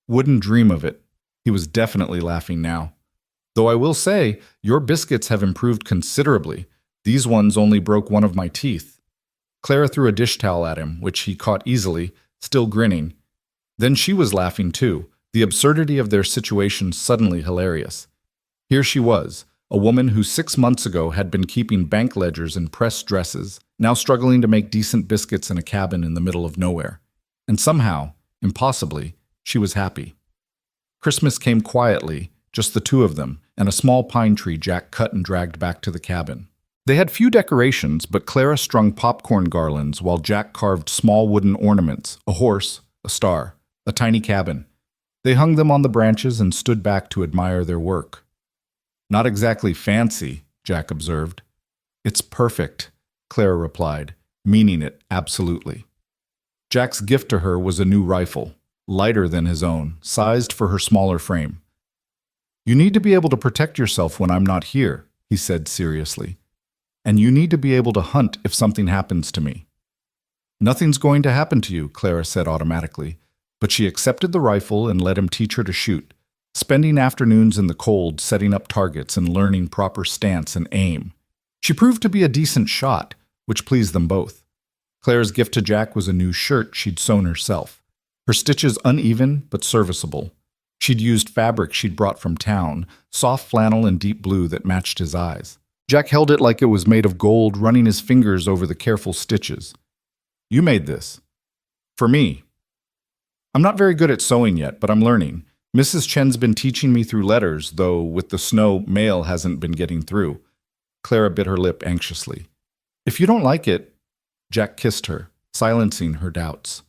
wouldn't dream of it." He was definitely laughing now. "Though I will say, your biscuits have improved considerably. These ones only broke one of my teeth." Clara threw a dish towel at him, which he caught easily, still grinning. Then she was laughing too, the absurdity of their situation suddenly hilarious. Here she was, a woman who 6 months ago had been keeping bank ledgers and pressed dresses, now struggling to make decent biscuits in a cabin in the middle of nowhere. And somehow, impossibly, she was happy. Christmas came quietly, just the two of them, and a small pine tree Jack cut and dragged back to the cabin. They had few decorations, but Clara strung popcorn garlands while Jack carved small wooden ornaments, a horse, a star, a tiny cabin. They hung them on the branches and stood back to admire their work. "Not exactly fancy," Jack observed. "It's perfect," Clara replied, meaning it absolutely. Jack's gift to her was a new rifle, lighter than his own, sized for her smaller frame. "You need to be able to protect yourself when I'm not here," he said seriously. "And you need to be able to hunt if something happens to me." "Nothing's going to happen to you," Clara said automatically, but she accepted the rifle and let him teach her to shoot, spending afternoons in the cold setting up targets and learning proper stance and aim. She proved to be a decent shot, which pleased them both. Clara's gift to Jack was a new shirt she'd sewn herself, her stitches uneven but serviceable. She'd used fabric she'd brought from town, soft flannel and deep blue that matched his eyes. Jack held it like it was made of gold, running his fingers over the careful stitches. "You made this." "For me." "I'm not very good at sewing yet, but I'm learning. Mrs. Chen's been teaching me through letters, though with the snow, mail hasn't been getting through." Clara bit her lip anxiously. "If you don't like it—" Jack kissed her, silencing her doubts.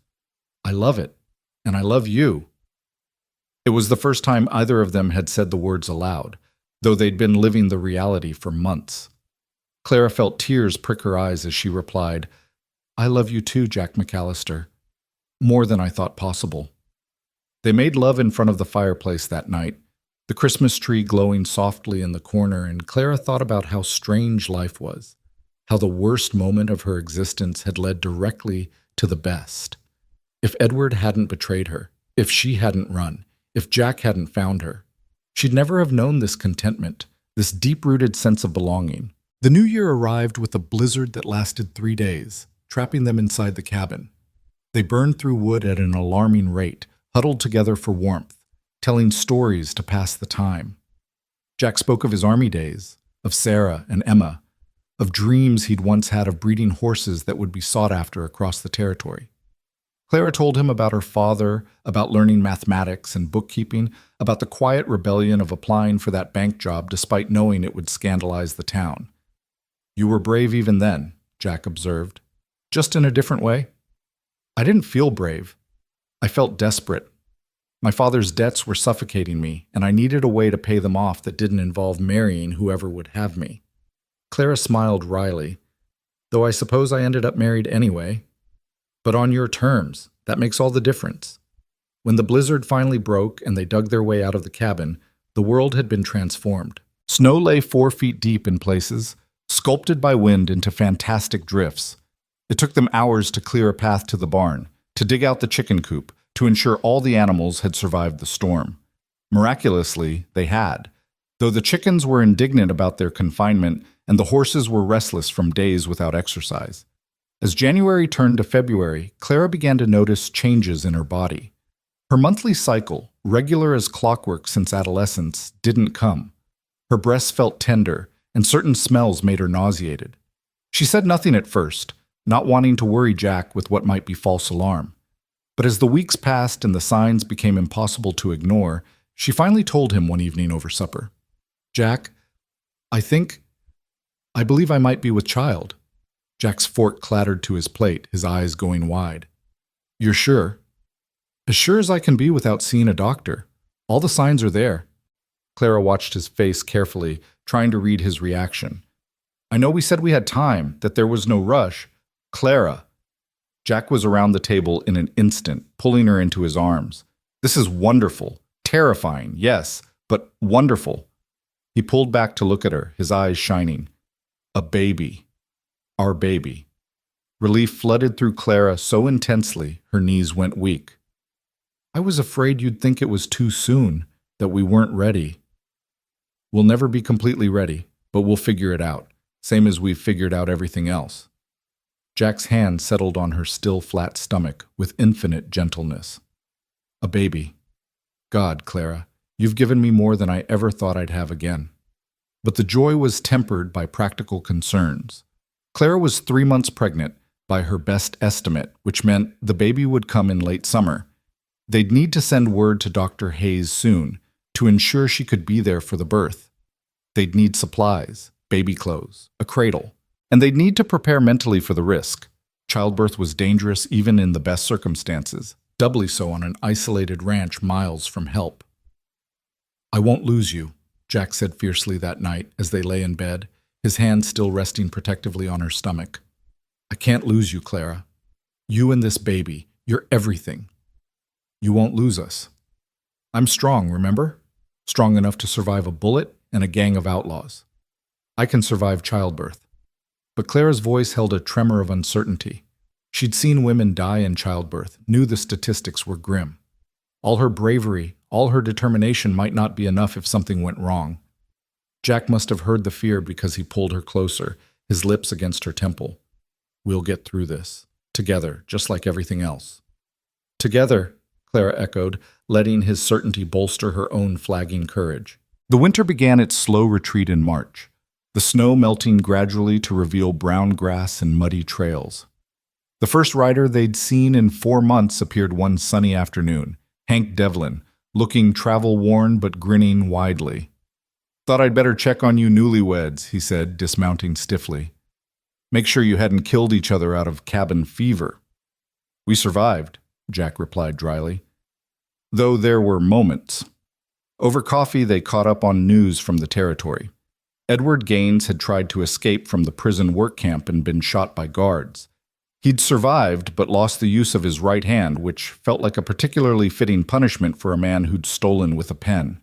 "I love it, and I love you." It was the first time either of them had said the words aloud, though they'd been living the reality for months. Clara felt tears prick her eyes as she replied, "I love you too, Jack McAllister. More than I thought possible." They made love in front of the fireplace that night, the Christmas tree glowing softly in the corner, and Clara thought about how strange life was, how the worst moment of her existence had led directly to the best. If Edward hadn't betrayed her, if she hadn't run, if Jack hadn't found her, she'd never have known this contentment, this deep-rooted sense of belonging. The new year arrived with a blizzard that lasted 3 days, trapping them inside the cabin. They burned through wood at an alarming rate, huddled together for warmth, telling stories to pass the time. Jack spoke of his army days, of Sarah and Emma, of dreams he'd once had of breeding horses that would be sought after across the territory. Clara told him about her father, about learning mathematics and bookkeeping, about the quiet rebellion of applying for that bank job despite knowing it would scandalize the town. "You were brave even then," Jack observed, "just in a different way." "I didn't feel brave. I felt desperate. My father's debts were suffocating me, and I needed a way to pay them off that didn't involve marrying whoever would have me." Clara smiled wryly. "Though I suppose I ended up married anyway. But on your terms, that makes all the difference." When the blizzard finally broke and they dug their way out of the cabin, the world had been transformed. Snow lay 4 feet deep in places, sculpted by wind into fantastic drifts. It took them hours to clear a path to the barn, to dig out the chicken coop, to ensure all the animals had survived the storm. Miraculously, they had, though the chickens were indignant about their confinement and the horses were restless from days without exercise. As January turned to February, Clara began to notice changes in her body. Her monthly cycle, regular as clockwork since adolescence, didn't come. Her breasts felt tender, and certain smells made her nauseated. She said nothing at first, not wanting to worry Jack with what might be false alarm. But as the weeks passed and the signs became impossible to ignore, she finally told him one evening over supper. "Jack, I believe I might be with child." Jack's fork clattered to his plate, his eyes going wide. "You're sure?" "As sure as I can be without seeing a doctor. All the signs are there." Clara watched his face carefully, trying to read his reaction. "I know we said we had time, that there was no rush." "Clara!" Jack was around the table in an instant, pulling her into his arms. "This is wonderful. Terrifying, yes, but wonderful." He pulled back to look at her, his eyes shining. "A baby. Our baby." Relief flooded through Clara so intensely, her knees went weak. "I was afraid you'd think it was too soon, that we weren't ready." "We'll never be completely ready, but we'll figure it out, same as we've figured out everything else." Jack's hand settled on her still flat stomach with infinite gentleness. "A baby. God, Clara, you've given me more than I ever thought I'd have again." But the joy was tempered by practical concerns. Clara was 3 months pregnant, by her best estimate, which meant the baby would come in late summer. They'd need to send word to Dr. Hayes soon to ensure she could be there for the birth. They'd need supplies, baby clothes, a cradle, and they'd need to prepare mentally for the risk. Childbirth was dangerous even in the best circumstances, doubly so on an isolated ranch miles from help. "I won't lose you," Jack said fiercely that night as they lay in bed, his hand still resting protectively on her stomach. "I can't lose you, Clara. You and this baby, you're everything. You won't lose us. I'm strong, remember? Strong enough to survive a bullet and a gang of outlaws. I can survive childbirth." But Clara's voice held a tremor of uncertainty. She'd seen women die in childbirth, knew the statistics were grim. All her bravery, all her determination might not be enough if something went wrong. Jack must have heard the fear because he pulled her closer, his lips against her temple. "We'll get through this. Together, just like everything else." "Together," Clara echoed, letting his certainty bolster her own flagging courage. The winter began its slow retreat in March, the snow melting gradually to reveal brown grass and muddy trails. The first rider they'd seen in 4 months appeared one sunny afternoon, Hank Devlin, looking travel-worn but grinning widely. "Thought I'd better check on you newlyweds," he said, dismounting stiffly. "Make sure you hadn't killed each other out of cabin fever." "We survived," Jack replied dryly. "Though there were moments." Over coffee, they caught up on news from the territory. Edward Gaines had tried to escape from the prison work camp and been shot by guards. He'd survived, but lost the use of his right hand, which felt like a particularly fitting punishment for a man who'd stolen with a pen.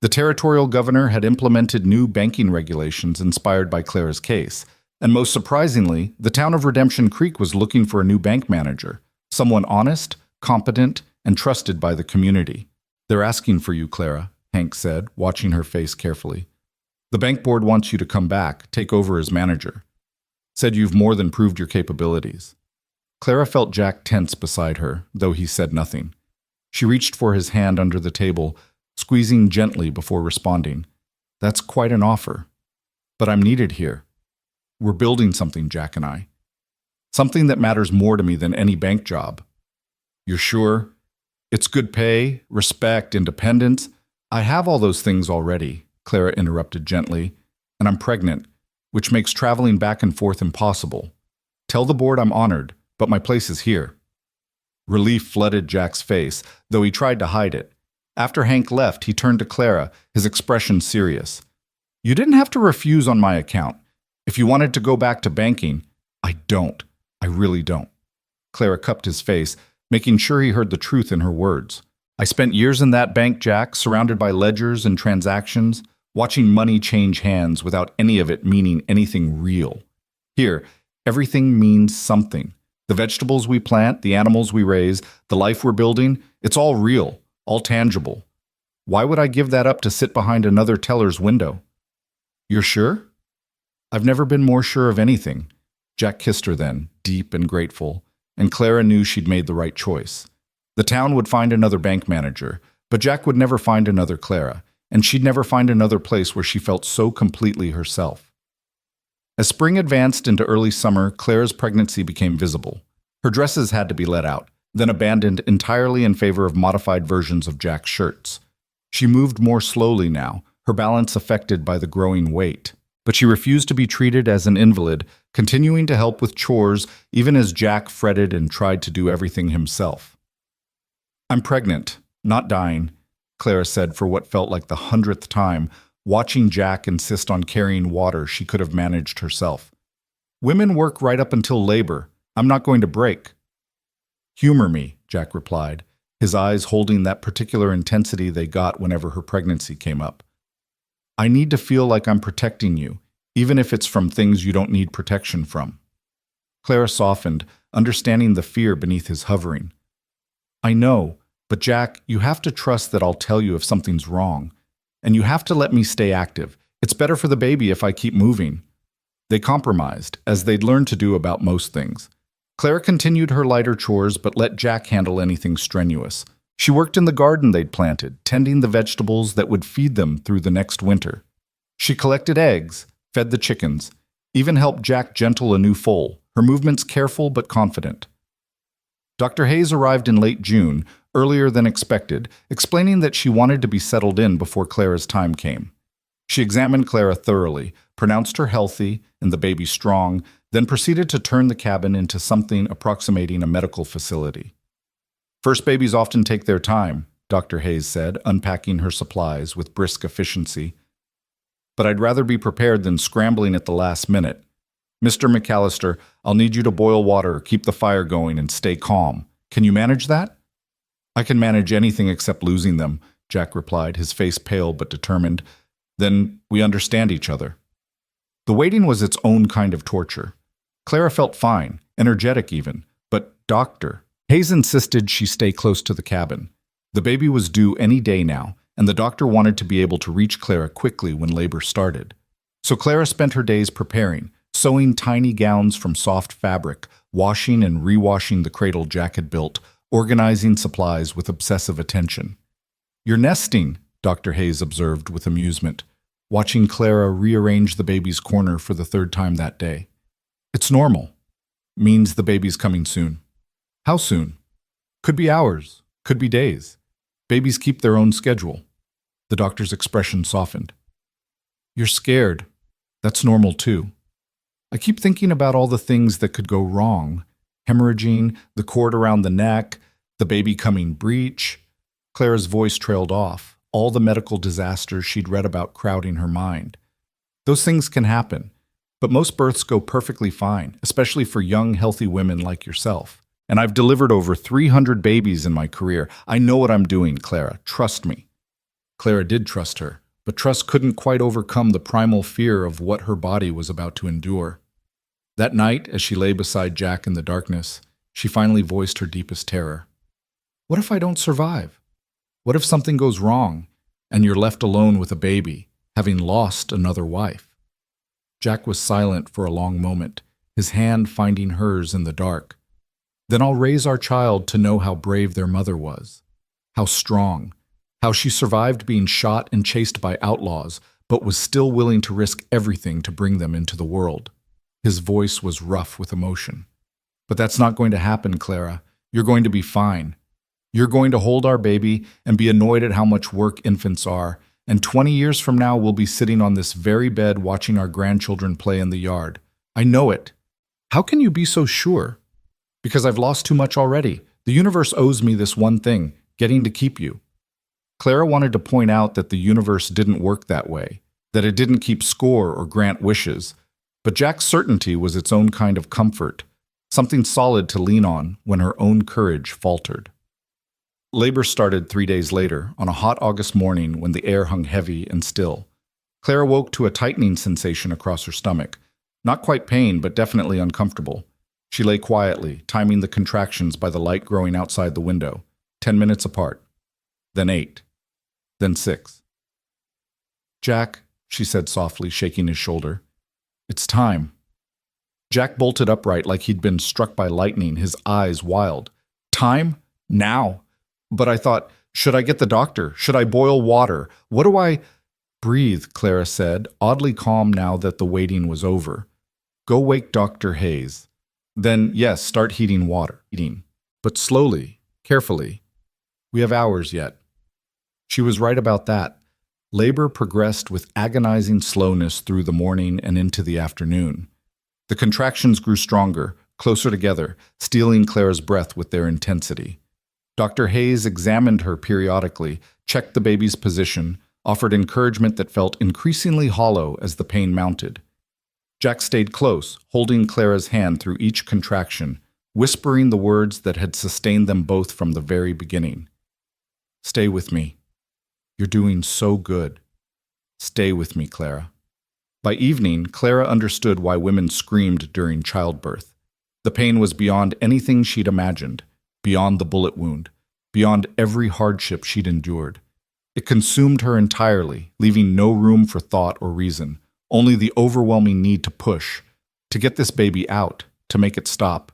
The territorial governor had implemented new banking regulations inspired by Clara's case, and most surprisingly, the town of Redemption Creek was looking for a new bank manager, someone honest, competent, and trusted by the community. "They're asking for you, Clara," Hank said, watching her face carefully. "The bank board wants you to come back, take over as manager. Said you've more than proved your capabilities." Clara felt Jack tense beside her, though he said nothing. She reached for his hand under the table, squeezing gently before responding. "That's quite an offer. But I'm needed here. We're building something, Jack and I. Something that matters more to me than any bank job." "You're sure? It's good pay, respect, independence. I have all those things already," Clara interrupted gently, "and I'm pregnant, which makes traveling back and forth impossible. Tell the board I'm honored, but my place is here." Relief flooded Jack's face, though he tried to hide it. After Hank left, he turned to Clara, his expression serious. "You didn't have to refuse on my account. If you wanted to go back to banking, I don't. I really don't." Clara cupped his face, making sure he heard the truth in her words. "I spent years in that bank, Jack, surrounded by ledgers and transactions, watching money change hands without any of it meaning anything real. Here, everything means something. The vegetables we plant, the animals we raise, the life we're building, it's all real, all tangible. Why would I give that up to sit behind another teller's window? You're sure? I've never been more sure of anything. Jack kissed her then, deep and grateful, and Clara knew she'd made the right choice. The town would find another bank manager, but Jack would never find another Clara, and she'd never find another place where she felt so completely herself. As spring advanced into early summer, Clara's pregnancy became visible. Her dresses had to be let out, then abandoned entirely in favor of modified versions of Jack's shirts. She moved more slowly now, her balance affected by the growing weight. But she refused to be treated as an invalid, continuing to help with chores even as Jack fretted and tried to do everything himself. I'm pregnant, not dying, Clara said for what felt like the 100th time, watching Jack insist on carrying water she could have managed herself. Women work right up until labor. I'm not going to break. Humor me, Jack replied, his eyes holding that particular intensity they got whenever her pregnancy came up. I need to feel like I'm protecting you, even if it's from things you don't need protection from. Clara softened, understanding the fear beneath his hovering. I know, but Jack, you have to trust that I'll tell you if something's wrong. And you have to let me stay active. It's better for the baby if I keep moving. They compromised, as they'd learned to do about most things. Clara continued her lighter chores, but let Jack handle anything strenuous. She worked in the garden they'd planted, tending the vegetables that would feed them through the next winter. She collected eggs, fed the chickens, even helped Jack gentle a new foal, her movements careful but confident. Dr. Hayes arrived in late June, earlier than expected, explaining that she wanted to be settled in before Clara's time came. She examined Clara thoroughly, pronounced her healthy and the baby strong, then proceeded to turn the cabin into something approximating a medical facility. First babies often take their time, Dr. Hayes said, unpacking her supplies with brisk efficiency. But I'd rather be prepared than scrambling at the last minute. Mr. McAllister, I'll need you to boil water, keep the fire going, and stay calm. Can you manage that? I can manage anything except losing them, Jack replied, his face pale but determined. Then we understand each other. The waiting was its own kind of torture. Clara felt fine, energetic even, but doctor. Hayes insisted she stay close to the cabin. The baby was due any day now, and the doctor wanted to be able to reach Clara quickly when labor started. So Clara spent her days preparing, sewing tiny gowns from soft fabric, washing and rewashing the cradle Jack had built, organizing supplies with obsessive attention. You're nesting, Dr. Hayes observed with amusement, watching Clara rearrange the baby's corner for the third time that day. It's normal. Means the baby's coming soon. How soon? Could be hours, could be days. Babies keep their own schedule. The doctor's expression softened. You're scared. That's normal too. I keep thinking about all the things that could go wrong. Hemorrhaging, the cord around the neck, the baby coming breech. Clara's voice trailed off, all the medical disasters she'd read about crowding her mind. Those things can happen, but most births go perfectly fine, especially for young, healthy women like yourself. And I've delivered over 300 babies in my career. I know what I'm doing, Clara. Trust me. Clara did trust her, but trust couldn't quite overcome the primal fear of what her body was about to endure. That night, as she lay beside Jack in the darkness, she finally voiced her deepest terror. What if I don't survive? What if something goes wrong, and you're left alone with a baby, having lost another wife? Jack was silent for a long moment, his hand finding hers in the dark. Then I'll raise our child to know how brave their mother was, how strong, how she survived being shot and chased by outlaws, but was still willing to risk everything to bring them into the world. His voice was rough with emotion. But that's not going to happen, Clara. You're going to be fine. You're going to hold our baby and be annoyed at how much work infants are, and 20 years from now we'll be sitting on this very bed watching our grandchildren play in the yard. I know it. How can you be so sure? Because I've lost too much already. The universe owes me this one thing, getting to keep you. Clara wanted to point out that the universe didn't work that way, that it didn't keep score or grant wishes. But Jack's certainty was its own kind of comfort, something solid to lean on when her own courage faltered. Labor started 3 days later, on a hot August morning when the air hung heavy and still. Clara woke to a tightening sensation across her stomach. Not quite pain, but definitely uncomfortable. She lay quietly, timing the contractions by the light growing outside the window. 10 minutes apart. Then 8. Then 6. Jack, she said softly, shaking his shoulder. It's time. Jack bolted upright like he'd been struck by lightning, his eyes wild. Time? Now. But I thought, should I get the doctor? Should I boil water? What do I... Breathe, Clara said, oddly calm now that the waiting was over. Go wake Dr. Hayes. Then, yes, start heating water. But slowly, carefully. We have hours yet. She was right about that. Labor progressed with agonizing slowness through the morning and into the afternoon. The contractions grew stronger, closer together, stealing Clara's breath with their intensity. Dr. Hayes examined her periodically, checked the baby's position, offered encouragement that felt increasingly hollow as the pain mounted. Jack stayed close, holding Clara's hand through each contraction, whispering the words that had sustained them both from the very beginning. Stay with me. You're doing so good. Stay with me, Clara. By evening, Clara understood why women screamed during childbirth. The pain was beyond anything she'd imagined, beyond the bullet wound, beyond every hardship she'd endured. It consumed her entirely, leaving no room for thought or reason, only the overwhelming need to push, to get this baby out, to make it stop.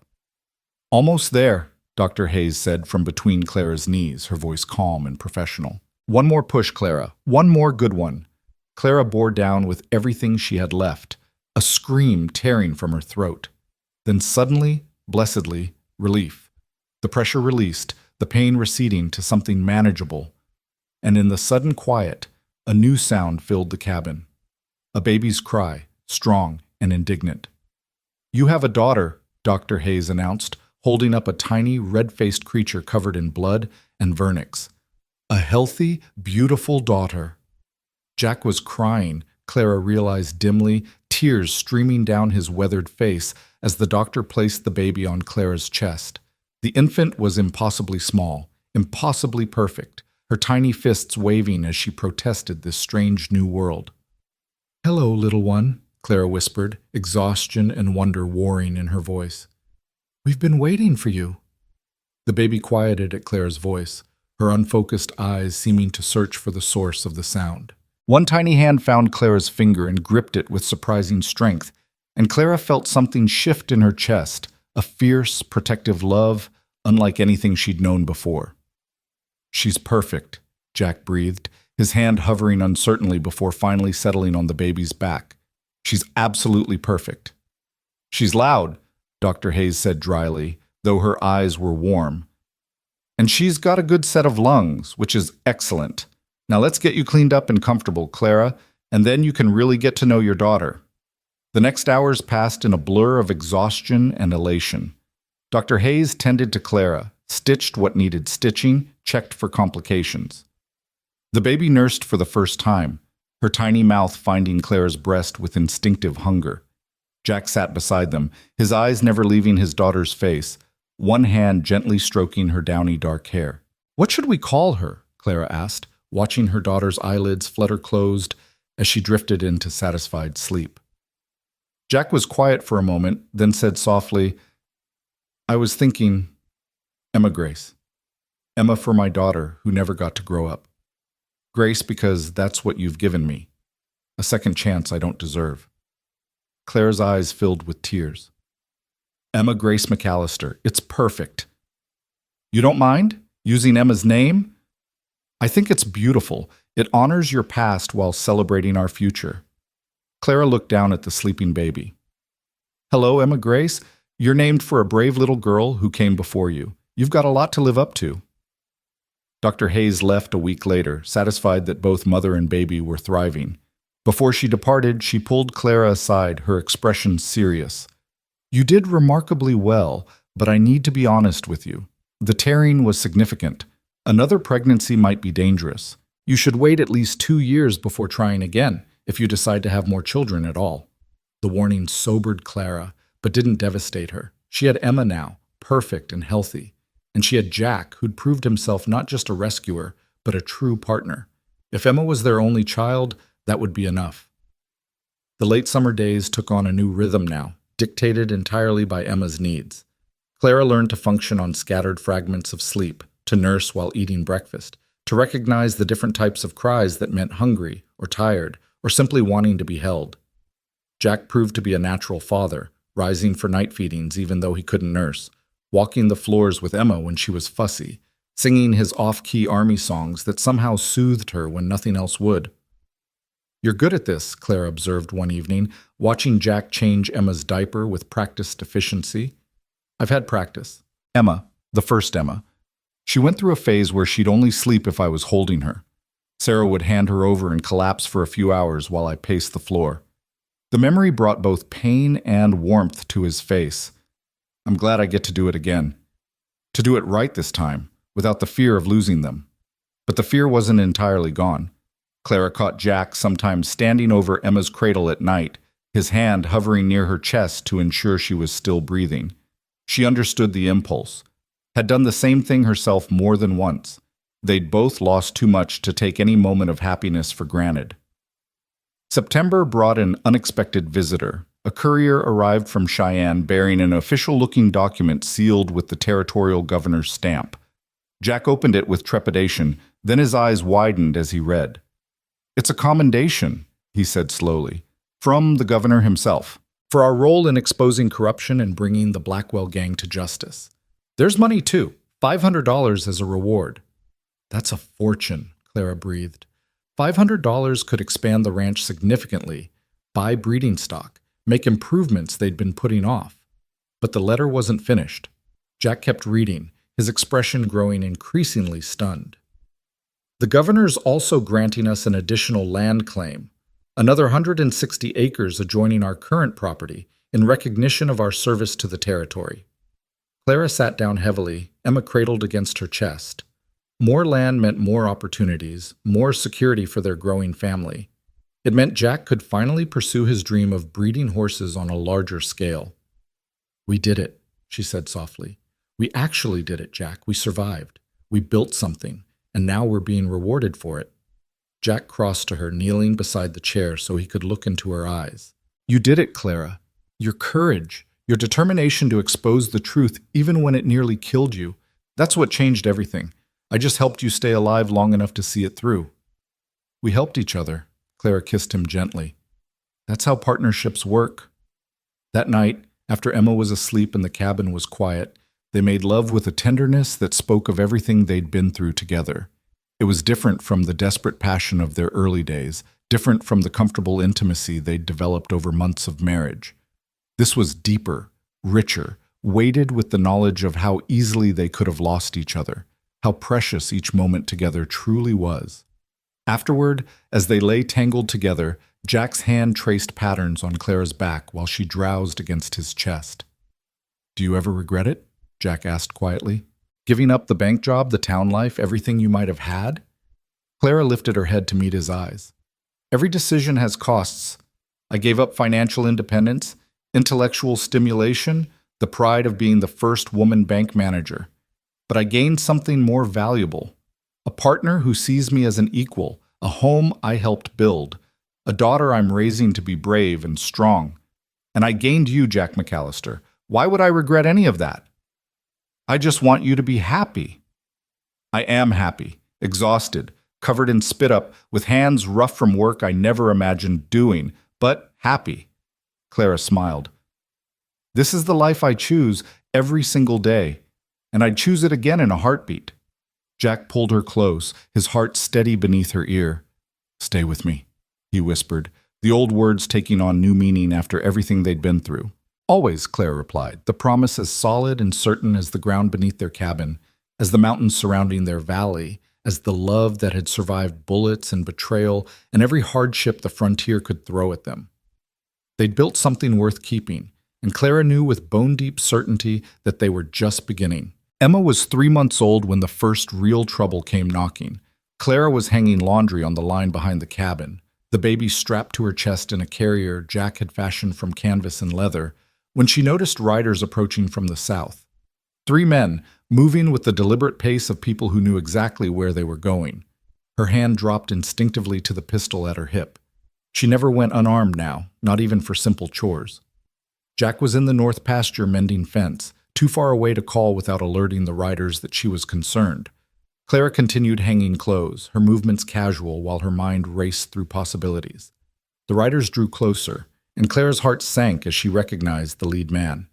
Almost there, Dr. Hayes said from between Clara's knees, her voice calm and professional. One more push, Clara. One more good one. Clara bore down with everything she had left, a scream tearing from her throat. Then suddenly, blessedly, relief. The pressure released, the pain receding to something manageable. And in the sudden quiet, a new sound filled the cabin. A baby's cry, strong and indignant. You have a daughter, Dr. Hayes announced, holding up a tiny, red-faced creature covered in blood and vernix. A healthy, beautiful daughter. Jack was crying, Clara realized dimly, tears streaming down his weathered face as the doctor placed the baby on Clara's chest. The infant was impossibly small, impossibly perfect, her tiny fists waving as she protested this strange new world. Hello, little one, Clara whispered, exhaustion and wonder warring in her voice. We've been waiting for you. The baby quieted at Clara's voice, her unfocused eyes seeming to search for the source of the sound. One tiny hand found Clara's finger and gripped it with surprising strength, and Clara felt something shift in her chest, a fierce, protective love, unlike anything she'd known before. She's perfect, Jack breathed, his hand hovering uncertainly before finally settling on the baby's back. She's absolutely perfect. She's loud, Dr. Hayes said dryly, though her eyes were warm. And she's got a good set of lungs, which is excellent. Now let's get you cleaned up and comfortable, Clara, and then you can really get to know your daughter. The next hours passed in a blur of exhaustion and elation. Dr. Hayes tended to Clara, stitched what needed stitching, checked for complications. The baby nursed for the first time, her tiny mouth finding Clara's breast with instinctive hunger. Jack sat beside them, his eyes never leaving his daughter's face, one hand gently stroking her downy dark hair. What should we call her? Clara asked, watching her daughter's eyelids flutter closed as she drifted into satisfied sleep. Jack was quiet for a moment, then said softly, I was thinking, Emma Grace. Emma for my daughter, who never got to grow up. Grace because that's what you've given me. A second chance I don't deserve. Clara's eyes filled with tears. Emma Grace McAllister. It's perfect. You don't mind using Emma's name? I think it's beautiful. It honors your past while celebrating our future. Clara looked down at the sleeping baby. Hello, Emma Grace. You're named for a brave little girl who came before you. You've got a lot to live up to. Dr. Hayes left a week later, satisfied that both mother and baby were thriving. Before she departed, she pulled Clara aside, her expression serious. You did remarkably well, but I need to be honest with you. The tearing was significant. Another pregnancy might be dangerous. You should wait at least 2 years before trying again, if you decide to have more children at all. The warning sobered Clara, but didn't devastate her. She had Emma now, perfect and healthy. And she had Jack, who'd proved himself not just a rescuer, but a true partner. If Emma was their only child, that would be enough. The late summer days took on a new rhythm now, dictated entirely by Emma's needs. Clara learned to function on scattered fragments of sleep, to nurse while eating breakfast, to recognize the different types of cries that meant hungry or tired or simply wanting to be held. Jack proved to be a natural father, rising for night feedings even though he couldn't nurse, walking the floors with Emma when she was fussy, singing his off-key army songs that somehow soothed her when nothing else would. "You're good at this," Clara observed one evening, watching Jack change Emma's diaper with practiced efficiency. "I've had practice." Emma, the first Emma. She went through a phase where she'd only sleep if I was holding her. Sarah would hand her over and collapse for a few hours while I paced the floor. The memory brought both pain and warmth to his face. I'm glad I get to do it again. To do it right this time, without the fear of losing them. But the fear wasn't entirely gone. Clara caught Jack sometimes standing over Emma's cradle at night, his hand hovering near her chest to ensure she was still breathing. She understood the impulse, had done the same thing herself more than once. They'd both lost too much to take any moment of happiness for granted. September brought an unexpected visitor. A courier arrived from Cheyenne bearing an official-looking document sealed with the territorial governor's stamp. Jack opened it with trepidation, then his eyes widened as he read. "It's a commendation," he said slowly, "from the governor himself, for our role in exposing corruption and bringing the Blackwell gang to justice. There's money too, $500 as a reward." "That's a fortune," Clara breathed. $500 could expand the ranch significantly, buy breeding stock, make improvements they'd been putting off. But the letter wasn't finished. Jack kept reading, his expression growing increasingly stunned. "The governor's also granting us an additional land claim, another 160 acres adjoining our current property, in recognition of our service to the territory." Clara sat down heavily, Emma cradled against her chest. More land meant more opportunities, more security for their growing family. It meant Jack could finally pursue his dream of breeding horses on a larger scale. "We did it," she said softly. "We actually did it, Jack. We survived. We built something, and now we're being rewarded for it." Jack crossed to her, kneeling beside the chair so he could look into her eyes. "You did it, Clara. Your courage, your determination to expose the truth even when it nearly killed you, that's what changed everything. I just helped you stay alive long enough to see it through." "We helped each other." Clara kissed him gently. "That's how partnerships work." That night, after Emma was asleep and the cabin was quiet, they made love with a tenderness that spoke of everything they'd been through together. It was different from the desperate passion of their early days, different from the comfortable intimacy they'd developed over months of marriage. This was deeper, richer, weighted with the knowledge of how easily they could have lost each other, how precious each moment together truly was. Afterward, as they lay tangled together, Jack's hand traced patterns on Clara's back while she drowsed against his chest. "Do you ever regret it?" Jack asked quietly. "Giving up the bank job, the town life, everything you might have had?" Clara lifted her head to meet his eyes. "Every decision has costs. I gave up financial independence, intellectual stimulation, the pride of being the first woman bank manager. But I gained something more valuable. A partner who sees me as an equal, a home I helped build, a daughter I'm raising to be brave and strong. And I gained you, Jack McAllister. Why would I regret any of that? I just want you to be happy." "I am happy, exhausted, covered in spit up, with hands rough from work I never imagined doing, but happy." Clara smiled. "This is the life I choose every single day, and I'd choose it again in a heartbeat." Jack pulled her close, his heart steady beneath her ear. "Stay with me," he whispered, the old words taking on new meaning after everything they'd been through. "Always," Claire replied, the promise as solid and certain as the ground beneath their cabin, as the mountains surrounding their valley, as the love that had survived bullets and betrayal and every hardship the frontier could throw at them. They'd built something worth keeping, and Clara knew with bone-deep certainty that they were just beginning. Emma was 3 months old when the first real trouble came knocking. Clara was hanging laundry on the line behind the cabin, the baby strapped to her chest in a carrier Jack had fashioned from canvas and leather, when she noticed riders approaching from the south. 3 men, moving with the deliberate pace of people who knew exactly where they were going. Her hand dropped instinctively to the pistol at her hip. She never went unarmed now, not even for simple chores. Jack was in the north pasture mending fence, too far away to call without alerting the riders that she was concerned. Clara continued hanging clothes, her movements casual while her mind raced through possibilities. The riders drew closer, and Clara's heart sank as she recognized the lead man.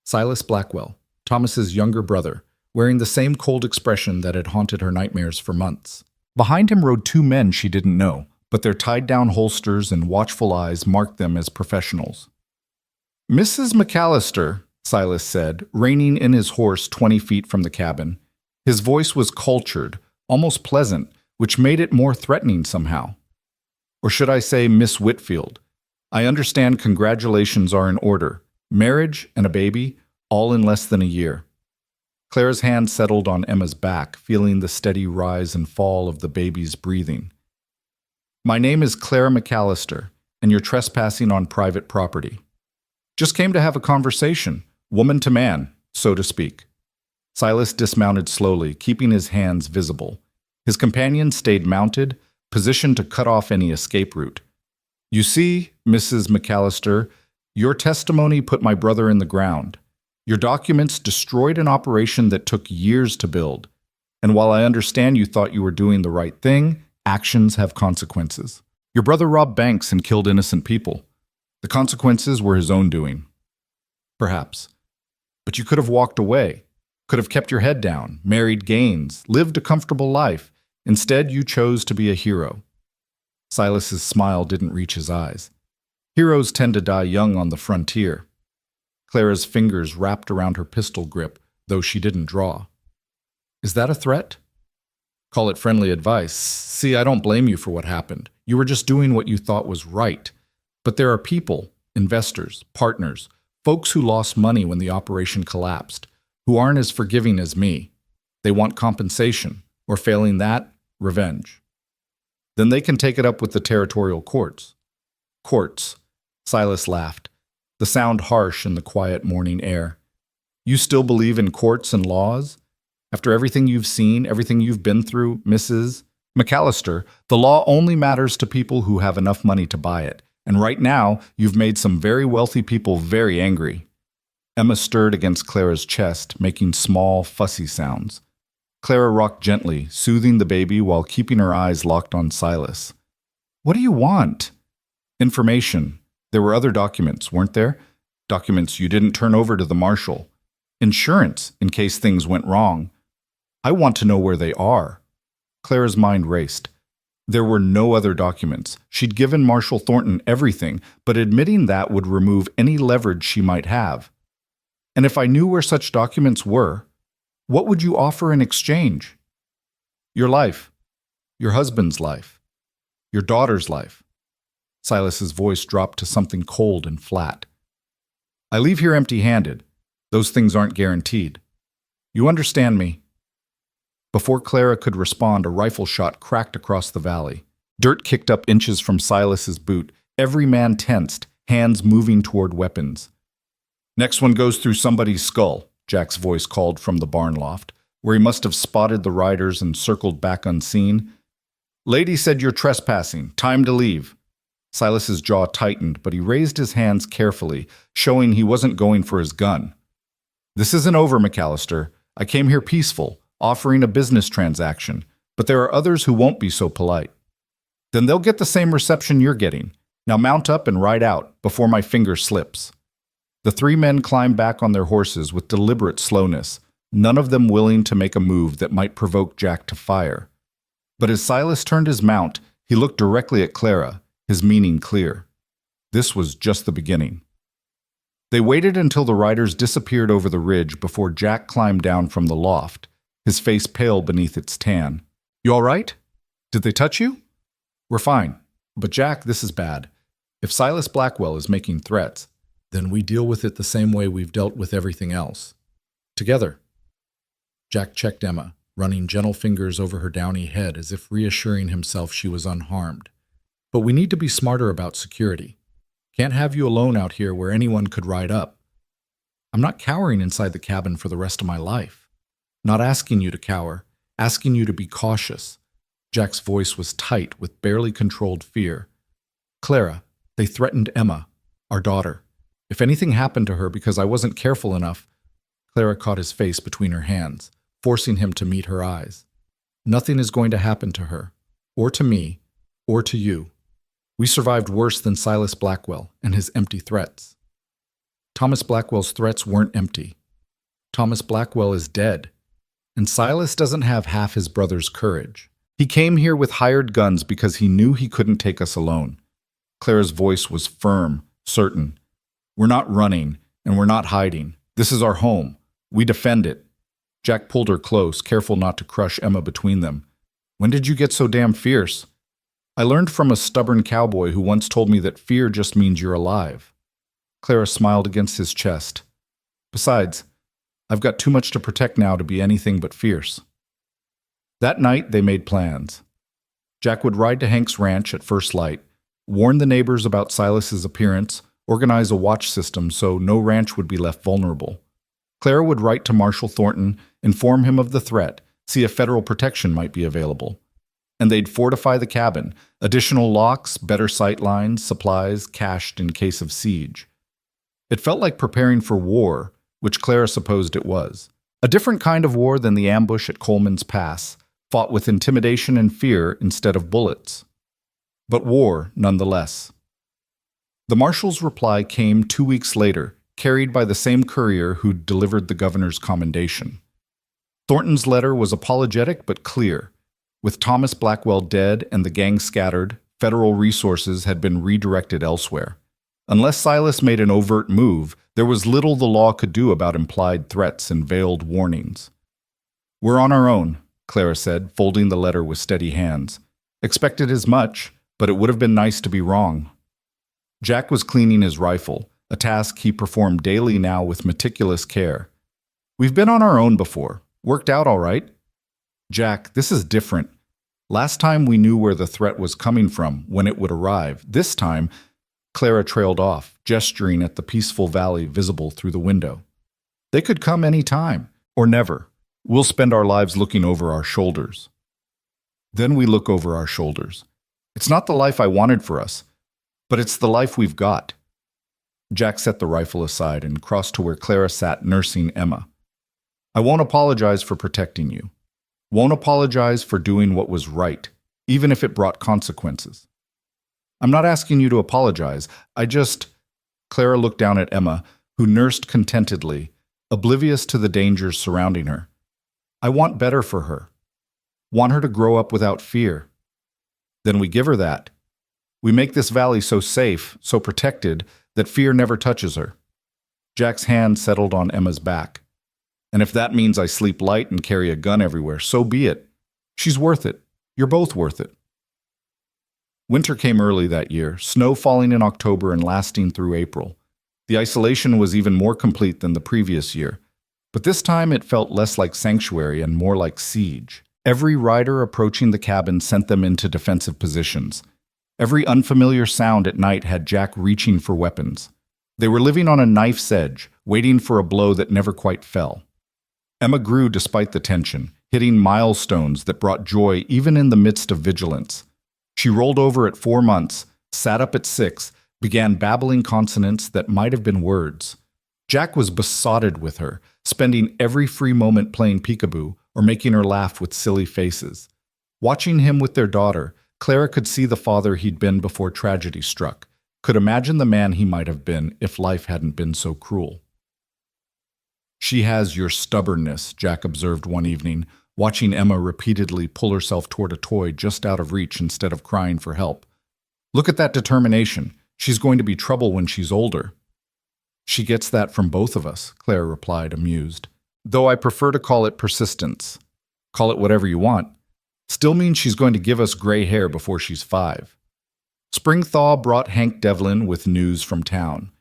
Silas Blackwell, Thomas's younger brother, wearing the same cold expression that had haunted her nightmares for months. Behind him rode two men she didn't know, but their tied-down holsters and watchful eyes marked them as professionals. "Mrs. McAllister," Silas said, reining in his horse 20 feet from the cabin. His voice was cultured, almost pleasant, which made it more threatening somehow. "Or should I say Miss Whitfield? I understand congratulations are in order. Marriage and a baby, all in less than a year." Clara's hand settled on Emma's back, feeling the steady rise and fall of the baby's breathing. "My name is Clara McAllister, and you're trespassing on private property. Just came to have a conversation, woman to man, so to speak." Silas dismounted slowly, keeping his hands visible. His companion stayed mounted, positioned to cut off any escape route. "You see, Mrs. McAllister, your testimony put my brother in the ground. Your documents destroyed an operation that took years to build. And while I understand you thought you were doing the right thing, actions have consequences. Your brother robbed banks and killed innocent people. The consequences were his own doing. Perhaps. But you could have walked away, could have kept your head down, married Gaines, lived a comfortable life. Instead, you chose to be a hero." Silas's smile didn't reach his eyes. Heroes tend to die young on the frontier. Clara's fingers wrapped around her pistol grip, though she didn't draw. "Is that a threat?" "Call it friendly advice. See, I don't blame you for what happened. You were just doing what you thought was right. But there are people, investors, partners, folks who lost money when the operation collapsed, who aren't as forgiving as me. They want compensation, or failing that, revenge. Then they can take it up with the territorial courts." "Courts," Silas laughed, the sound harsh in the quiet morning air. "You still believe in courts and laws? After everything you've seen, everything you've been through, Mrs. McAllister, the law only matters to people who have enough money to buy it. And right now, you've made some very wealthy people very angry." Emma stirred against Clara's chest, making small, fussy sounds. Clara rocked gently, soothing the baby while keeping her eyes locked on Silas. "What do you want?" "Information. There were other documents, weren't there? Documents you didn't turn over to the marshal. Insurance, in case things went wrong. I want to know where they are." Clara's mind raced. There were no other documents. She'd given Marshal Thornton everything, but admitting that would remove any leverage she might have. "And if I knew where such documents were, what would you offer in exchange?" "Your life. Your husband's life. Your daughter's life." Silas's voice dropped to something cold and flat. "I leave here empty-handed. Those things aren't guaranteed. You understand me?" Before Clara could respond, a rifle shot cracked across the valley. Dirt kicked up inches from Silas's boot. Every man tensed, hands moving toward weapons. "Next one goes through somebody's skull," Jack's voice called from the barn loft, where he must have spotted the riders and circled back unseen. "Lady said you're trespassing. Time to leave." Silas's jaw tightened, but he raised his hands carefully, showing he wasn't going for his gun. "This isn't over, McAllister. I came here peaceful, offering a business transaction, but there are others who won't be so polite. Then they'll get the same reception you're getting. Now mount up and ride out, before my finger slips." The three men climbed back on their horses with deliberate slowness, none of them willing to make a move that might provoke Jack to fire. But as Silas turned his mount, he looked directly at Clara, his meaning clear. This was just the beginning. They waited until the riders disappeared over the ridge before Jack climbed down from the loft, his face pale beneath its tan. "You all right? Did they touch you?" "We're fine. But Jack, this is bad. If Silas Blackwell is making threats, then we deal with it the same way we've dealt with everything else. Together." Jack checked Emma, running gentle fingers over her downy head as if reassuring himself she was unharmed. "But we need to be smarter about security. Can't have you alone out here where anyone could ride up. I'm not cowering inside the cabin for the rest of my life. Not asking you to cower, asking you to be cautious." Jack's voice was tight with barely controlled fear. "Clara, they threatened Emma, our daughter. If anything happened to her because I wasn't careful enough, Clara caught his face between her hands, forcing him to meet her eyes. Nothing is going to happen to her, or to me, or to you. We survived worse than Silas Blackwell and his empty threats. Thomas Blackwell's threats weren't empty. Thomas Blackwell is dead, and Silas doesn't have half his brother's courage. He came here with hired guns because he knew he couldn't take us alone. Clara's voice was firm, certain. We're not running, and we're not hiding. This is our home. We defend it. Jack pulled her close, careful not to crush Emma between them. When did you get so damn fierce? I learned from a stubborn cowboy who once told me that fear just means you're alive. Clara smiled against his chest. Besides, I've got too much to protect now to be anything but fierce. That night, they made plans. Jack would ride to Hank's ranch at first light, warn the neighbors about Silas's appearance, organize a watch system so no ranch would be left vulnerable. Clara would write to Marshal Thornton, inform him of the threat, see if federal protection might be available. And they'd fortify the cabin, additional locks, better sight lines, supplies cached in case of siege. It felt like preparing for war, which Clara supposed it was. A different kind of war than the ambush at Coleman's Pass, fought with intimidation and fear instead of bullets. But war, nonetheless. The marshal's reply came 2 weeks later, carried by the same courier who'd delivered the governor's commendation. Thornton's letter was apologetic but clear. With Thomas Blackwell dead and the gang scattered, federal resources had been redirected elsewhere. Unless Silas made an overt move, there was little the law could do about implied threats and veiled warnings. We're on our own, Clara said, folding the letter with steady hands. Expected as much, but it would have been nice to be wrong. Jack was cleaning his rifle, a task he performed daily now with meticulous care. We've been on our own before. Worked out all right. Jack, this is different. Last time we knew where the threat was coming from, when it would arrive. This time, Clara trailed off, gesturing at the peaceful valley visible through the window. They could come any time, or never. We'll spend our lives looking over our shoulders. Then we look over our shoulders. It's not the life I wanted for us, but it's the life we've got. Jack set the rifle aside and crossed to where Clara sat nursing Emma. I won't apologize for protecting you. Won't apologize for doing what was right, even if it brought consequences. I'm not asking you to apologize. Clara looked down at Emma, who nursed contentedly, oblivious to the dangers surrounding her. I want better for her. Want her to grow up without fear. Then we give her that. We make this valley so safe, so protected, that fear never touches her. Jack's hand settled on Emma's back. And if that means I sleep light and carry a gun everywhere, so be it. She's worth it. You're both worth it. Winter came early that year, snow falling in October and lasting through April. The isolation was even more complete than the previous year, but this time it felt less like sanctuary and more like siege. Every rider approaching the cabin sent them into defensive positions. Every unfamiliar sound at night had Jack reaching for weapons. They were living on a knife's edge, waiting for a blow that never quite fell. Emma grew despite the tension, hitting milestones that brought joy even in the midst of vigilance. She rolled over at 4 months, sat up at 6, began babbling consonants that might have been words. Jack was besotted with her, spending every free moment playing peekaboo or making her laugh with silly faces. Watching him with their daughter, Clara could see the father he'd been before tragedy struck, could imagine the man he might have been if life hadn't been so cruel. She has your stubbornness, Jack observed one evening, watching Emma repeatedly pull herself toward a toy just out of reach instead of crying for help. Look at that determination. She's going to be trouble when she's older. She gets that from both of us, Clara replied, amused. Though I prefer to call it persistence. Call it whatever you want. Still means she's going to give us gray hair before she's 5. Spring thaw brought Hank Devlin with news from town.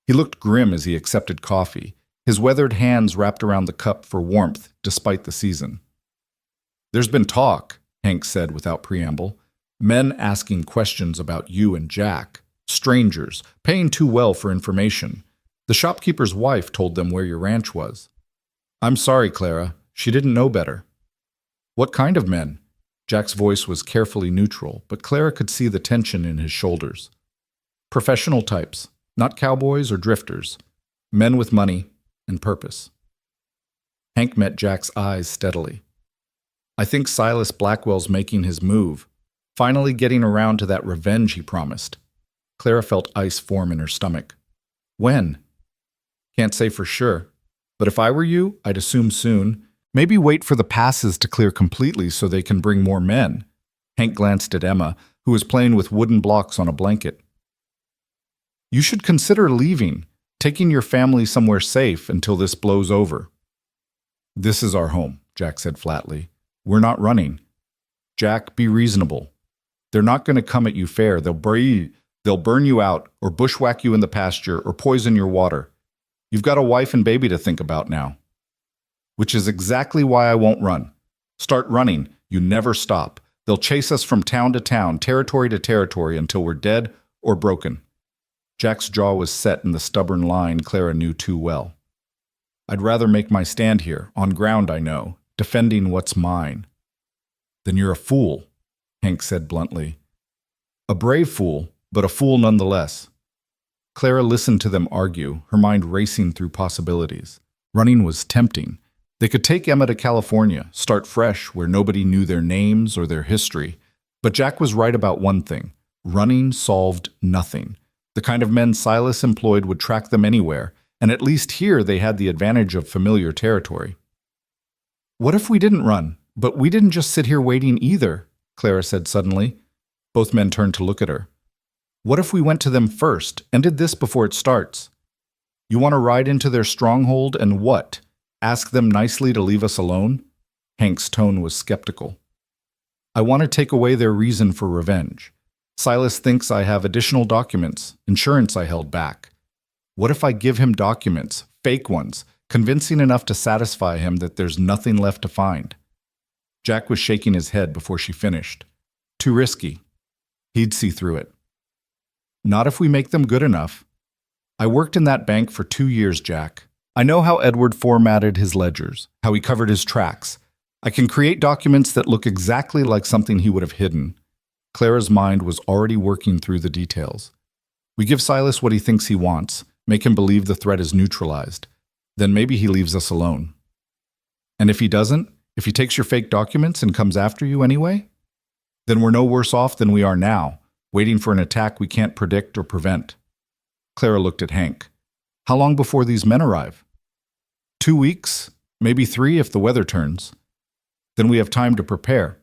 He looked grim as he accepted coffee, his weathered hands wrapped around the cup for warmth despite the season. There's been talk, Hank said without preamble. Men asking questions about you and Jack. Strangers, paying too well for information. The shopkeeper's wife told them where your ranch was. I'm sorry, Clara. She didn't know better. What kind of men? Jack's voice was carefully neutral, but Clara could see the tension in his shoulders. Professional types. Not cowboys or drifters. Men with money and purpose. Hank met Jack's eyes steadily. I think Silas Blackwell's making his move, finally getting around to that revenge he promised. Clara felt ice form in her stomach. When? Can't say for sure. But if I were you, I'd assume soon. Maybe wait for the passes to clear completely so they can bring more men. Hank glanced at Emma, who was playing with wooden blocks on a blanket. You should consider leaving, taking your family somewhere safe until this blows over. This is our home, Jack said flatly. We're not running. Jack, be reasonable. They're not going to come at you fair. They'll burn you out, or bushwhack you in the pasture, or poison your water. You've got a wife and baby to think about now. Which is exactly why I won't run. Start running. You never stop. They'll chase us from town to town, territory to territory, until we're dead or broken. Jack's jaw was set in the stubborn line Clara knew too well. I'd rather make my stand here, on ground I know, defending what's mine. Then you're a fool, Hank said bluntly. A brave fool, but a fool nonetheless. Clara listened to them argue, her mind racing through possibilities. Running was tempting. They could take Emma to California, start fresh where nobody knew their names or their history. But Jack was right about one thing. Running solved nothing. The kind of men Silas employed would track them anywhere, and at least here they had the advantage of familiar territory. What if we didn't run? But we didn't just sit here waiting either, Clara said suddenly. Both men turned to look at her. What if we went to them first, ended this before it starts? You want to ride into their stronghold and what? Ask them nicely to leave us alone? Hank's tone was skeptical. I want to take away their reason for revenge. Silas thinks I have additional documents, insurance I held back. What if I give him documents, fake ones, convincing enough to satisfy him that there's nothing left to find? Jack was shaking his head before she finished. Too risky. He'd see through it. Not if we make them good enough. I worked in that bank for 2 years, Jack. I know how Edward formatted his ledgers, how he covered his tracks. I can create documents that look exactly like something he would have hidden. Clara's mind was already working through the details. We give Silas what he thinks he wants, make him believe the threat is neutralized. Then maybe he leaves us alone. And if he doesn't, if he takes your fake documents and comes after you anyway, then we're no worse off than we are now, waiting for an attack we can't predict or prevent. Clara looked at Hank. How long before these men arrive? 2 weeks, maybe 3 if the weather turns. Then we have time to prepare.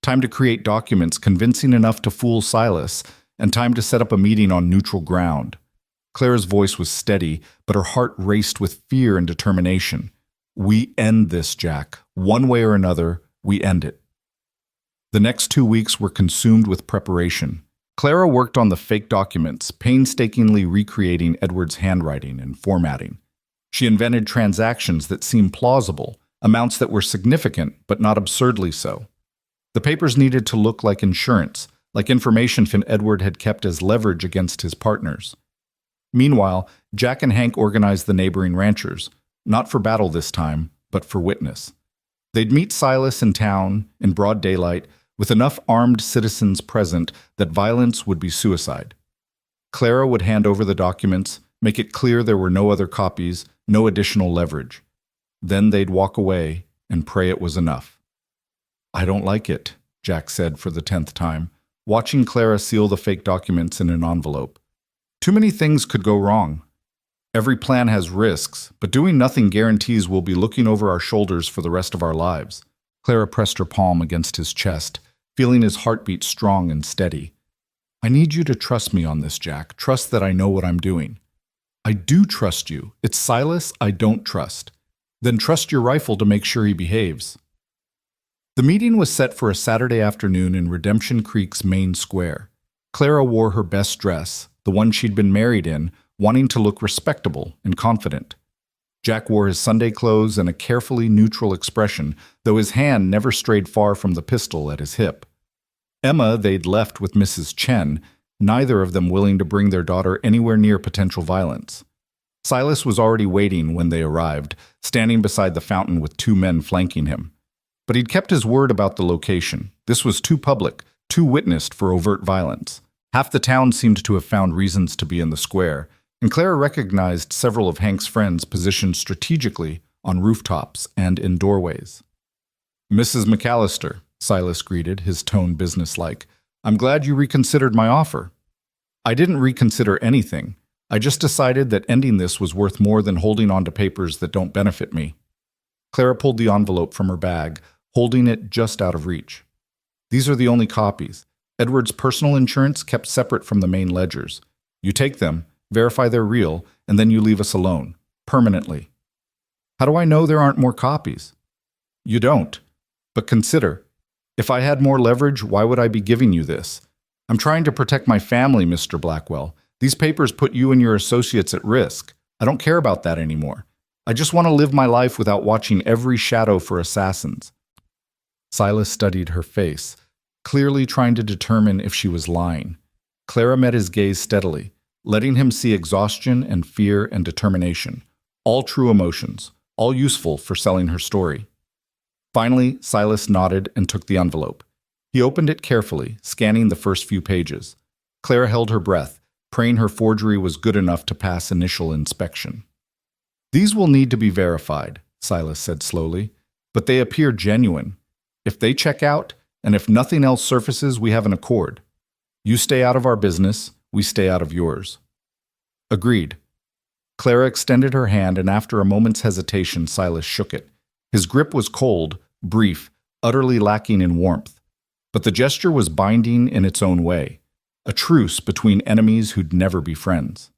Time to create documents convincing enough to fool Silas, and time to set up a meeting on neutral ground. Clara's voice was steady, but her heart raced with fear and determination. We end this, Jack. One way or another, we end it. The next 2 weeks were consumed with preparation. Clara worked on the fake documents, painstakingly recreating Edward's handwriting and formatting. She invented transactions that seemed plausible, amounts that were significant but not absurdly so. The papers needed to look like insurance, like information Edward had kept as leverage against his partners. Meanwhile, Jack and Hank organized the neighboring ranchers, not for battle this time, but for witness. They'd meet Silas in town, in broad daylight, with enough armed citizens present that violence would be suicide. Clara would hand over the documents, make it clear there were no other copies, no additional leverage. Then they'd walk away and pray it was enough. I don't like it, Jack said for the 10th time, watching Clara seal the fake documents in an envelope. Too many things could go wrong. Every plan has risks, but doing nothing guarantees we'll be looking over our shoulders for the rest of our lives. Clara pressed her palm against his chest, feeling his heartbeat strong and steady. I need you to trust me on this, Jack. Trust that I know what I'm doing. I do trust you. It's Silas I don't trust. Then trust your rifle to make sure he behaves. The meeting was set for a Saturday afternoon in Redemption Creek's main square. Clara wore her best dress, the one she'd been married in, wanting to look respectable and confident. Jack wore his Sunday clothes and a carefully neutral expression, though his hand never strayed far from the pistol at his hip. Emma they'd left with Mrs. Chen, neither of them willing to bring their daughter anywhere near potential violence. Silas was already waiting when they arrived, standing beside the fountain with 2 men flanking him. But he'd kept his word about the location. This was too public, too witnessed for overt violence. Half the town seemed to have found reasons to be in the square, and Clara recognized several of Hank's friends positioned strategically on rooftops and in doorways. "Mrs. McAllister," Silas greeted, his tone businesslike, "I'm glad you reconsidered my offer." "I didn't reconsider anything. I just decided that ending this was worth more than holding on to papers that don't benefit me." Clara pulled the envelope from her bag, holding it just out of reach. "These are the only copies. Edward's personal insurance kept separate from the main ledgers. You take them, verify they're real, and then you leave us alone. Permanently." "How do I know there aren't more copies?" "You don't. But consider, if I had more leverage, why would I be giving you this? I'm trying to protect my family, Mr. Blackwell. These papers put you and your associates at risk. I don't care about that anymore. I just want to live my life without watching every shadow for assassins." Silas studied her face, clearly trying to determine if she was lying. Clara met his gaze steadily, letting him see exhaustion and fear and determination, all true emotions, all useful for selling her story. Finally, Silas nodded and took the envelope. He opened it carefully, scanning the first few pages. Clara held her breath, praying her forgery was good enough to pass initial inspection. "These will need to be verified," Silas said slowly, "but they appear genuine. If they check out, and if nothing else surfaces, we have an accord. You stay out of our business, we stay out of yours." "Agreed." Clara extended her hand, and after a moment's hesitation, Silas shook it. His grip was cold, brief, utterly lacking in warmth. But the gesture was binding in its own way, a truce between enemies who'd never be friends.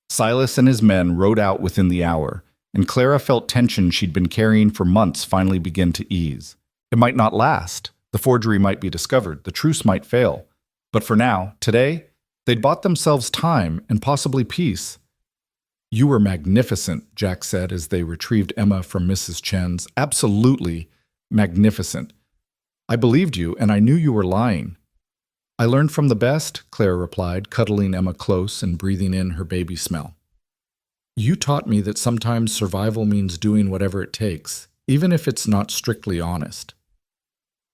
Silas and his men rode out within the hour, and Clara felt tension she'd been carrying for months finally begin to ease. It might not last. The forgery might be discovered. The truce might fail. But for now, today, they'd bought themselves time and possibly peace. "You were magnificent," Jack said as they retrieved Emma from Mrs. Chen's. "Absolutely magnificent. I believed you, and I knew you were lying." "I learned from the best," Clara replied, cuddling Emma close and breathing in her baby smell. "You taught me that sometimes survival means doing whatever it takes, even if it's not strictly honest."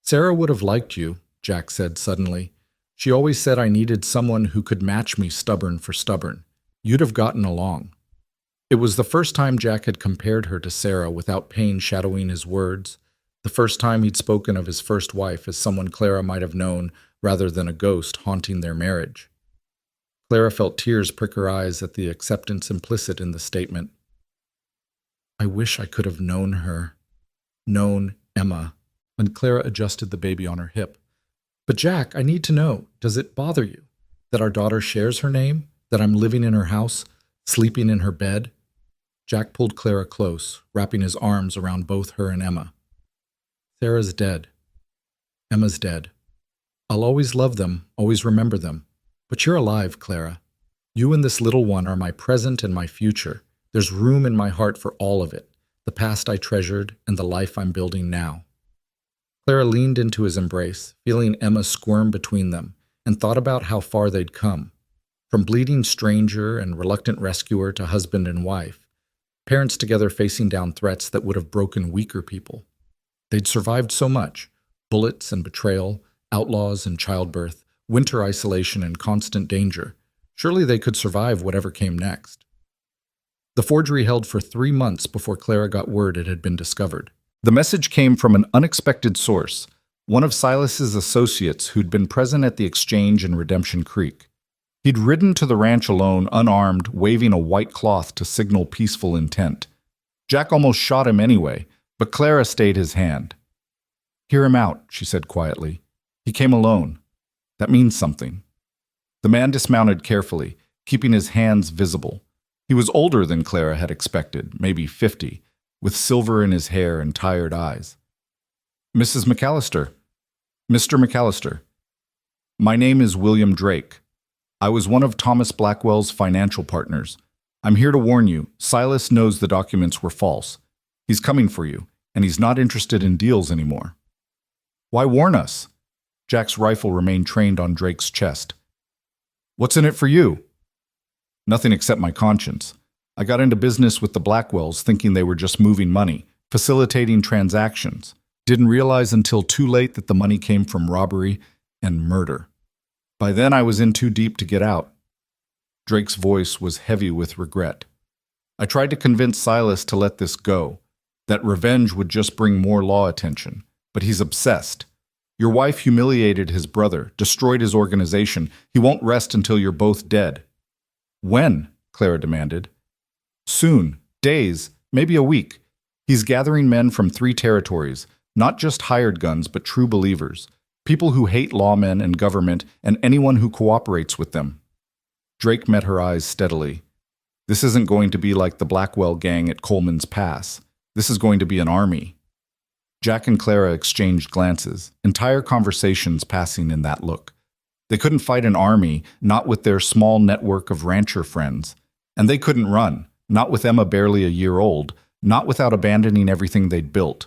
"Sarah would have liked you," Jack said suddenly. "She always said I needed someone who could match me stubborn for stubborn. You'd have gotten along." It was the first time Jack had compared her to Sarah without pain shadowing his words, the first time he'd spoken of his first wife as someone Clara might have known rather than a ghost haunting their marriage. Clara felt tears prick her eyes at the acceptance implicit in the statement. "I wish I could have known her. Known Emma," when Clara adjusted the baby on her hip. "But Jack, I need to know, does it bother you that our daughter shares her name, that I'm living in her house, sleeping in her bed?" Jack pulled Clara close, wrapping his arms around both her and Emma. "Sarah's dead. Emma's dead. I'll always love them, always remember them. But you're alive, Clara. You and this little one are my present and my future. There's room in my heart for all of it, the past I treasured and the life I'm building now." Clara leaned into his embrace, feeling Emma squirm between them, and thought about how far they'd come. From bleeding stranger and reluctant rescuer to husband and wife, parents together facing down threats that would have broken weaker people. They'd survived so much: bullets and betrayal, outlaws and childbirth, winter isolation and constant danger. Surely they could survive whatever came next. The forgery held for 3 months before Clara got word it had been discovered. The message came from an unexpected source, one of Silas's associates who'd been present at the exchange in Redemption Creek. He'd ridden to the ranch alone, unarmed, waving a white cloth to signal peaceful intent. Jack almost shot him anyway, but Clara stayed his hand. "Hear him out," she said quietly. "He came alone. That means something." The man dismounted carefully, keeping his hands visible. He was older than Clara had expected, maybe 50, with silver in his hair and tired eyes. "Mrs. McAllister. Mr. McAllister. My name is William Drake. I was one of Thomas Blackwell's financial partners. I'm here to warn you, Silas knows the documents were false. He's coming for you, and he's not interested in deals anymore." "Why warn us?" Jack's rifle remained trained on Drake's chest. "What's in it for you?" "Nothing except my conscience. I got into business with the Blackwells thinking they were just moving money, facilitating transactions. Didn't realize until too late that the money came from robbery and murder. By then I was in too deep to get out." Drake's voice was heavy with regret. I tried to convince Silas to let this go, that revenge would just bring more law attention, but he's obsessed. Your wife humiliated his brother, destroyed his organization. He won't rest until you're both dead. When? Clara demanded. Soon. Days. Maybe a week. He's gathering men from 3 territories, not just hired guns, but true believers. People who hate lawmen and government and anyone who cooperates with them. Drake met her eyes steadily. This isn't going to be like the Blackwell gang at Coleman's Pass. This is going to be an army. Jack and Clara exchanged glances, entire conversations passing in that look. They couldn't fight an army, not with their small network of rancher friends. And they couldn't run, not with Emma barely a year old, not without abandoning everything they'd built.